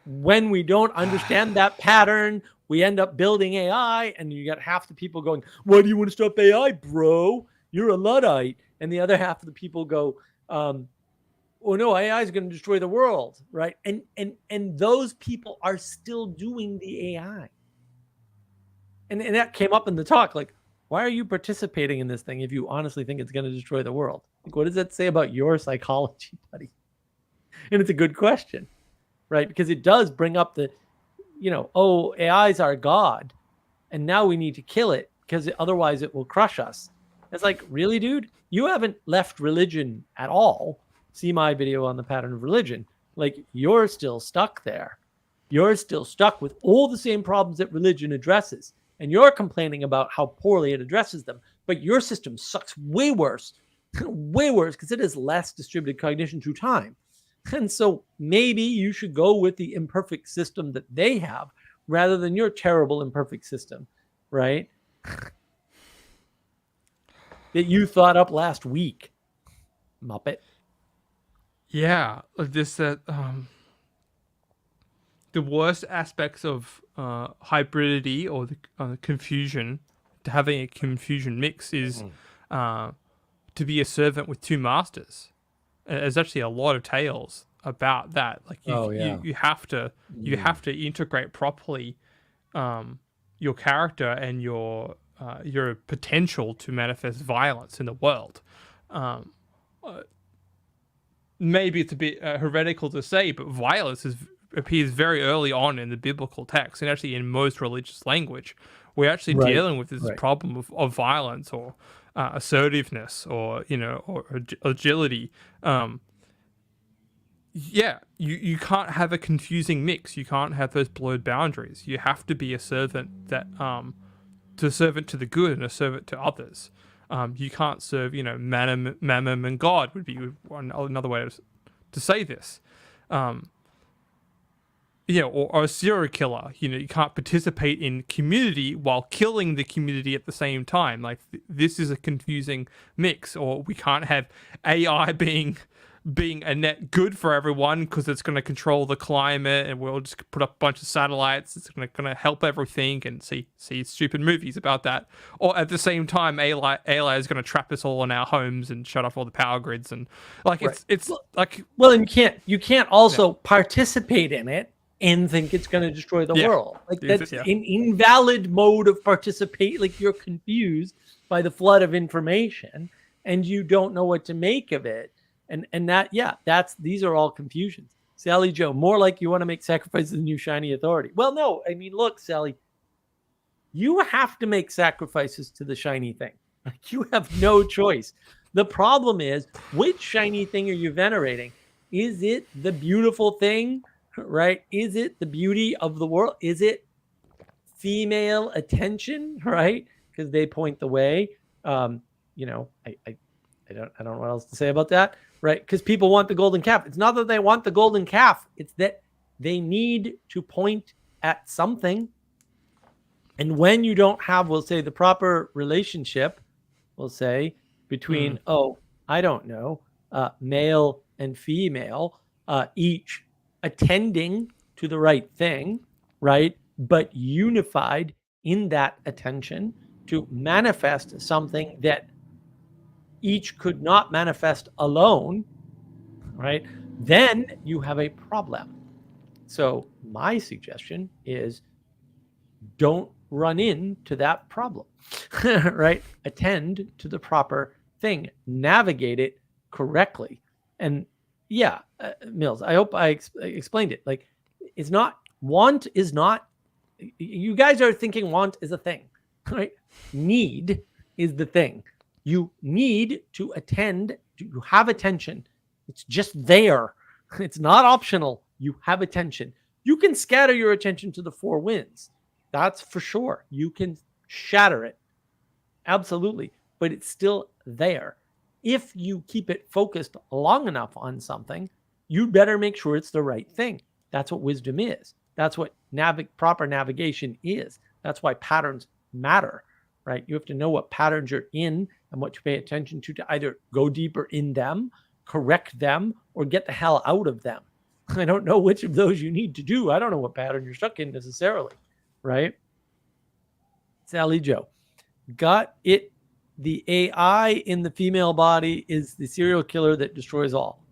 when we don't understand that pattern, we end up building AI, and you got half the people going, "Why do you want to stop AI, bro? You're a Luddite." And the other half of the people go, "Oh no, AI is going to destroy the world," right? And those people are still doing the AI. And that came up in the talk, like, why are you participating in this thing if you honestly think it's going to destroy the world? Like, what does that say about your psychology, buddy? And it's a good question, right? Because it does bring up the, oh, AI is our God, and now we need to kill it because otherwise it will crush us. It's like, really, dude? You haven't left religion at all. See my video on the pattern of religion. Like, you're still stuck there. You're still stuck with all the same problems that religion addresses. And you're complaining about how poorly it addresses them. But your system sucks way worse, way worse, because it is less distributed cognition through time. And so maybe you should go with the imperfect system that they have rather than your terrible imperfect system, right? That you thought up last week, Muppet. Yeah, this the worst aspects of hybridity or the confusion, to having a confusion mix, is to be a servant with two masters. There's actually a lot of tales about that. Like you have to integrate properly your character and your potential to manifest violence in the world. Maybe it's a bit heretical to say, but violence appears very early on in the biblical text, and actually in most religious language. We're actually dealing with this problem of violence or assertiveness or agility. You can't have a confusing mix. You can't have those blurred boundaries. You have to be a servant to the good and a servant to others. You can't serve, mammon and God would be another way to say this. Or a serial killer. You can't participate in community while killing the community at the same time. Like, this is a confusing mix. Or we can't have AI being a net good for everyone because it's going to control the climate, and we'll just put up a bunch of satellites. It's going to help everything, and see stupid movies about that. Or at the same time, AI is going to trap us all in our homes and shut off all the power grids, and it's like, well, and you can't also participate in it and think it's going to destroy the world. Like, that's an invalid mode of participate. Like, you're confused by the flood of information and you don't know what to make of it. And these are all confusions. Sally Joe, more like you want to make sacrifices than you shiny authority. Well, no, I mean, look, Sally, you have to make sacrifices to the shiny thing. Like, you have no choice. The problem is, which shiny thing are you venerating? Is it the beautiful thing, right? Is it the beauty of the world? Is it female attention, right? Because they point the way. I don't know what else to say about that. Right? Because people want the golden calf. It's not that they want the golden calf. It's that they need to point at something. And when you don't have, we'll say, the proper relationship, we'll say, between, male and female, each attending to the right thing, right? But unified in that attention to manifest something that each could not manifest alone, right? Then you have a problem. So my suggestion is, don't run into that problem, right? Attend to the proper thing, navigate it correctly. And Mills, I hope I explained it. Like, want is not, you guys are thinking want is a thing, right? Need is the thing. You need to attend. You have attention. It's just there. It's not optional. You have attention. You can scatter your attention to the four winds. That's for sure. You can shatter it. Absolutely. But it's still there. If you keep it focused long enough on something, you better make sure it's the right thing. That's what wisdom is. That's what proper navigation is. That's why patterns matter, right? You have to know what patterns you're in and what to pay attention to either go deeper in them, correct them, or get the hell out of them. I don't know which of those you need to do. I don't know what pattern you're stuck in necessarily, right? Sally Joe. Got it. The AI in the female body is the serial killer that destroys all.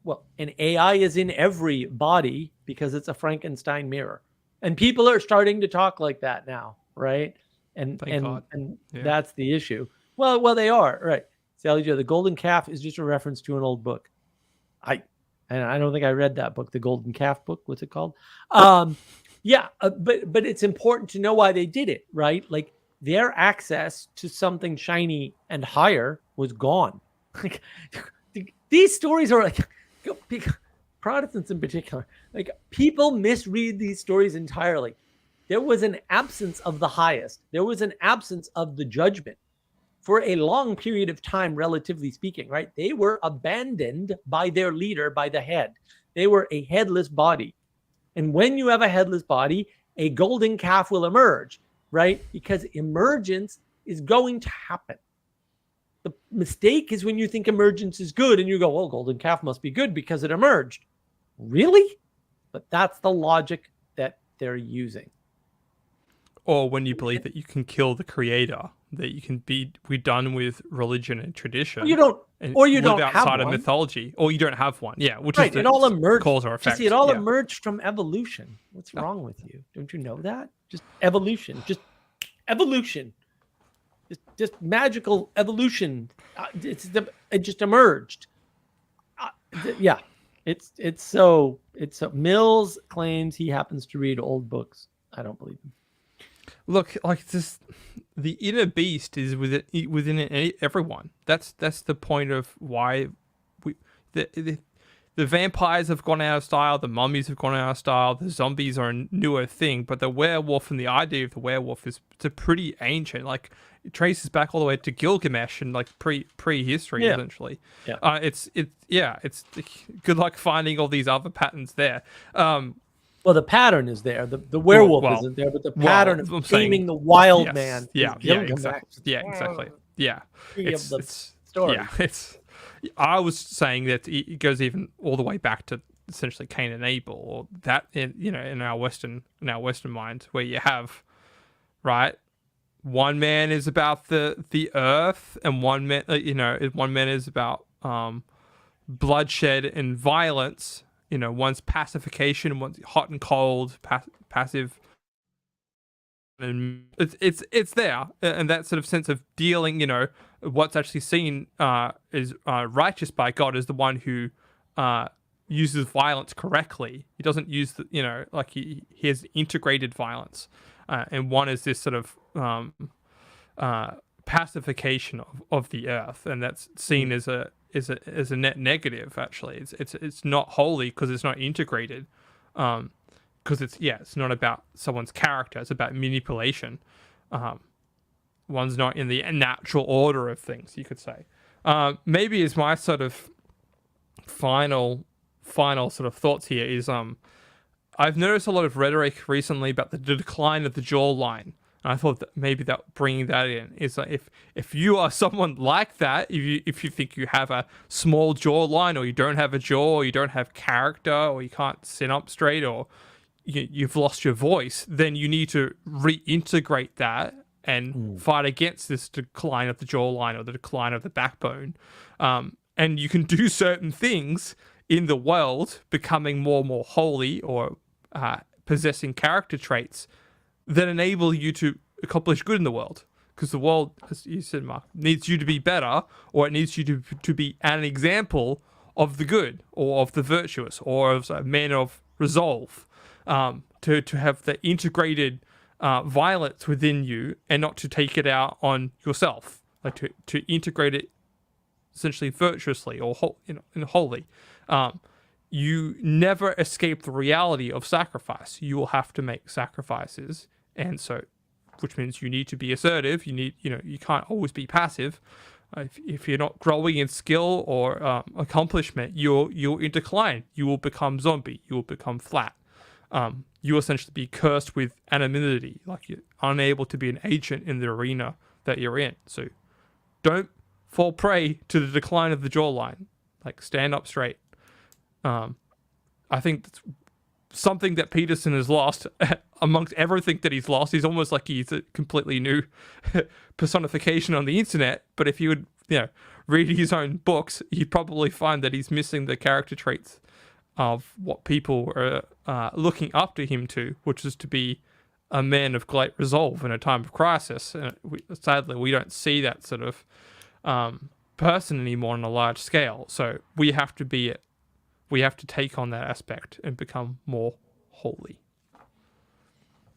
Well, an AI is in every body because it's a Frankenstein mirror. And people are starting to talk like that now, right? And Thank God. Yeah. That's the issue. Well, they are, right. Sally Joe, the golden calf is just a reference to an old book. I don't think I read that book, the Golden Calf book. What's it called? Yeah, but it's important to know why they did it, right? Like their access to something shiny and higher was gone. Like these stories are like Protestants in particular. Like people misread these stories entirely. There was an absence of the highest. There was an absence of the judgment for a long period of time, relatively speaking, right? They were abandoned by their leader, by the head. They were a headless body. And when you have a headless body, a golden calf will emerge, right? Because emergence is going to happen. The mistake is when you think emergence is good and you go, well, golden calf must be good because it emerged. Really? But that's the logic that they're using. Or when you believe that you can kill the creator, that you can be done with religion and tradition. You don't live have outside one. Of mythology, or you don't have one. Yeah, which right. is the it all emerged. Cause or effect. See, it all emerged from evolution. What's wrong with you? Don't you know that? Just evolution. Just evolution. Just magical evolution. It just emerged. Yeah. It's so Mills claims he happens to read old books. I don't believe him. Look, like this, the inner beast is within everyone. That's the point of why the vampires have gone out of style, the mummies have gone out of style, the zombies are a newer thing, but the werewolf and the idea of the werewolf it's a pretty ancient. Like it traces back all the way to Gilgamesh and like prehistory essentially. Yeah. It's good luck finding all these other patterns there. Well, the pattern is there. The werewolf isn't there, but the pattern of taming the wild man. Exactly. Yeah, it's story. Yeah, I was saying that it goes even all the way back to essentially Cain and Abel, or that in our Western mind, where you have one man is about the earth, and one man is about bloodshed and violence. One's pacification, one's hot and cold, passive, and it's there, and that sort of sense of dealing. What's actually seen is righteous by God is the one who uses violence correctly. He doesn't use like he has integrated violence, and one is this sort of pacification of the earth, and that's seen as a net negative. Actually, it's not holy because it's not integrated, because it's not about someone's character, it's about manipulation. One's not in the natural order of things, you could say. Maybe as my sort of final sort of thoughts here is I've noticed a lot of rhetoric recently about the decline of the jawline. And I thought that maybe that bringing that in is like if you are someone like that, if you think you have a small jawline, or you don't have a jaw, or you don't have character, or you can't sit up straight, or you've lost your voice, then you need to reintegrate that and fight against this decline of the jawline or the decline of the backbone. And you can do certain things in the world, becoming more and more holy, or possessing character traits that enable you to accomplish good in the world. Because the world, as you said, Mark, needs you to be better, or it needs you to be an example of the good, or of the virtuous, or of a man of resolve, to have the integrated violence within you, and not to take it out on yourself, like to integrate it essentially virtuously or wholly. You never escape the reality of sacrifice. You will have to make sacrifices, and so, which means you need to be assertive. You need, you can't always be passive. If you're not growing in skill or accomplishment, you're in decline. You will become zombie. You will become flat. You will essentially be cursed with anonymity, like you're unable to be an agent in the arena that you're in. So, don't fall prey to the decline of the jawline. Like, stand up straight. I think that's something that Peterson has lost amongst everything that he's lost. He's almost like he's a completely new personification on the internet. But if you would, read his own books, you'd probably find that he's missing the character traits of what people are looking up to him to, which is to be a man of great resolve in a time of crisis. And sadly, we don't see that sort of person anymore on a large scale. So we have to take on that aspect and become more holy.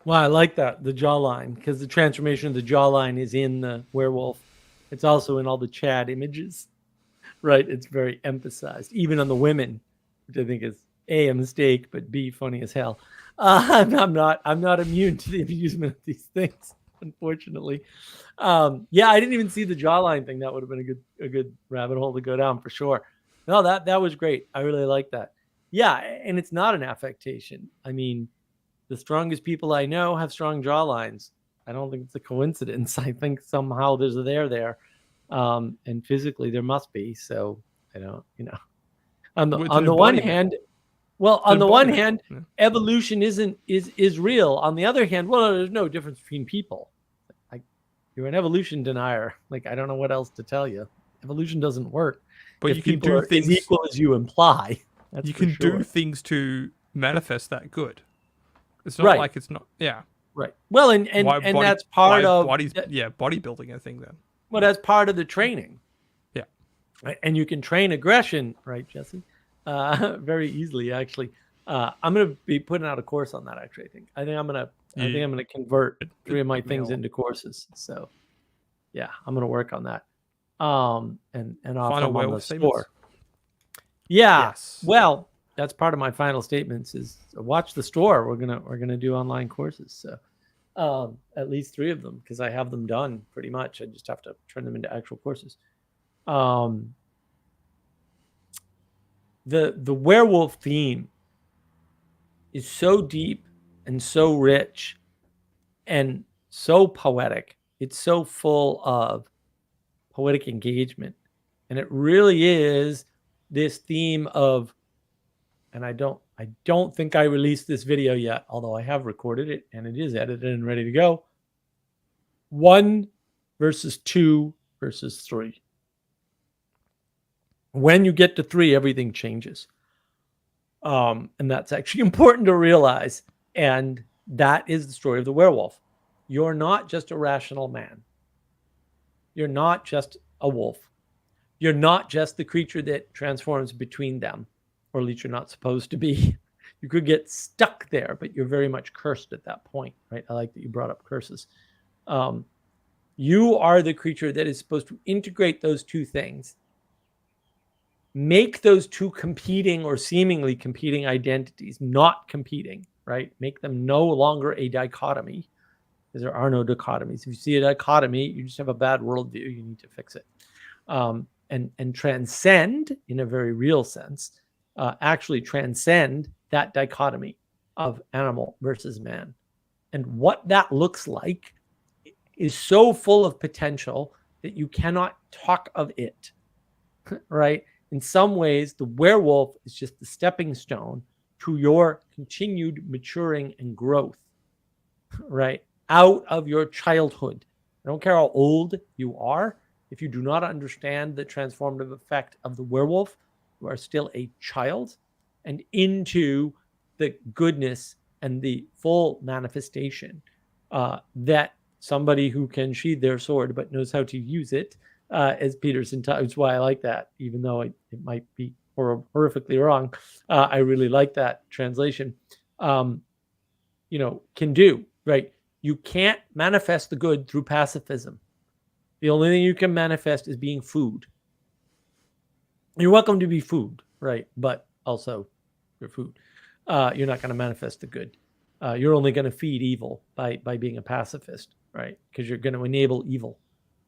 Well, I like that, the jawline, because the transformation of the jawline is in the werewolf. It's also in all the Chad images, right? It's very emphasized, even on the women, which I think is A, a mistake, but B, funny as hell. I'm not immune to the amusement of these things, unfortunately. Yeah, I didn't even see the jawline thing. That would have been a good rabbit hole to go down for sure. No, that was great. I really like that. Yeah, and it's not an affectation. I mean, the strongest people I know have strong jawlines. I don't think it's a coincidence. I think somehow there's a there. And physically there must be. So I don't, on the one hand, evolution is real. On the other hand, well, there's no difference between people. You're an evolution denier. Like, I don't know what else to tell you. Evolution doesn't work. But if you can do things as equal as you imply. You can do things to manifest that good. It's not like it's not. Yeah. Right. Well, and that's part of bodybuilding, I think then. Well, that's part of the training. Yeah. Right? And you can train aggression, right, Jesse? Very easily, actually. I'm going to be putting out a course on that. Actually, I think I'm going to convert 3 of my things into courses. So, yeah, I'm going to work on that. And offer them on the store. Yeah. Yes. Well, that's part of my final statements is watch the store. We're gonna do online courses. So at least 3 of them, because I have them done pretty much. I just have to turn them into actual courses. The werewolf theme is so deep and so rich and so poetic. It's so full of poetic engagement, and it really is this theme of, and I don't think I released this video yet, although I have recorded it and it is edited and ready to go. 1 versus 2 versus 3. When you get to 3, everything changes. And that's actually important to realize. And that is the story of the werewolf. You're not just a rational man. You're not just a wolf. You're not just the creature that transforms between them, or at least you're not supposed to be. You could get stuck there, but you're very much cursed at that point, right? I like that you brought up curses. You are the creature that is supposed to integrate those 2 things, make those 2 competing or seemingly competing identities not competing, right? Make them no longer a dichotomy, because there are no dichotomies. If you see a dichotomy, you just have a bad worldview. You need to fix it. And transcend, in a very real sense, actually transcend that dichotomy of animal versus man. And what that looks like is so full of potential that you cannot talk of it, right? In some ways, the werewolf is just the stepping stone to your continued maturing and growth, right? Out of your childhood. I don't care how old you are. If you do not understand the transformative effect of the werewolf, you are still a child, and into the goodness and the full manifestation that somebody who can sheathe their sword but knows how to use it, as Peterson taught. That's why I like that, even though it might be horrifically wrong. I really like that translation. Can do, right? You can't manifest the good through pacifism. The only thing you can manifest is being food. You're welcome to be food, right? But also you're food. You're not going to manifest the good. You're only going to feed evil by being a pacifist, right? Because you're going to enable evil,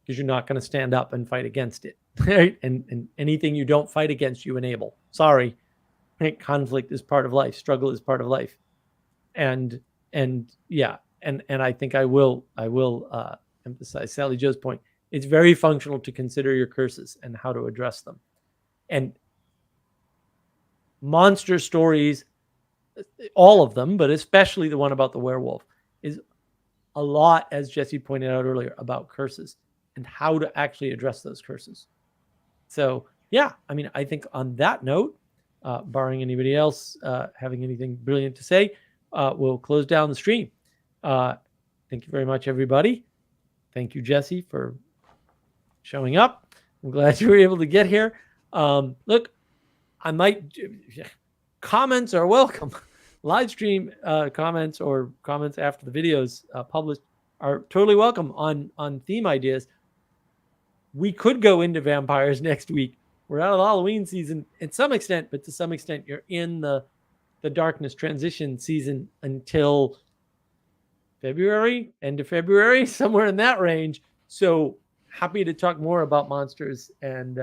because you're not going to stand up and fight against it, right? And anything you don't fight against, you enable. Sorry, right? Conflict is part of life. Struggle is part of life. And I think I will emphasize Sally Joe's point. It's very functional to consider your curses and how to address them. And monster stories all of them, but especially the one about the werewolf, is a lot, as Jesse pointed out earlier, about curses and how to actually address those curses. So yeah, I mean, I think on that note, barring anybody else having anything brilliant to say, we'll close down the stream. Thank you very much, everybody. Thank you, Jesse, for showing up. I'm glad you were able to get here. Look, I might comments are welcome. Live stream comments or comments after the videos published are totally welcome on theme ideas. We could go into vampires next week. We're out of the Halloween season in some extent, but to some extent you're in the darkness transition season until February, end of February, somewhere in that range. So happy to talk more about monsters and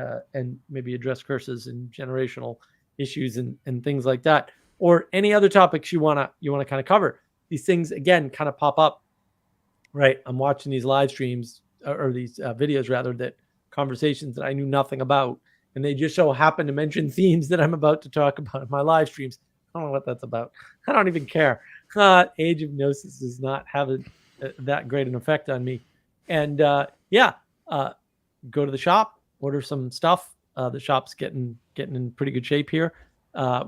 maybe address curses and generational issues and things like that, or any other topics you wanna kind of cover. These things again kind of pop up, right? I'm watching these live streams or these videos rather, that conversations that I knew nothing about, and they just so happen to mention themes that I'm about to talk about in my live streams. I don't know what that's about. I don't even care. Age of Gnosis is not having that great an effect on me. And yeah, go to the shop, order some stuff. The shop's getting in pretty good shape here.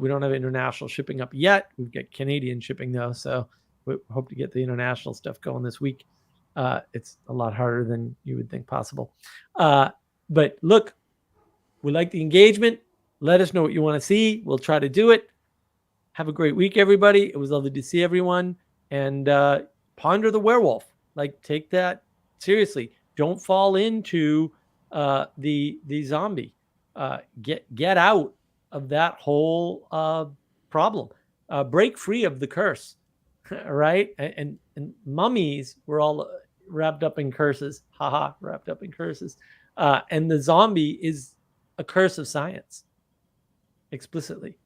We don't have international shipping up yet. We've got Canadian shipping though, so we hope to get the international stuff going this week. It's a lot harder than you would think possible. But look, we like the engagement. Let us know what you want to see. We'll try to do it. Have a great week, everybody. It was lovely to see everyone. And ponder the werewolf. Like, take that seriously. Don't fall into the zombie. Get out of that whole problem. Break free of the curse, right? And mummies were all wrapped up in curses. Haha, wrapped up in curses. And the zombie is a curse of science, explicitly,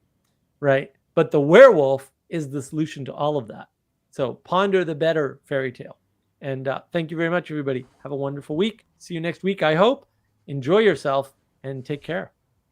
right? But the werewolf is the solution to all of that. So ponder the better fairy tale. And thank you very much, everybody. Have a wonderful week. See you next week, I hope. Enjoy yourself and take care.